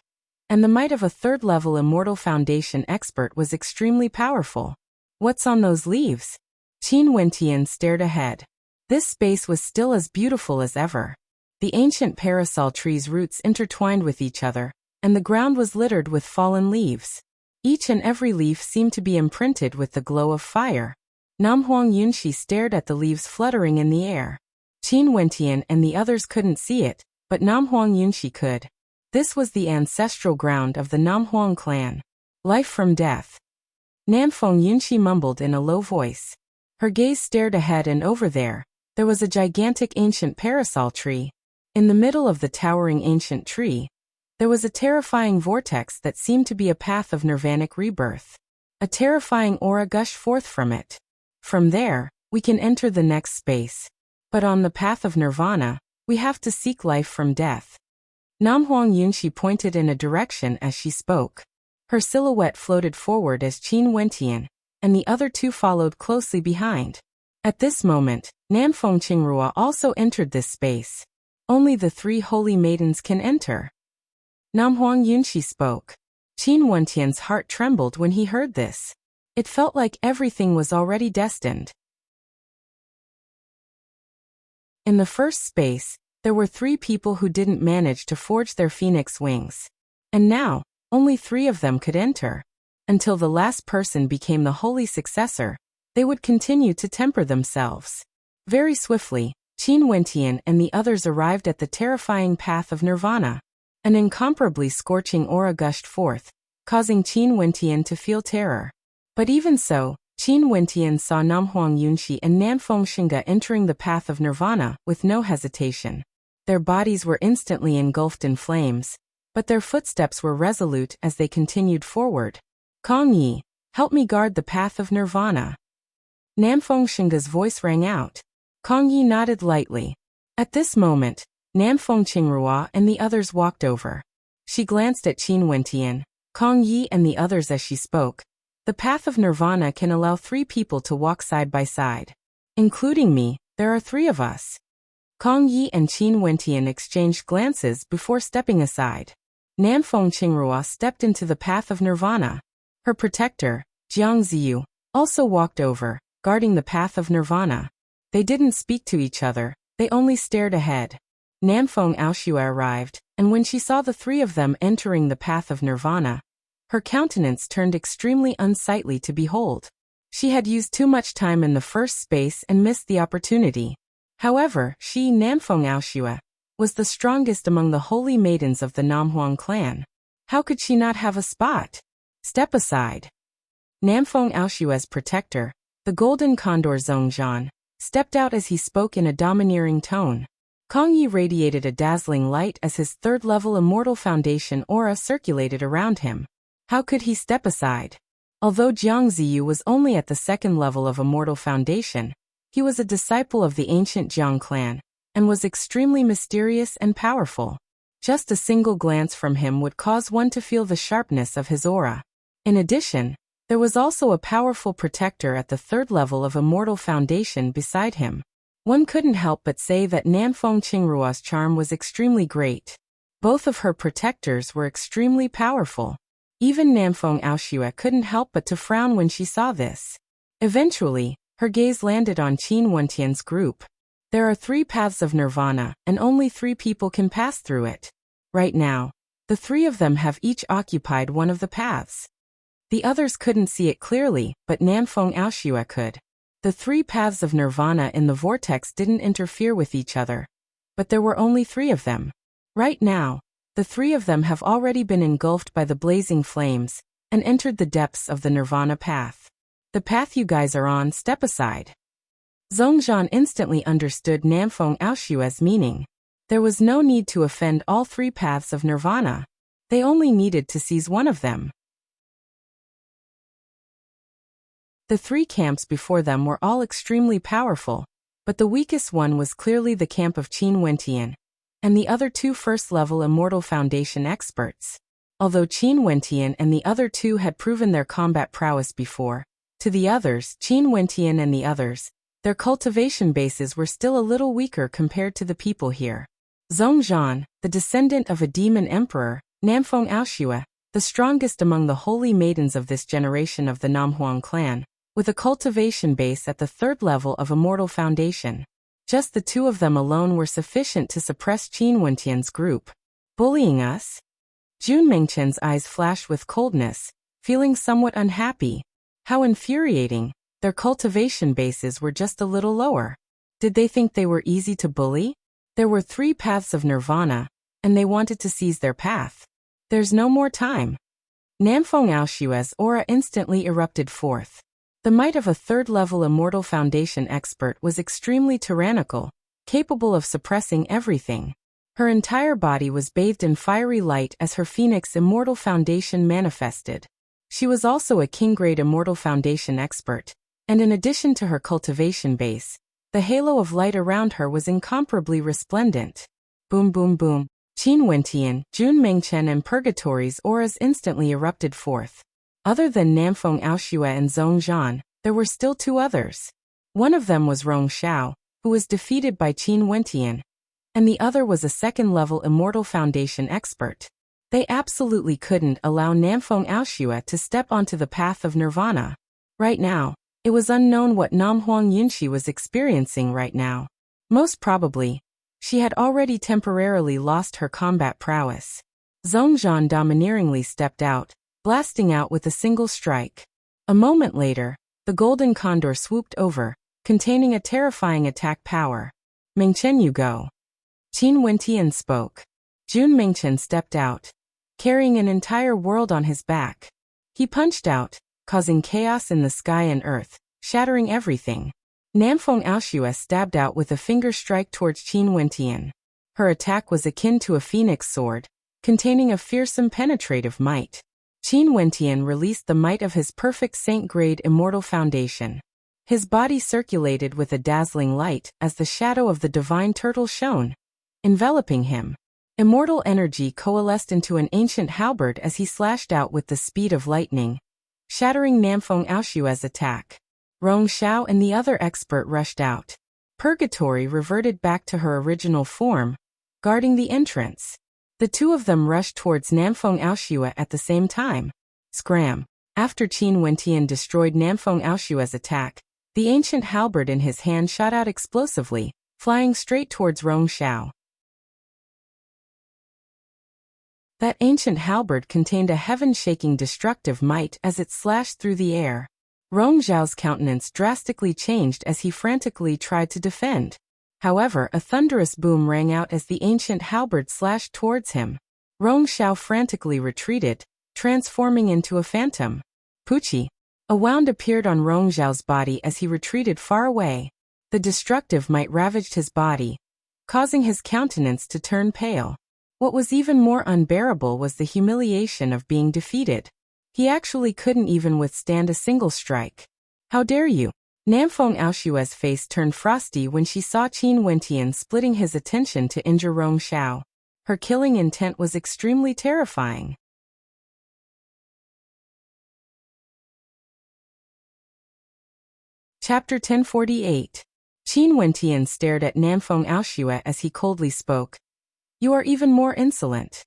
and the might of a 3rd-level Immortal Foundation expert was extremely powerful. What's on those leaves? Qin Wentian stared ahead. This space was still as beautiful as ever. The ancient parasol trees' roots intertwined with each other, and the ground was littered with fallen leaves. Each and every leaf seemed to be imprinted with the glow of fire. Namhuang Yunxi stared at the leaves fluttering in the air. Qin Wentian and the others couldn't see it, but Namhuang Yunxi could. This was the ancestral ground of the Namhuang clan. Life from death. Namfeng Yunxi mumbled in a low voice. Her gaze stared ahead, and over there was a gigantic ancient parasol tree. In the middle of the towering ancient tree, there was a terrifying vortex that seemed to be a path of nirvanic rebirth. A terrifying aura gushed forth from it. From there, we can enter the next space. But on the path of nirvana, we have to seek life from death. Namhuang Yunxi pointed in a direction as she spoke. Her silhouette floated forward as Qin Wentian, and the other two followed closely behind. At this moment, Nanfeng Qingrua also entered this space. Only the three holy maidens can enter. Namhuang Yunxi spoke. Qin Wentian's heart trembled when he heard this. It felt like everything was already destined. In the first space, there were 3 people who didn't manage to forge their phoenix wings. And now, only 3 of them could enter. Until the last person became the holy successor, they would continue to temper themselves. Very swiftly, Qin Wentian and the others arrived at the terrifying path of nirvana. An incomparably scorching aura gushed forth, causing Qin Wentian to feel terror. But even so, Qin Wentian saw Namhuang Yunxi and Nanfeng Xingge entering the path of nirvana with no hesitation. Their bodies were instantly engulfed in flames, but their footsteps were resolute as they continued forward. Kong Yi, help me guard the path of nirvana. Nanfeng Xingge's voice rang out. Kong Yi nodded lightly. At this moment, Nanfeng Qingrua and the others walked over. She glanced at Qin Wentian, Kong Yi and the others as she spoke. The path of nirvana can allow 3 people to walk side by side. Including me, there are 3 of us. Kong Yi and Qin Wentian exchanged glances before stepping aside. Nanfeng Qingrua stepped into the path of nirvana. Her protector, Jiang Ziyu, also walked over, guarding the path of nirvana. They didn't speak to each other, they only stared ahead. Nanfeng Aoshue arrived, and when she saw the 3 of them entering the path of nirvana, her countenance turned extremely unsightly to behold. She had used too much time in the first space and missed the opportunity. However, she, Nanfeng Aoshue, was the strongest among the holy maidens of the Namhuang clan. How could she not have a spot? Step aside. Nanfeng Aoshue's protector, the golden condor Zhongzhan, stepped out as he spoke in a domineering tone. Kong Yi radiated a dazzling light as his 3rd-level immortal foundation aura circulated around him. How could he step aside? Although Jiang Ziyu was only at the 2nd level of immortal foundation, he was a disciple of the ancient Jiang clan, and was extremely mysterious and powerful. Just a single glance from him would cause one to feel the sharpness of his aura. In addition, there was also a powerful protector at the 3rd level of immortal foundation beside him. One couldn't help but say that Nanfeng Qingrua's charm was extremely great. Both of her protectors were extremely powerful. Even Nanfeng Aoshue couldn't help but to frown when she saw this. Eventually, her gaze landed on Qin Wentian's group. There are 3 paths of nirvana, and only 3 people can pass through it. Right now, the 3 of them have each occupied one of the paths. The others couldn't see it clearly, but Nanfeng Aoshue could. The 3 paths of nirvana in the vortex didn't interfere with each other. But there were only 3 of them. Right now, the 3 of them have already been engulfed by the blazing flames, and entered the depths of the nirvana path. The path you guys are on, step aside. Zhongzhan instantly understood Nanfeng Aoshue's meaning. There was no need to offend all 3 paths of nirvana. They only needed to seize one of them. The 3 camps before them were all extremely powerful, but the weakest one was clearly the camp of Qin Wentian, and the other 2 first-level Immortal Foundation experts. Although Qin Wentian and the other 2 had proven their combat prowess before, to the others, Qin Wentian and the others, their cultivation bases were still a little weaker compared to the people here. Zhongzhan, the descendant of a demon emperor, Nanfeng Aoshue, the strongest among the holy maidens of this generation of the Namhuang clan, with a cultivation base at the 3rd level of Immortal Foundation. Just the 2 of them alone were sufficient to suppress Qin Wentian's group. Bullying us? Jun Mengchen's eyes flashed with coldness, feeling somewhat unhappy. How infuriating, their cultivation bases were just a little lower. Did they think they were easy to bully? There were 3 paths of nirvana, and they wanted to seize their path. There's no more time. Nanfeng Aoshue's aura instantly erupted forth. The might of a 3rd-level Immortal Foundation expert was extremely tyrannical, capable of suppressing everything. Her entire body was bathed in fiery light as her Phoenix Immortal Foundation manifested. She was also a king-grade Immortal Foundation expert, and in addition to her cultivation base, the halo of light around her was incomparably resplendent. Boom boom boom. Qin Wentian, Jun Mengchen and Purgatory's auras instantly erupted forth. Other than Namfeng Aoxue and Zhong Zhan, there were still two others. One of them was Rong Xiao, who was defeated by Qin Wentian, and the other was a second-level Immortal Foundation expert. They absolutely couldn't allow Namfeng Aoxue to step onto the path of nirvana. Right now, it was unknown what Namhuang Yunxi was experiencing right now. Most probably, she had already temporarily lost her combat prowess. Zhong Zhan domineeringly stepped out, blasting out with a single strike. A moment later, the golden condor swooped over, containing a terrifying attack power. Mengchen, you go. Qin Wentian spoke. Jun Mengchen stepped out, carrying an entire world on his back. He punched out, causing chaos in the sky and earth, shattering everything. Namfeng Aoxue stabbed out with a finger strike towards Qin Wentian. Her attack was akin to a phoenix sword, containing a fearsome penetrative might. Qin Wentian released the might of his perfect saint-grade Immortal Foundation. His body circulated with a dazzling light as the shadow of the divine turtle shone, enveloping him. Immortal energy coalesced into an ancient halberd as he slashed out with the speed of lightning, shattering Namfeng Aoxue's attack. Rong Xiao and the other expert rushed out. Purgatory reverted back to her original form, guarding the entrance. The two of them rushed towards Namfeng Aoxue at the same time. Scram! After Qin Wentian destroyed Namfeng Aoxue's attack, the ancient halberd in his hand shot out explosively, flying straight towards Rong Xiao. That ancient halberd contained a heaven-shaking destructive might as it slashed through the air. Rong Xiao's countenance drastically changed as he frantically tried to defend. However, a thunderous boom rang out as the ancient halberd slashed towards him. Rong Xiao frantically retreated, transforming into a phantom. Puchi! A wound appeared on Rong Xiao's body as he retreated far away. The destructive might ravaged his body, causing his countenance to turn pale. What was even more unbearable was the humiliation of being defeated. He actually couldn't even withstand a single strike. How dare you? Namfeng Aoxue's face turned frosty when she saw Qin Wentian splitting his attention to injure Rong Xiao. Her killing intent was extremely terrifying. Chapter 1048. Qin Wentian stared at Namfeng Aoxue as he coldly spoke. You are even more insolent.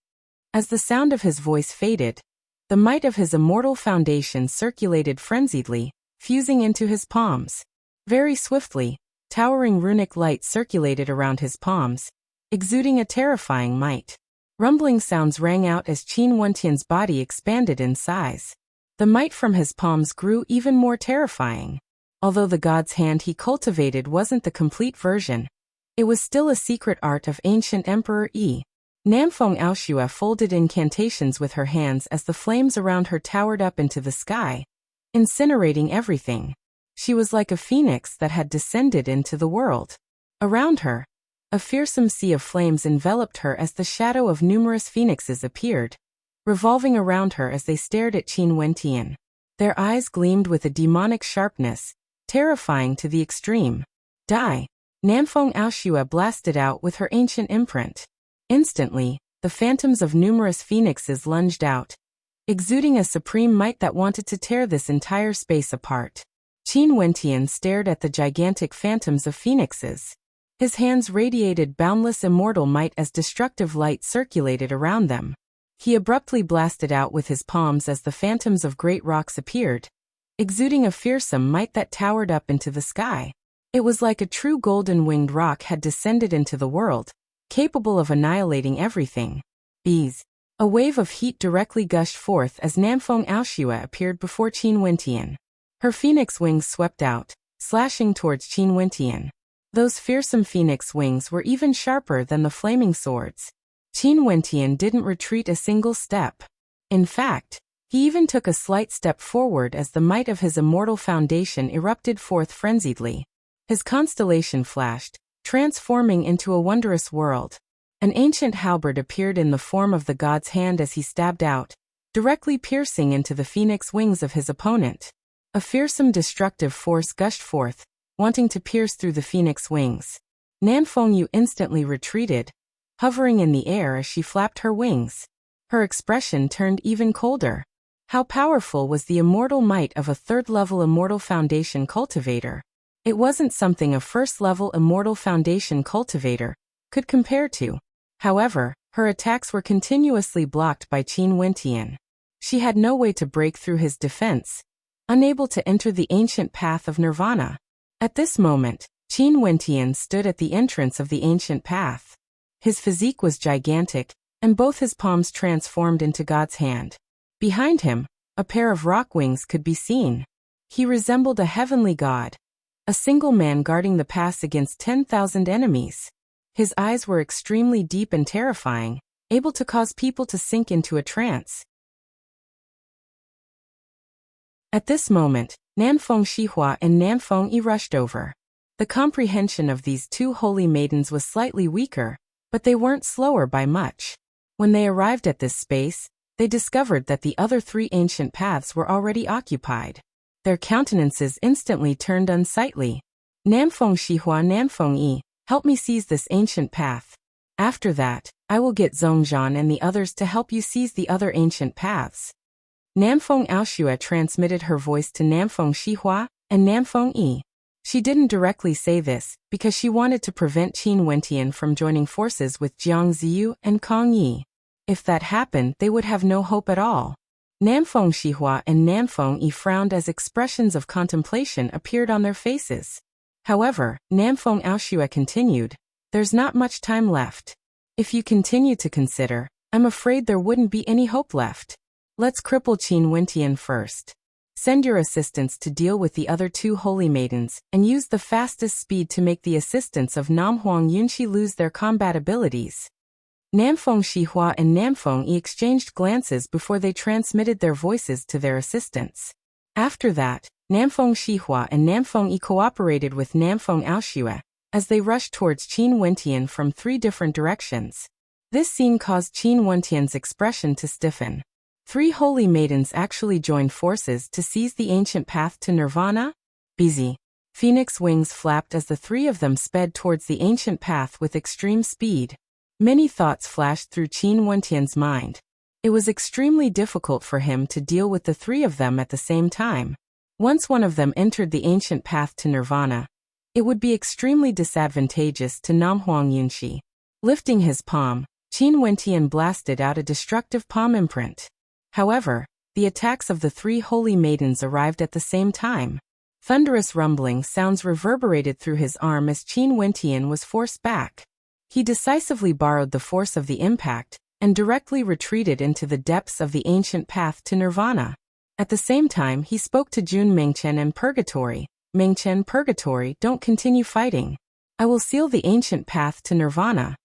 As the sound of his voice faded, the might of his Immortal Foundation circulated frenziedly, fusing into his palms. Very swiftly, towering runic light circulated around his palms, exuding a terrifying might. Rumbling sounds rang out as Qin Wentian's body expanded in size. The might from his palms grew even more terrifying. Although the god's hand he cultivated wasn't the complete version, it was still a secret art of ancient Emperor Yi. Namfeng Aoxue folded incantations with her hands as the flames around her towered up into the sky, incinerating everything. She was like a phoenix that had descended into the world. Around her, a fearsome sea of flames enveloped her as the shadow of numerous phoenixes appeared, revolving around her as they stared at Qin Wentian. Their eyes gleamed with a demonic sharpness, terrifying to the extreme. Die! Namfeng Aoxue blasted out with her ancient imprint. Instantly, the phantoms of numerous phoenixes lunged out, exuding a supreme might that wanted to tear this entire space apart. Qin Wentian stared at the gigantic phantoms of phoenixes. His hands radiated boundless immortal might as destructive light circulated around them. He abruptly blasted out with his palms as the phantoms of great rocks appeared, exuding a fearsome might that towered up into the sky. It was like a true golden-winged rock had descended into the world, capable of annihilating everything. Bees. A wave of heat directly gushed forth as Namfeng Aoxue appeared before Qin Wentian. Her phoenix wings swept out, slashing towards Qin Wentian. Those fearsome phoenix wings were even sharper than the flaming swords. Qin Wentian didn't retreat a single step. In fact, he even took a slight step forward as the might of his Immortal Foundation erupted forth frenziedly. His constellation flashed, transforming into a wondrous world. An ancient halberd appeared in the form of the god's hand as he stabbed out, directly piercing into the phoenix wings of his opponent. A fearsome destructive force gushed forth, wanting to pierce through the phoenix wings. Nanfeng instantly retreated, hovering in the air as she flapped her wings. Her expression turned even colder. How powerful was the immortal might of a third-level immortal foundation cultivator? It wasn't something a first-level immortal foundation cultivator could compare to. However, her attacks were continuously blocked by Qin Wentian. She had no way to break through his defense, unable to enter the ancient path of nirvana. At this moment, Qin Wentian stood at the entrance of the ancient path. His physique was gigantic, and both his palms transformed into God's hand. Behind him, a pair of rock wings could be seen. He resembled a heavenly god, a single man guarding the pass against 10,000 enemies. His eyes were extremely deep and terrifying, able to cause people to sink into a trance. At this moment, Nanfeng Shihua and Nanfeng Yi rushed over. The comprehension of these two holy maidens was slightly weaker, but they weren't slower by much. When they arrived at this space, they discovered that the other three ancient paths were already occupied. Their countenances instantly turned unsightly. Nanfeng Shihua, Nanfeng Yi, help me seize this ancient path. After that, I will get Zhongzhan and the others to help you seize the other ancient paths. Nanfeng Aoshue transmitted her voice to Nanfeng Shihua and Nanfeng Yi. She didn't directly say this, because she wanted to prevent Qin Wentian from joining forces with Jiang Ziyu and Kong Yi. If that happened, they would have no hope at all. Nanfeng Shihua and Nanfeng Yi frowned as expressions of contemplation appeared on their faces. However, Nanfeng Aoshue continued, there's not much time left. If you continue to consider, I'm afraid there wouldn't be any hope left. Let's cripple Qin Wentian first. Send your assistants to deal with the other two holy maidens, and use the fastest speed to make the assistants of Namhuang Yunxi lose their combat abilities. Nanfeng Shihua and Nanfeng Yi exchanged glances before they transmitted their voices to their assistants. After that, Nanfeng Shihua and Nanfeng Yi cooperated with Nanfeng Aoshue, as they rushed towards Qin Wentian from three different directions. This scene caused Qin Wentian's expression to stiffen. Three holy maidens actually joined forces to seize the ancient path to nirvana? Busy. Phoenix wings flapped as the three of them sped towards the ancient path with extreme speed. Many thoughts flashed through Qin Wentian's mind. It was extremely difficult for him to deal with the three of them at the same time. Once one of them entered the ancient path to nirvana, it would be extremely disadvantageous to Namhuang Yunxi. Lifting his palm, Qin Wentian blasted out a destructive palm imprint. However, the attacks of the three holy maidens arrived at the same time. Thunderous rumbling sounds reverberated through his arm as Qin Wentian was forced back. He decisively borrowed the force of the impact, and directly retreated into the depths of the ancient path to nirvana. At the same time, he spoke to Jun Mengchen and Purgatory. Mengchen, Purgatory, don't continue fighting. I will seal the ancient path to nirvana.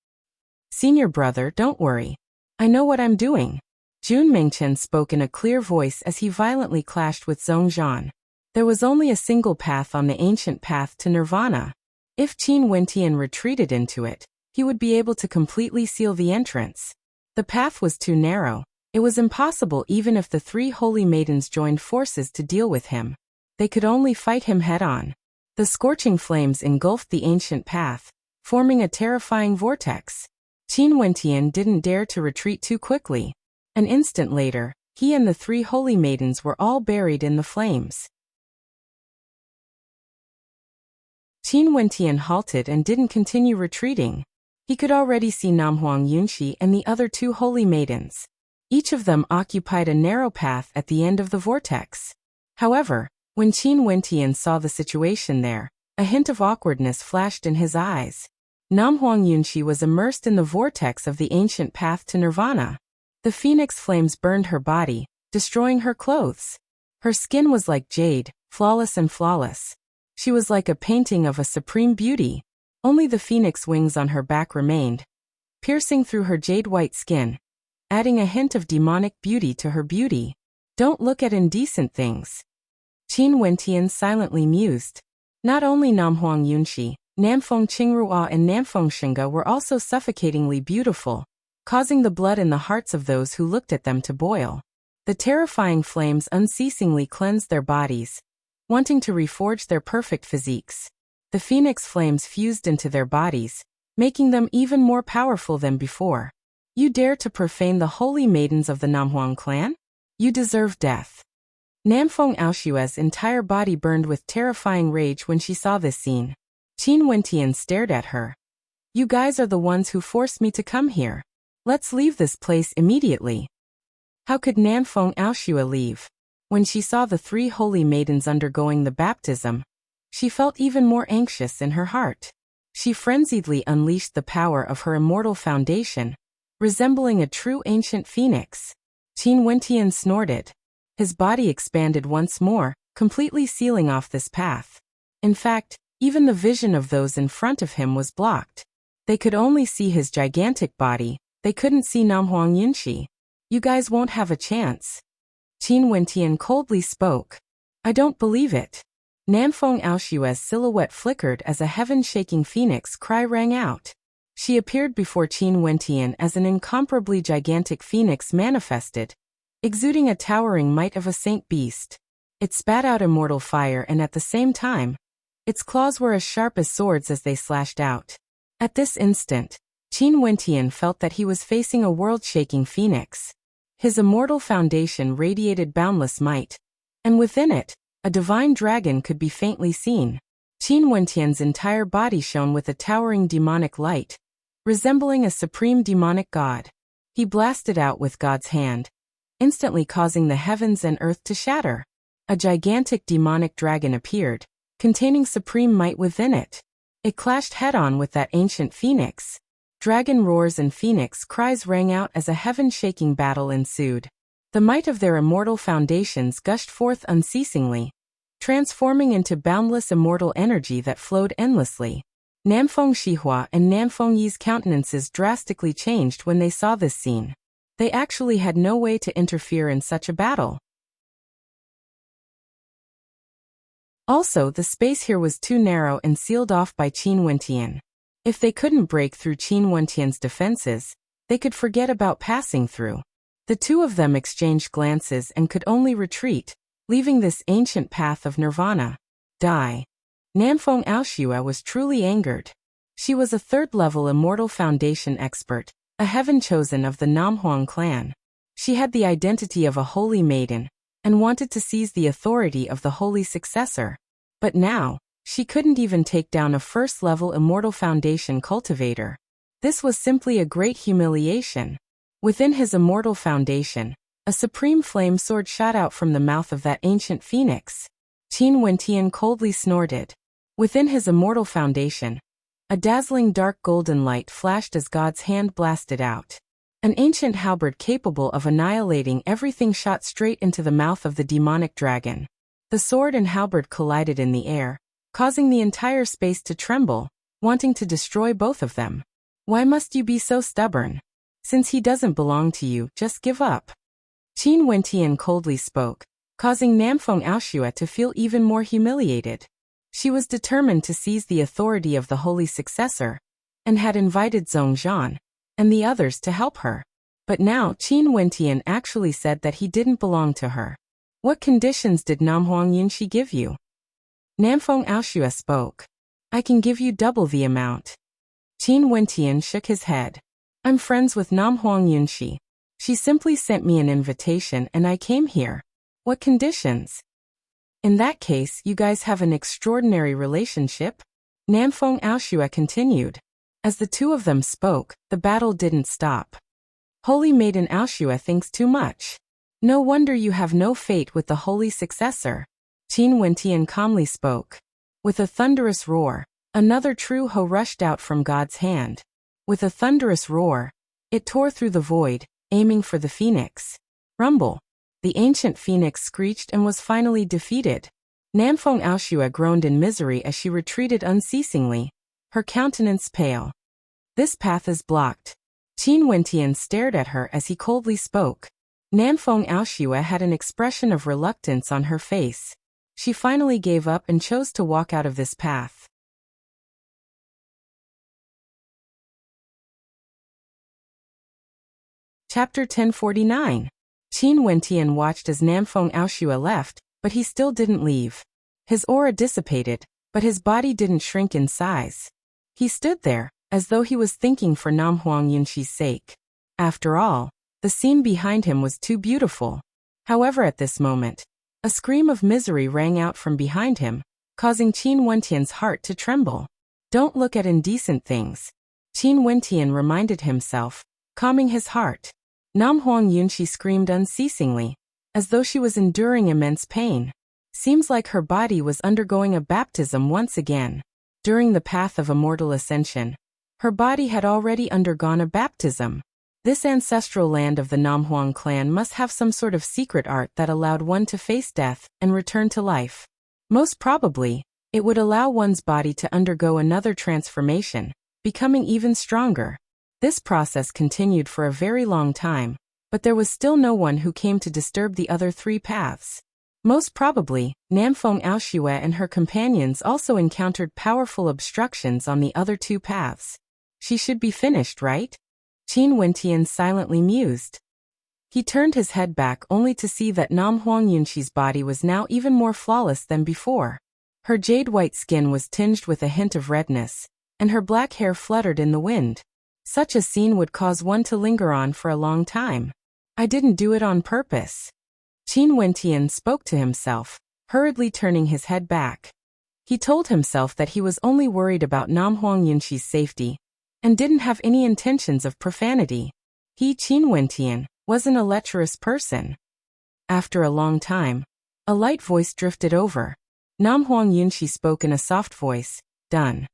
Senior brother, don't worry. I know what I'm doing. Jun Mengchen spoke in a clear voice as he violently clashed with Zhongzhan. There was only a single path on the ancient path to nirvana. If Qin Wentian retreated into it, he would be able to completely seal the entrance. The path was too narrow. It was impossible even if the three holy maidens joined forces to deal with him. They could only fight him head-on. The scorching flames engulfed the ancient path, forming a terrifying vortex. Qin Wentian didn't dare to retreat too quickly. An instant later, he and the three holy maidens were all buried in the flames. Qin Wentian halted and didn't continue retreating. He could already see Namhuang Yunxi and the other two holy maidens. Each of them occupied a narrow path at the end of the vortex. However, when Qin Wentian saw the situation there, a hint of awkwardness flashed in his eyes. Namhuang Yunxi was immersed in the vortex of the ancient path to nirvana. The phoenix flames burned her body, destroying her clothes. Her skin was like jade, flawless and flawless. She was like a painting of a supreme beauty. Only the phoenix wings on her back remained, piercing through her jade-white skin, adding a hint of demonic beauty to her beauty. Don't look at indecent things. Qin Wentian silently mused. Not only Namhuang Yunxi, Nanfeng Qingrua and Nanfeng Shinga were also suffocatingly beautiful, causing the blood in the hearts of those who looked at them to boil. The terrifying flames unceasingly cleansed their bodies, wanting to reforge their perfect physiques. The phoenix flames fused into their bodies, making them even more powerful than before. You dare to profane the holy maidens of the Namhuang clan? You deserve death. Namfeng Aoshua's entire body burned with terrifying rage when she saw this scene. Qin Wentian stared at her. You guys are the ones who forced me to come here. Let's leave this place immediately. How could Namfeng Aoshua leave? When she saw the 3 holy maidens undergoing the baptism, she felt even more anxious in her heart. She frenziedly unleashed the power of her immortal foundation, resembling a true ancient phoenix. Qin Wentian snorted. His body expanded once more, completely sealing off this path. In fact, even the vision of those in front of him was blocked. They could only see his gigantic body, they couldn't see Namhuang Yunshi. You guys won't have a chance. Qin Wentian coldly spoke. I don't believe it. Namfeng Aoshua's silhouette flickered as a heaven-shaking phoenix cry rang out. She appeared before Qin Wentian as an incomparably gigantic phoenix manifested, exuding a towering might of a saint beast. It spat out immortal fire and at the same time, its claws were as sharp as swords as they slashed out. At this instant, Qin Wentian felt that he was facing a world-shaking phoenix. His immortal foundation radiated boundless might, and within it, a divine dragon could be faintly seen. Qin Wentian's entire body shone with a towering demonic light, resembling a supreme demonic god. He blasted out with God's hand, instantly causing the heavens and earth to shatter. A gigantic demonic dragon appeared, containing supreme might within it. It clashed head-on with that ancient phoenix. Dragon roars and phoenix cries rang out as a heaven-shaking battle ensued. The might of their immortal foundations gushed forth unceasingly, transforming into boundless immortal energy that flowed endlessly. Namfeng Shihua and Namfeng Yi's countenances drastically changed when they saw this scene. They actually had no way to interfere in such a battle. Also, the space here was too narrow and sealed off by Qin Wentian. If they couldn't break through Qin Wentian's defenses, they could forget about passing through. The two of them exchanged glances and could only retreat, leaving this ancient path of nirvana. Die. Namfeng Aoshua was truly angered. She was a 3rd-level immortal foundation expert, a heaven-chosen of the Namhuang clan. She had the identity of a holy maiden, and wanted to seize the authority of the holy successor. But now, she couldn't even take down a 1st-level immortal foundation cultivator. This was simply a great humiliation. Within his immortal foundation, a supreme flame sword shot out from the mouth of that ancient phoenix. Qin Wentian coldly snorted. Within his immortal foundation, a dazzling dark golden light flashed as God's hand blasted out. An ancient halberd capable of annihilating everything shot straight into the mouth of the demonic dragon. The sword and halberd collided in the air, causing the entire space to tremble, wanting to destroy both of them. Why must you be so stubborn? Since he doesn't belong to you, just give up. Qin Wentian coldly spoke, causing Namfeng Aoshua to feel even more humiliated. She was determined to seize the authority of the holy successor, and had invited Zhongzhan and the others to help her. But now Qin Wentian actually said that he didn't belong to her. What conditions did Namhuang Yunshi give you? Namfeng Aoshua spoke. I can give you double the amount. Qin Wentian shook his head. I'm friends with Namhuang Yunshi. She simply sent me an invitation and I came here. What conditions? In that case, you guys have an extraordinary relationship? Namfeng Aoshua continued. As the two of them spoke, the battle didn't stop. Holy Maiden Aoshua thinks too much. No wonder you have no fate with the holy successor. Qin Wentian calmly spoke. With a thunderous roar, another true Ho rushed out from God's hand. With a thunderous roar, it tore through the void, aiming for the phoenix. Rumble. The ancient phoenix screeched and was finally defeated. Namfeng Aoshua groaned in misery as she retreated unceasingly, her countenance pale. This path is blocked. Qin Wentian stared at her as he coldly spoke. Namfeng Aoshua had an expression of reluctance on her face. She finally gave up and chose to walk out of this path. Chapter 1049. Qin Wentian watched as Namfeng Aoshua left, but he still didn't leave. His aura dissipated, but his body didn't shrink in size. He stood there, as though he was thinking for Nam Huang Yunshi's sake. After all, the scene behind him was too beautiful. However, at this moment, a scream of misery rang out from behind him, causing Qin Wentian's heart to tremble. Don't look at indecent things, Qin Wentian reminded himself, calming his heart. Nam Huang Yunshi screamed unceasingly, as though she was enduring immense pain. Seems like her body was undergoing a baptism once again. During the path of immortal ascension, her body had already undergone a baptism. This ancestral land of the Nam Huang clan must have some sort of secret art that allowed one to face death and return to life. Most probably, it would allow one's body to undergo another transformation, becoming even stronger. This process continued for a very long time, but there was still no one who came to disturb the other three paths. Most probably, Namfeng Aoshua and her companions also encountered powerful obstructions on the other two paths. She should be finished, right? Qin Wentian silently mused. He turned his head back only to see that Nam Huang Yunshi's body was now even more flawless than before. Her jade-white skin was tinged with a hint of redness, and her black hair fluttered in the wind. Such a scene would cause one to linger on for a long time. I didn't do it on purpose. Qin Wentian spoke to himself, hurriedly turning his head back. He told himself that he was only worried about Nam Huang Yunshi's safety, and didn't have any intentions of profanity. He, Qin Wentian, wasn't a lecherous person. After a long time, a light voice drifted over. Nam Huang Yunshi spoke in a soft voice, "Done."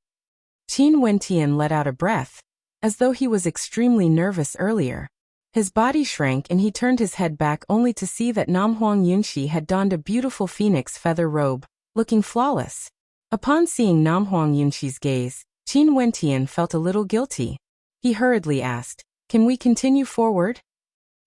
Qin Wentian let out a breath, as though he was extremely nervous earlier. His body shrank and he turned his head back only to see that Nam Huang Yunshi had donned a beautiful phoenix feather robe, looking flawless. Upon seeing Nam Huang Yunshi's gaze, Qin Wentian felt a little guilty. He hurriedly asked, "Can we continue forward?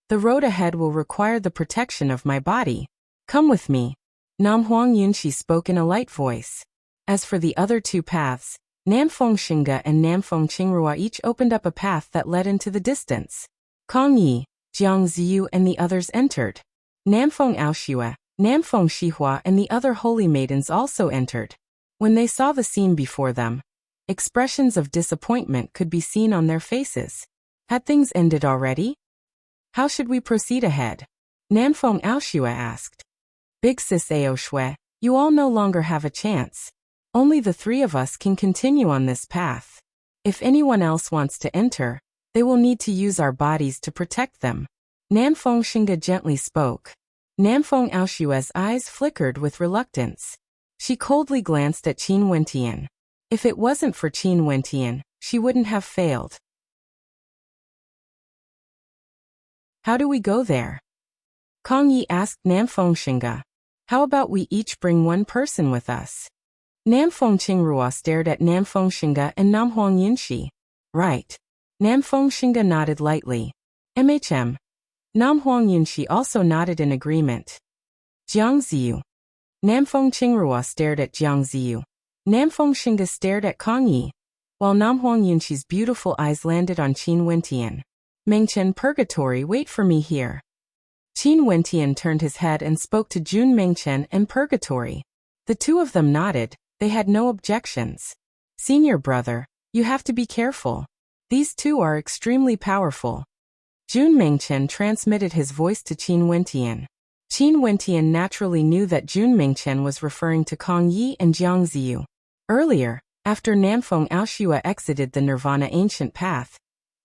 The road ahead will require the protection of my body. Come with me." Nam Huang Yunshi spoke in a light voice. As for the other two paths, Namfeng Xinga and Namfeng Qingrua each opened up a path that led into the distance. Kong Yi, Jiang Ziyu and the others entered. Namfeng Aoshua, Namfeng Shihua and the other holy maidens also entered. When they saw the scene before them, expressions of disappointment could be seen on their faces. Had things ended already? How should we proceed ahead? Namfeng Aoshua asked. Big Sis Aoshua, you all no longer have a chance. Only the three of us can continue on this path. If anyone else wants to enter, they will need to use our bodies to protect them. Namfeng Xinga gently spoke. Namfeng Aoshua's eyes flickered with reluctance. She coldly glanced at Qin Wentian. If it wasn't for Qin Wentian, she wouldn't have failed. How do we go there? Kong Yi asked Namfeng Xinga. How about we each bring one person with us? Namfeng Qingrua stared at Namfeng Xinga and Nam Huang Yunshi. Right. Namfeng Xinga nodded lightly. MHM. Nam Huang Yunshi also nodded in agreement. Jiang Ziyu. Namfeng Qingrua stared at Jiang Ziyu. Namfeng Xinga stared at Kong Yi, while Nam Huang Yunshi's beautiful eyes landed on Qin Wentian. Mengchen Purgatory, wait for me here. Qin Wentian turned his head and spoke to Jun Mengchen and Purgatory. The two of them nodded. They had no objections. Senior brother, you have to be careful. These two are extremely powerful. Jun Mengchen transmitted his voice to Qin Wentian. Qin Wentian naturally knew that Jun Mengchen was referring to Kong Yi and Jiang Ziyu. Earlier, after Namfeng Aoshua exited the Nirvana ancient path,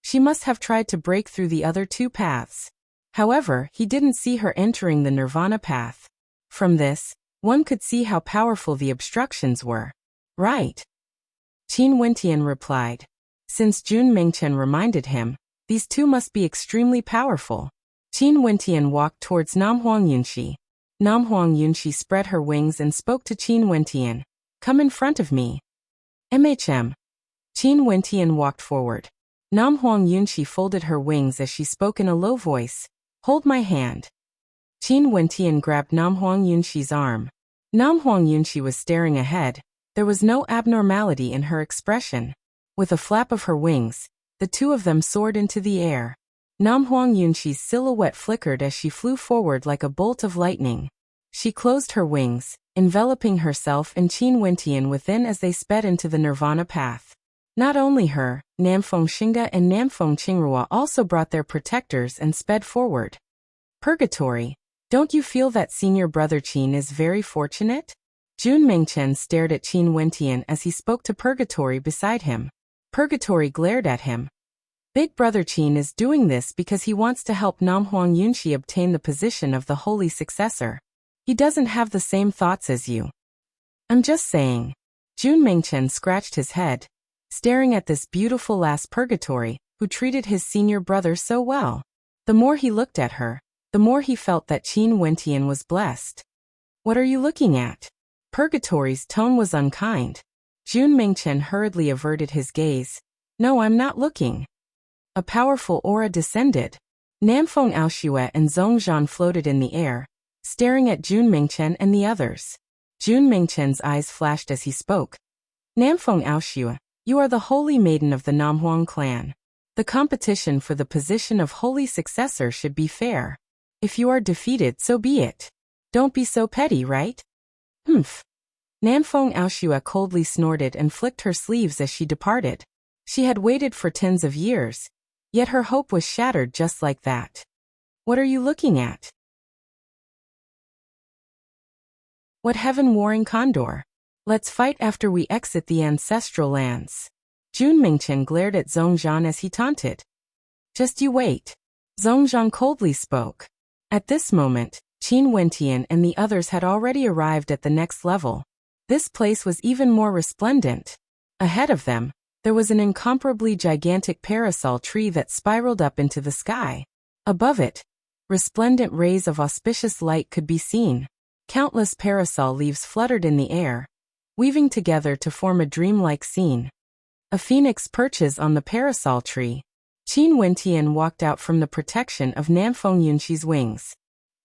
she must have tried to break through the other two paths. However, he didn't see her entering the Nirvana path. From this, one could see how powerful the obstructions were. Right. Qin Wentian replied. Since Jun Mengchen reminded him, these two must be extremely powerful. Qin Wentian walked towards Nam Huang Yunshi. Nam Huang Yunshi spread her wings and spoke to Qin Wentian. Come in front of me. MHM. Qin Wentian walked forward. Nam Huang Yunshi folded her wings as she spoke in a low voice. Hold my hand. Qin Wentian grabbed Nam Huang Yunshi's arm. Nam Huang Yunshi was staring ahead. There was no abnormality in her expression. With a flap of her wings, the two of them soared into the air. Nam Huang Yunxi's silhouette flickered as she flew forward like a bolt of lightning. She closed her wings, enveloping herself and Qin Wentian within as they sped into the nirvana path. Not only her, Namfeng Xinga and Namfeng Qingrua also brought their protectors and sped forward. Purgatory. Don't you feel that senior brother Qin is very fortunate? Jun Mengchen stared at Qin Wentian as he spoke to Purgatory beside him. Purgatory glared at him. Big brother Qin is doing this because he wants to help Nam Huang Yunxi obtain the position of the holy successor. He doesn't have the same thoughts as you. I'm just saying. Jun Mengchen scratched his head, staring at this beautiful lass Purgatory, who treated his senior brother so well. The more he looked at her, the more he felt that Qin Wentian was blessed. What are you looking at? Purgatory's tone was unkind. Jun Mengchen hurriedly averted his gaze. No, I'm not looking. A powerful aura descended. Namfeng Aoxue and Zhongzhan floated in the air, staring at Jun Mengchen and the others. Jun Mengchen's eyes flashed as he spoke. Namfeng Aoxue, you are the holy maiden of the Namhuang clan. The competition for the position of holy successor should be fair. If you are defeated, so be it. Don't be so petty, right? Humph. Namfeng Aoxue coldly snorted and flicked her sleeves as she departed. She had waited for tens of years, yet her hope was shattered just like that. What are you looking at? What heaven-warring condor? Let's fight after we exit the ancestral lands. Jun Mengchen glared at Zhongzhan as he taunted. Just you wait. Zhongzhan coldly spoke. At this moment, Qin Wentian and the others had already arrived at the next level. This place was even more resplendent. Ahead of them, there was an incomparably gigantic parasol tree that spiraled up into the sky. Above it, resplendent rays of auspicious light could be seen. Countless parasol leaves fluttered in the air, weaving together to form a dreamlike scene. A phoenix perches on the parasol tree. Qin Wentian walked out from the protection of Namfeng Yunxi's wings.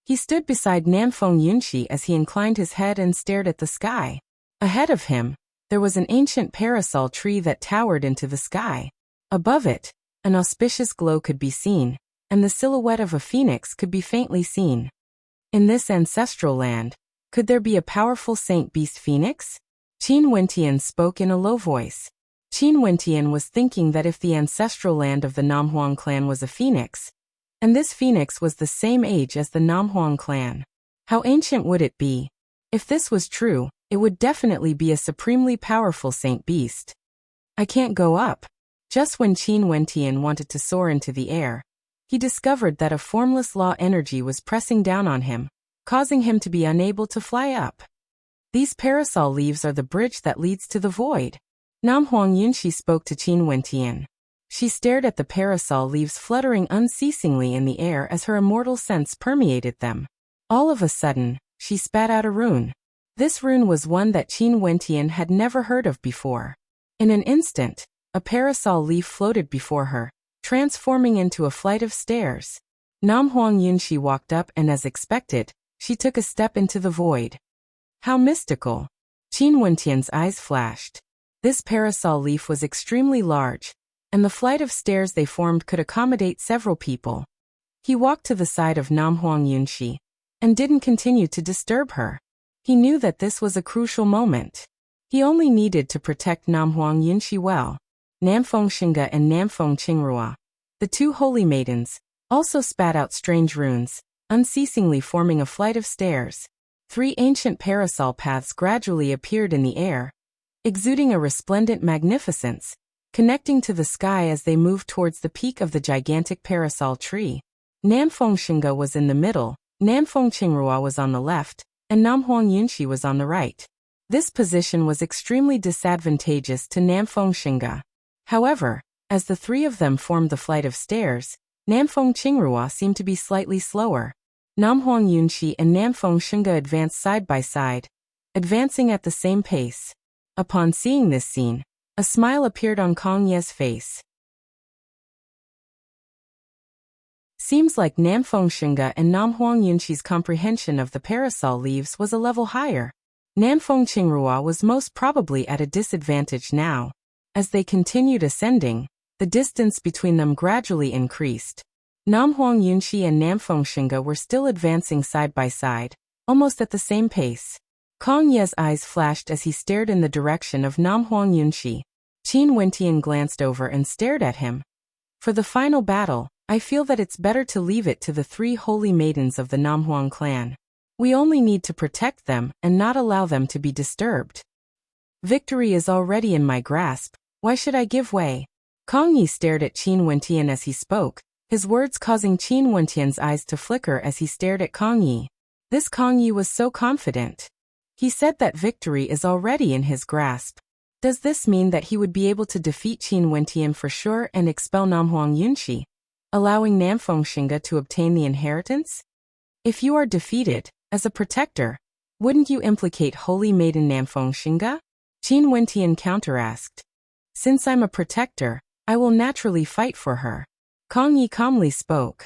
He stood beside Namfeng Yunxi as he inclined his head and stared at the sky. Ahead of him, there was an ancient parasol tree that towered into the sky. Above it, an auspicious glow could be seen, and the silhouette of a phoenix could be faintly seen. In this ancestral land, could there be a powerful saint beast phoenix? Qin Wentian spoke in a low voice. Qin Wentian was thinking that if the ancestral land of the Namhuang clan was a phoenix, and this phoenix was the same age as the Namhuang clan, how ancient would it be? If this was true, it would definitely be a supremely powerful saint beast. I can't go up. Just when Qin Wentian wanted to soar into the air, he discovered that a formless law energy was pressing down on him, causing him to be unable to fly up. These parasol leaves are the bridge that leads to the void. Namhuang Yunxi spoke to Qin Wentian. She stared at the parasol leaves fluttering unceasingly in the air as her immortal sense permeated them. All of a sudden, she spat out a rune. This rune was one that Qin Wentian had never heard of before. In an instant, a parasol leaf floated before her, transforming into a flight of stairs. Namhuang Yunxi walked up and as expected, she took a step into the void. How mystical. Qin Wentian's eyes flashed. This parasol leaf was extremely large, and the flight of stairs they formed could accommodate several people. He walked to the side of Namhuang Yunxi, and didn't continue to disturb her. He knew that this was a crucial moment. He only needed to protect Namhuang Yunxi well. Namfeng Xinga and Namfeng Qingrua, the two holy maidens, also spat out strange runes, unceasingly forming a flight of stairs. 3 ancient parasol paths gradually appeared in the air, exuding a resplendent magnificence, connecting to the sky as they moved towards the peak of the gigantic parasol tree. Namfeng Xinga was in the middle, Namfeng Qingrua was on the left, and Namhuang Yunxi was on the right. This position was extremely disadvantageous to Namfeng Xinga. However, as the 3 of them formed the flight of stairs, Namfeng Qingrua seemed to be slightly slower. Namhuang Yunxi and Namfeng Xinga advanced side by side, advancing at the same pace. Upon seeing this scene, a smile appeared on Kang Ye's face. Seems like Namfeng Xinga and Namhuang Yunxi's comprehension of the parasol leaves was a level higher. Namfeng Qingrua was most probably at a disadvantage now. As they continued ascending, the distance between them gradually increased. Nam Huang Yunxi and Namfeng Xinge were still advancing side by side, almost at the same pace. Kong Ye's eyes flashed as he stared in the direction of Nam Huang Yunxi. Qin Wentian glanced over and stared at him. For the final battle, I feel that it's better to leave it to the 3 holy maidens of the Nam Huang clan. We only need to protect them and not allow them to be disturbed. Victory is already in my grasp, why should I give way? Kong Yi stared at Qin Wentian as he spoke, his words causing Qin Wentian's eyes to flicker as he stared at Kong Yi. This Kong Yi was so confident. He said that victory is already in his grasp. Does this mean that he would be able to defeat Qin Wentian for sure and expel Nam Huang Yunxi, allowing Namfeng Xinge to obtain the inheritance? If you are defeated, as a protector, wouldn't you implicate Holy Maiden Namfeng Xinge? Qin Wentian counter-asked. Since I'm a protector, I will naturally fight for her. Kong Yi calmly spoke.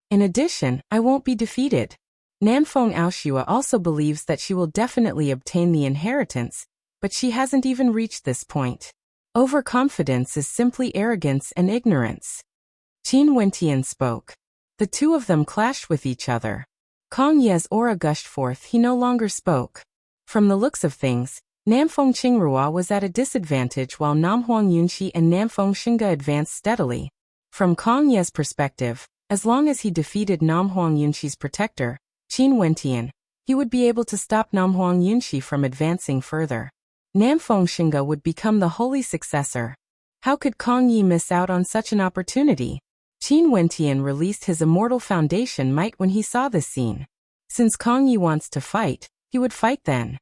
In addition, I won't be defeated. Namfeng Aoshua also believes that she will definitely obtain the inheritance, but she hasn't even reached this point. Overconfidence is simply arrogance and ignorance. Qin Wentian spoke. The two of them clashed with each other. Kong Ye's aura gushed forth, he no longer spoke. From the looks of things, Namfeng Qingrua was at a disadvantage while Nam Huang Yunxi and Namfeng Xinge advanced steadily. From Kong Ye's perspective, as long as he defeated Nam Huang Yunxi's protector, Qin Wentian, he would be able to stop Nam Huang Yunxi from advancing further. Namfeng Xinge would become the holy successor. How could Kong Yi miss out on such an opportunity? Qin Wentian released his immortal foundation might when he saw this scene. Since Kong Yi wants to fight, he would fight then.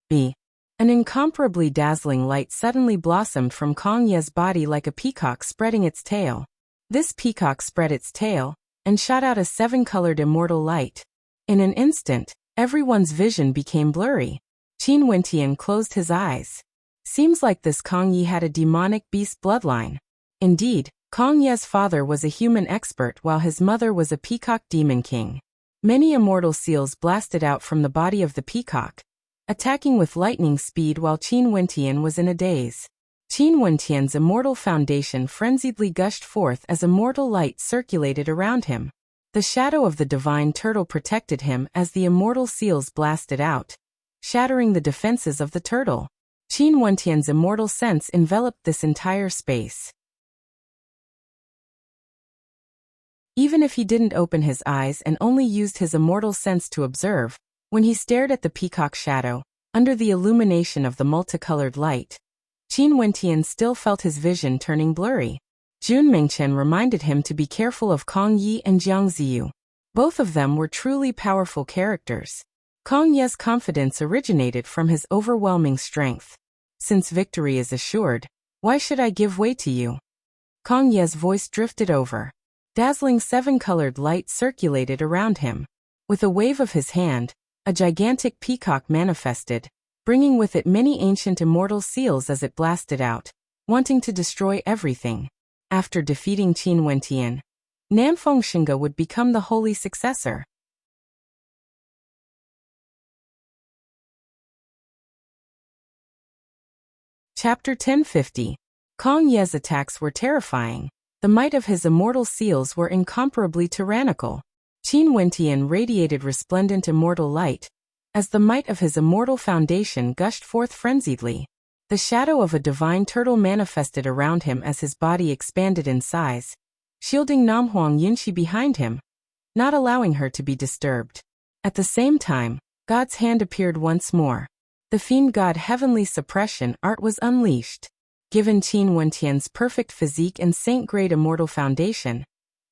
An incomparably dazzling light suddenly blossomed from Kong Ye's body like a peacock spreading its tail. This peacock spread its tail and shot out a 7-colored immortal light. In an instant, everyone's vision became blurry. Qin Wentian closed his eyes. Seems like this Kong Yi had a demonic beast bloodline. Indeed, Kong Ye's father was a human expert while his mother was a peacock demon king. Many immortal seals blasted out from the body of the peacock, attacking with lightning speed while Qin Wentian was in a daze. Qin Wentian's immortal foundation frenziedly gushed forth as immortal light circulated around him. The shadow of the divine turtle protected him as the immortal seals blasted out, shattering the defenses of the turtle. Qin Wentian's immortal sense enveloped this entire space. Even if he didn't open his eyes and only used his immortal sense to observe, when he stared at the peacock shadow, under the illumination of the multicolored light, Qin Wentian still felt his vision turning blurry. Jun Mingchen reminded him to be careful of Kong Yi and Jiang Ziyu. Both of them were truly powerful characters. Kong Ye's confidence originated from his overwhelming strength. Since victory is assured, why should I give way to you? Kong Ye's voice drifted over. Dazzling 7-colored light circulated around him. With a wave of his hand, a gigantic peacock manifested, bringing with it many ancient immortal seals as it blasted out, wanting to destroy everything. After defeating Qin Wentian, Namfeng Xinge would become the holy successor. Chapter 1050. Kong Ye's attacks were terrifying. The might of his immortal seals were incomparably tyrannical. Qin Wentian radiated resplendent immortal light, as the might of his immortal foundation gushed forth frenziedly. The shadow of a divine turtle manifested around him as his body expanded in size, shielding Nam Huang Yunxi behind him, not allowing her to be disturbed. At the same time, God's hand appeared once more. The fiend god heavenly suppression art was unleashed. Given Qin Wentian's perfect physique and saint-grade immortal foundation,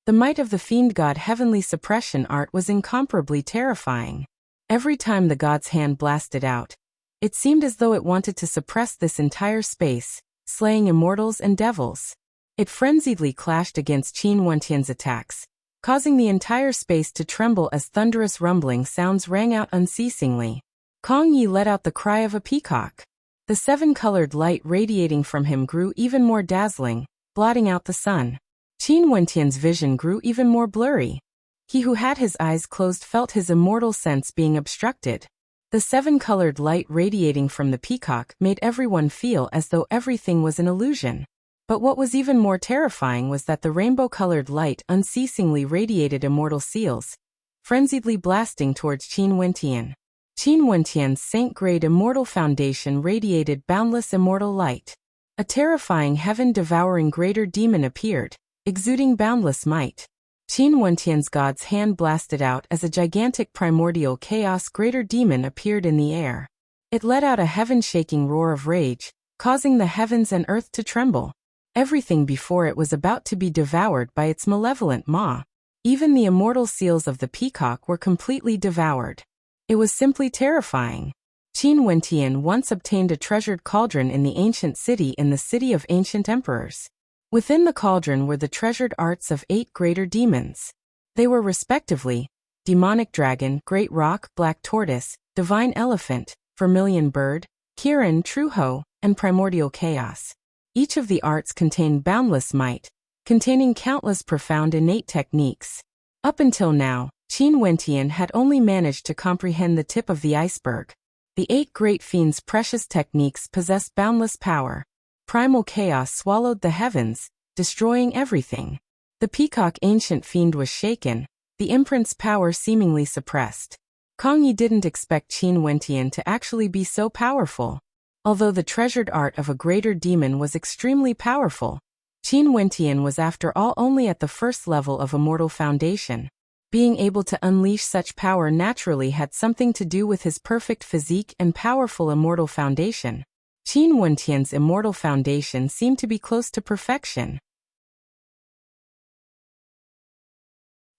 the might of the fiend god heavenly suppression art was incomparably terrifying. Every time the god's hand blasted out, it seemed as though it wanted to suppress this entire space, slaying immortals and devils. It frenziedly clashed against Qin Wentian's attacks, causing the entire space to tremble as thunderous rumbling sounds rang out unceasingly. Kong Yi let out the cry of a peacock. The 7-colored light radiating from him grew even more dazzling, blotting out the sun. Qin Wentian's vision grew even more blurry. He who had his eyes closed felt his immortal sense being obstructed. The 7-colored light radiating from the peacock made everyone feel as though everything was an illusion. But what was even more terrifying was that the rainbow-colored light unceasingly radiated immortal seals, frenziedly blasting towards Qin Wentian. Qin Wentian's saint-grade immortal foundation radiated boundless immortal light. A terrifying heaven-devouring greater demon appeared, exuding boundless might. Qin Wentian's god's hand blasted out as a gigantic primordial chaos greater demon appeared in the air. It let out a heaven-shaking roar of rage, causing the heavens and earth to tremble. Everything before it was about to be devoured by its malevolent maw. Even the immortal seals of the peacock were completely devoured. It was simply terrifying. Qin Wentian once obtained a treasured cauldron in the ancient city in the city of ancient emperors. Within the cauldron were the treasured arts of 8 greater demons. They were respectively, demonic dragon, great rock, black tortoise, divine elephant, vermilion bird, Kirin Truho, and primordial chaos. Each of the arts contained boundless might, containing countless profound innate techniques. Up until now, Qin Wentian had only managed to comprehend the tip of the iceberg. The 8 great fiends' precious techniques possessed boundless power. Primal chaos swallowed the heavens, destroying everything. The peacock ancient fiend was shaken, the imprint's power seemingly suppressed. Kong Yi didn't expect Qin Wentian to actually be so powerful. Although the treasured art of a greater demon was extremely powerful, Qin Wentian was after all only at the first level of immortal foundation. Being able to unleash such power naturally had something to do with his perfect physique and powerful immortal foundation. Qin Wentian's immortal foundation seemed to be close to perfection.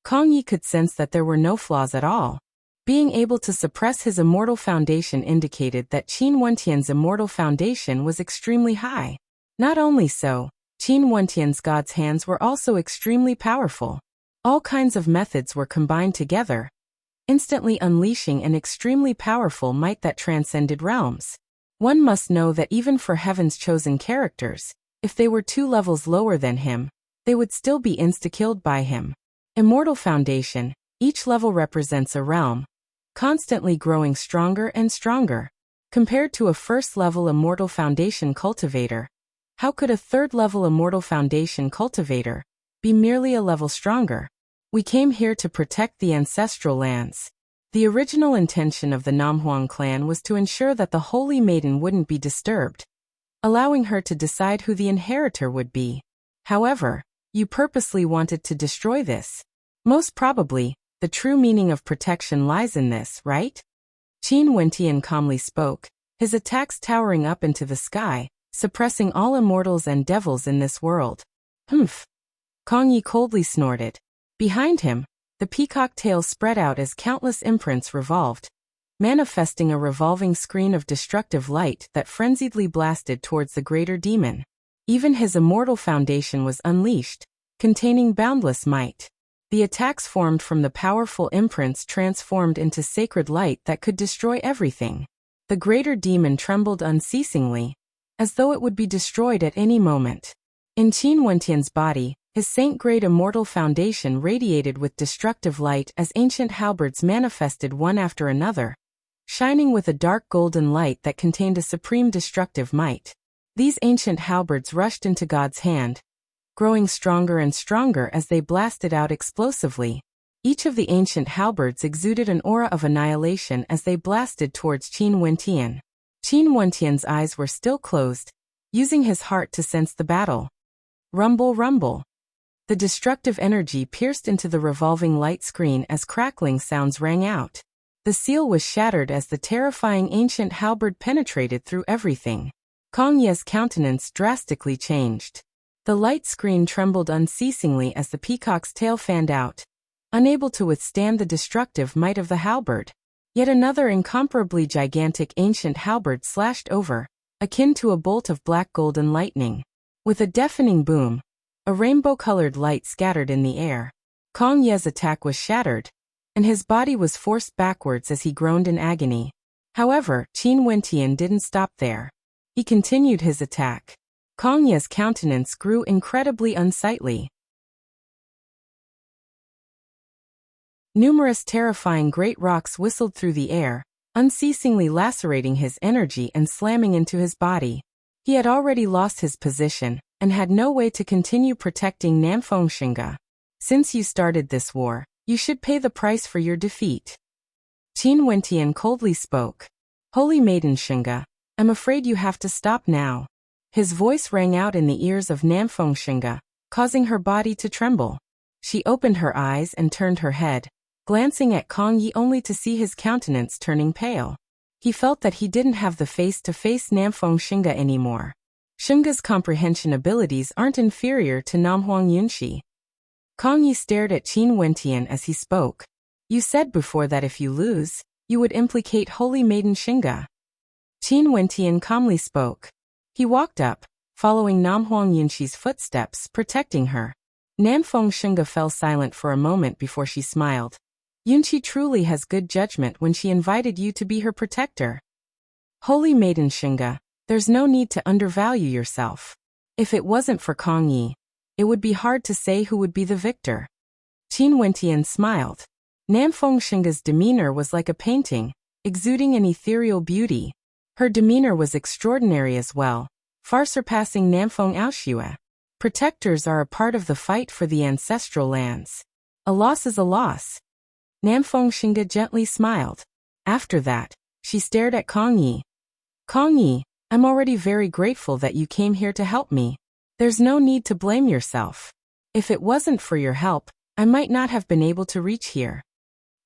Kong Yi could sense that there were no flaws at all. Being able to suppress his immortal foundation indicated that Qin Wentian's immortal foundation was extremely high. Not only so, Qin Wentian's god's hands were also extremely powerful. All kinds of methods were combined together, instantly unleashing an extremely powerful might that transcended realms. One must know that even for heaven's chosen characters, if they were 2 levels lower than him, they would still be insta-killed by him. Immortal foundation, each level represents a realm, constantly growing stronger and stronger. Compared to a first-level immortal foundation cultivator, how could a third-level immortal foundation cultivator be merely a level stronger? We came here to protect the ancestral lands. The original intention of the Namhuang clan was to ensure that the Holy Maiden wouldn't be disturbed, allowing her to decide who the inheritor would be. However, you purposely wanted to destroy this. Most probably, the true meaning of protection lies in this, right? Qin Wentian calmly spoke, his attacks towering up into the sky, suppressing all immortals and devils in this world. Humph! Kong Yi coldly snorted. Behind him, the peacock tail spread out as countless imprints revolved, manifesting a revolving screen of destructive light that frenziedly blasted towards the greater demon. Even his immortal foundation was unleashed, containing boundless might. The attacks formed from the powerful imprints transformed into sacred light that could destroy everything. The greater demon trembled unceasingly, as though it would be destroyed at any moment. In Qin Wentian's body, his saint-grade immortal foundation radiated with destructive light as ancient halberds manifested one after another, shining with a dark golden light that contained a supreme destructive might. These ancient halberds rushed into God's hand, growing stronger and stronger as they blasted out explosively. Each of the ancient halberds exuded an aura of annihilation as they blasted towards Qin Wentian. Qin Wentian's eyes were still closed, using his heart to sense the battle. Rumble, rumble. The destructive energy pierced into the revolving light screen as crackling sounds rang out. The seal was shattered as the terrifying ancient halberd penetrated through everything. Kong Ye's countenance drastically changed. The light screen trembled unceasingly as the peacock's tail fanned out, unable to withstand the destructive might of the halberd. Yet another incomparably gigantic ancient halberd slashed over, akin to a bolt of black golden lightning. With a deafening boom, a rainbow-colored light scattered in the air. Kong Ye's attack was shattered, and his body was forced backwards as he groaned in agony. However, Qin Wentian didn't stop there. He continued his attack. Kong Ye's countenance grew incredibly unsightly. Numerous terrifying great rocks whistled through the air, unceasingly lacerating his energy and slamming into his body. He had already lost his position, and had no way to continue protecting Namfeng Xinga. Since you started this war, you should pay the price for your defeat. Qin Wentian coldly spoke. Holy Maiden Xinga, I'm afraid you have to stop now. His voice rang out in the ears of Namfeng Xinga, causing her body to tremble. She opened her eyes and turned her head, glancing at Kang Yi only to see his countenance turning pale. He felt that he didn't have the face to face Namfeng Xinga anymore. Xinga's comprehension abilities aren't inferior to Namhuang Yunxi. Kang Yi stared at Qin Wentian as he spoke. You said before that if you lose, you would implicate Holy Maiden Xinga. Qin Wentian calmly spoke. He walked up, following Namhuang Yunxi's footsteps, protecting her. Namfeng Xinga fell silent for a moment before she smiled. Yunxi truly has good judgment when she invited you to be her protector. Holy Maiden Xinga, there's no need to undervalue yourself. If it wasn't for Kang Yi, it would be hard to say who would be the victor. Qin Wentian smiled. Namfeng Xinga's demeanor was like a painting, exuding an ethereal beauty. Her demeanor was extraordinary as well, far surpassing Namfeng Aoxue. Protectors are a part of the fight for the ancestral lands. A loss is a loss. Namfeng Xinga gently smiled. After that, she stared at Kang Yi. Kang Yi, I'm already very grateful that you came here to help me. There's no need to blame yourself. If it wasn't for your help, I might not have been able to reach here.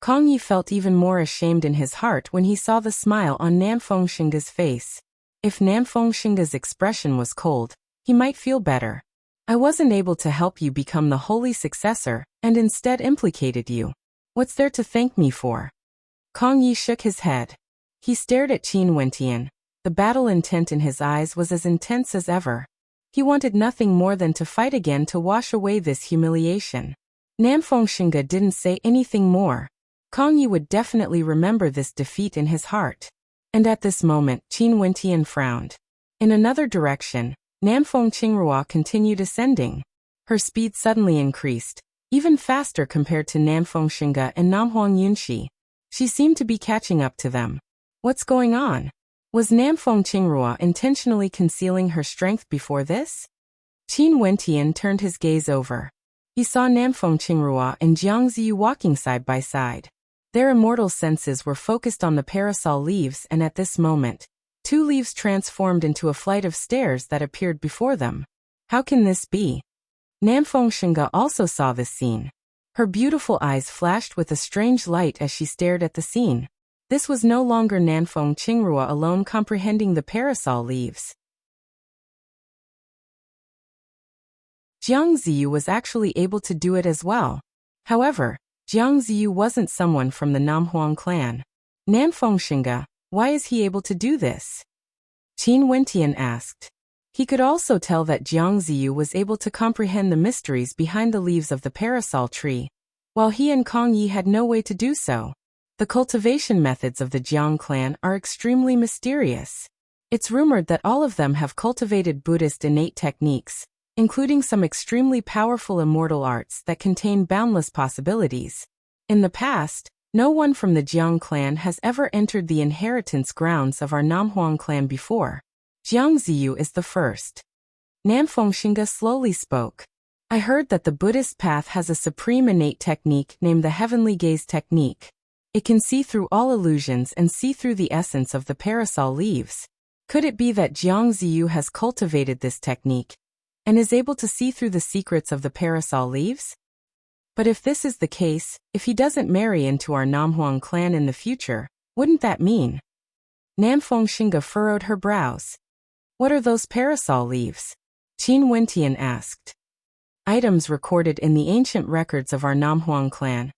Kang Yi felt even more ashamed in his heart when he saw the smile on Namfeng Xinga's face. If Namfeng Xinga's expression was cold, he might feel better. I wasn't able to help you become the holy successor, and instead implicated you. What's there to thank me for? Kang Yi shook his head. He stared at Qin Wentian. The battle intent in his eyes was as intense as ever. He wanted nothing more than to fight again to wash away this humiliation. Namfeng Xinga didn't say anything more. Kang Yi would definitely remember this defeat in his heart. And at this moment, Qin Wentian frowned. In another direction, Namfeng Qingrua continued ascending. Her speed suddenly increased, even faster compared to Namfeng Xinga and Namhuang Yunxi. She seemed to be catching up to them. What's going on? Was Namfeng Qingrua intentionally concealing her strength before this? Qin Wentian turned his gaze over. He saw Namfeng Qingrua and Jiang Ziyu walking side by side. Their immortal senses were focused on the parasol leaves, and at this moment, 2 leaves transformed into a flight of stairs that appeared before them. How can this be? Namfeng Xinga also saw this scene. Her beautiful eyes flashed with a strange light as she stared at the scene. This was no longer Namfeng Qingrua alone comprehending the parasol leaves. Jiang Ziyu was actually able to do it as well. However, Jiang Ziyu wasn't someone from the Namhuang clan. Namfeng Xinga, why is he able to do this? Qin Wentian asked. He could also tell that Jiang Ziyu was able to comprehend the mysteries behind the leaves of the parasol tree, while he and Kang Yi had no way to do so. The cultivation methods of the Jiang clan are extremely mysterious. It's rumored that all of them have cultivated Buddhist innate techniques, including some extremely powerful immortal arts that contain boundless possibilities. In the past, no one from the Jiang clan has ever entered the inheritance grounds of our Namhuang clan before. Jiang Ziyu is the first. Namfeng Xinga slowly spoke. I heard that the Buddhist path has a supreme innate technique named the Heavenly Gaze Technique. It can see through all illusions and see through the essence of the parasol leaves. Could it be that Jiang Ziyu has cultivated this technique and is able to see through the secrets of the parasol leaves? But if this is the case, if he doesn't marry into our Namhuang clan in the future, wouldn't that mean? Namfeng Xinga furrowed her brows. What are those parasol leaves? Qin Wentian asked. Items recorded in the ancient records of our Namhuang clan,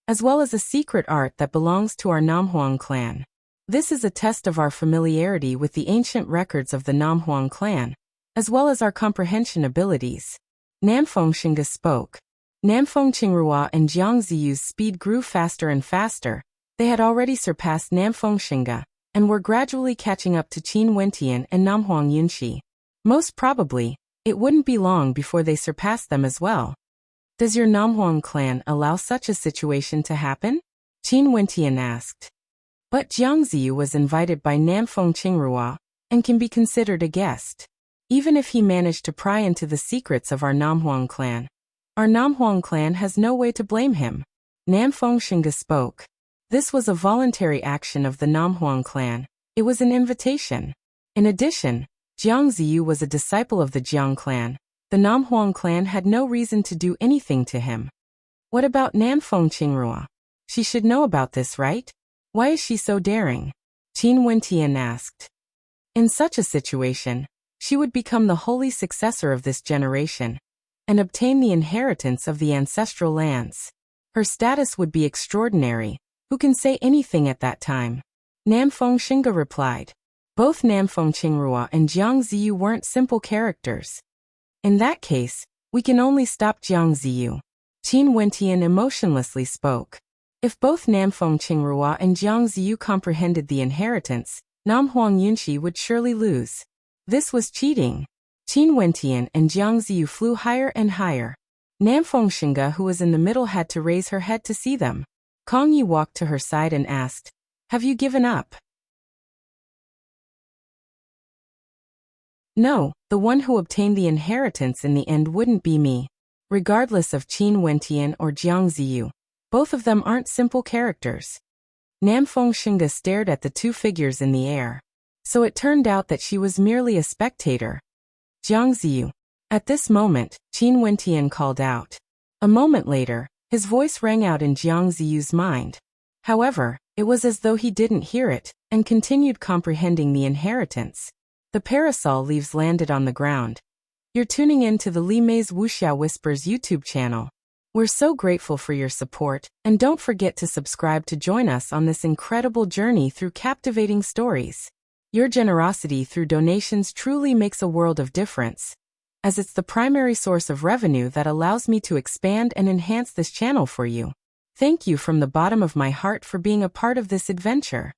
as well as a secret art that belongs to our Namhuang clan. This is a test of our familiarity with the ancient records of the Namhuang clan, as well as our comprehension abilities. Namfeng Xinga spoke. Namfeng Qingrua and Jiang Ziyu's speed grew faster and faster. They had already surpassed Namfeng Xinga, and were gradually catching up to Qin Wentian and Namhuang Yunxi. Most probably, it wouldn't be long before they surpassed them as well. Does your Namhuang clan allow such a situation to happen? Qin Wentian asked. But Jiang Ziyu was invited by Namfeng Qingrua, and can be considered a guest. even if he managed to pry into the secrets of our Namhuang clan. Our Namhuang clan has no way to blame him. Namfeng Xinga spoke. This was a voluntary action of the Namhuang clan. It was an invitation. In addition, Jiang Ziyu was a disciple of the Jiang clan. The Namhuang clan had no reason to do anything to him. What about Namfeng Qingrua? She should know about this, right? Why is she so daring? Qin Wentian asked. In such a situation, she would become the holy successor of this generation and obtain the inheritance of the ancestral lands. Her status would be extraordinary. Who can say anything at that time? Namfeng Xinga replied. Both Namfeng Qingrua and Jiang Ziyu weren't simple characters. In that case, we can only stop Jiang Ziyu. Qin Wentian emotionlessly spoke. If both Namfeng Qingrua and Jiang Ziyu comprehended the inheritance, Namhuang Yunxi would surely lose. This was cheating. Qin Wentian and Jiang Ziyu flew higher and higher. Namfeng Xinga, who was in the middle, had to raise her head to see them. Kong Yi walked to her side and asked, "Have you given up?" No, the one who obtained the inheritance in the end wouldn't be me. Regardless of Qin Wentian or Jiang Ziyu, both of them aren't simple characters. Namfeng Xinga stared at the two figures in the air. So it turned out that she was merely a spectator. Jiang Ziyu. At this moment, Qin Wentian called out. A moment later, his voice rang out in Jiang Ziyu's mind. However, it was as though he didn't hear it, and continued comprehending the inheritance. The parasol leaves landed on the ground. You're tuning in to the Li Mei's Wuxia Whispers YouTube channel. We're so grateful for your support, and don't forget to subscribe to join us on this incredible journey through captivating stories. Your generosity through donations truly makes a world of difference, as it's the primary source of revenue that allows me to expand and enhance this channel for you. Thank you from the bottom of my heart for being a part of this adventure.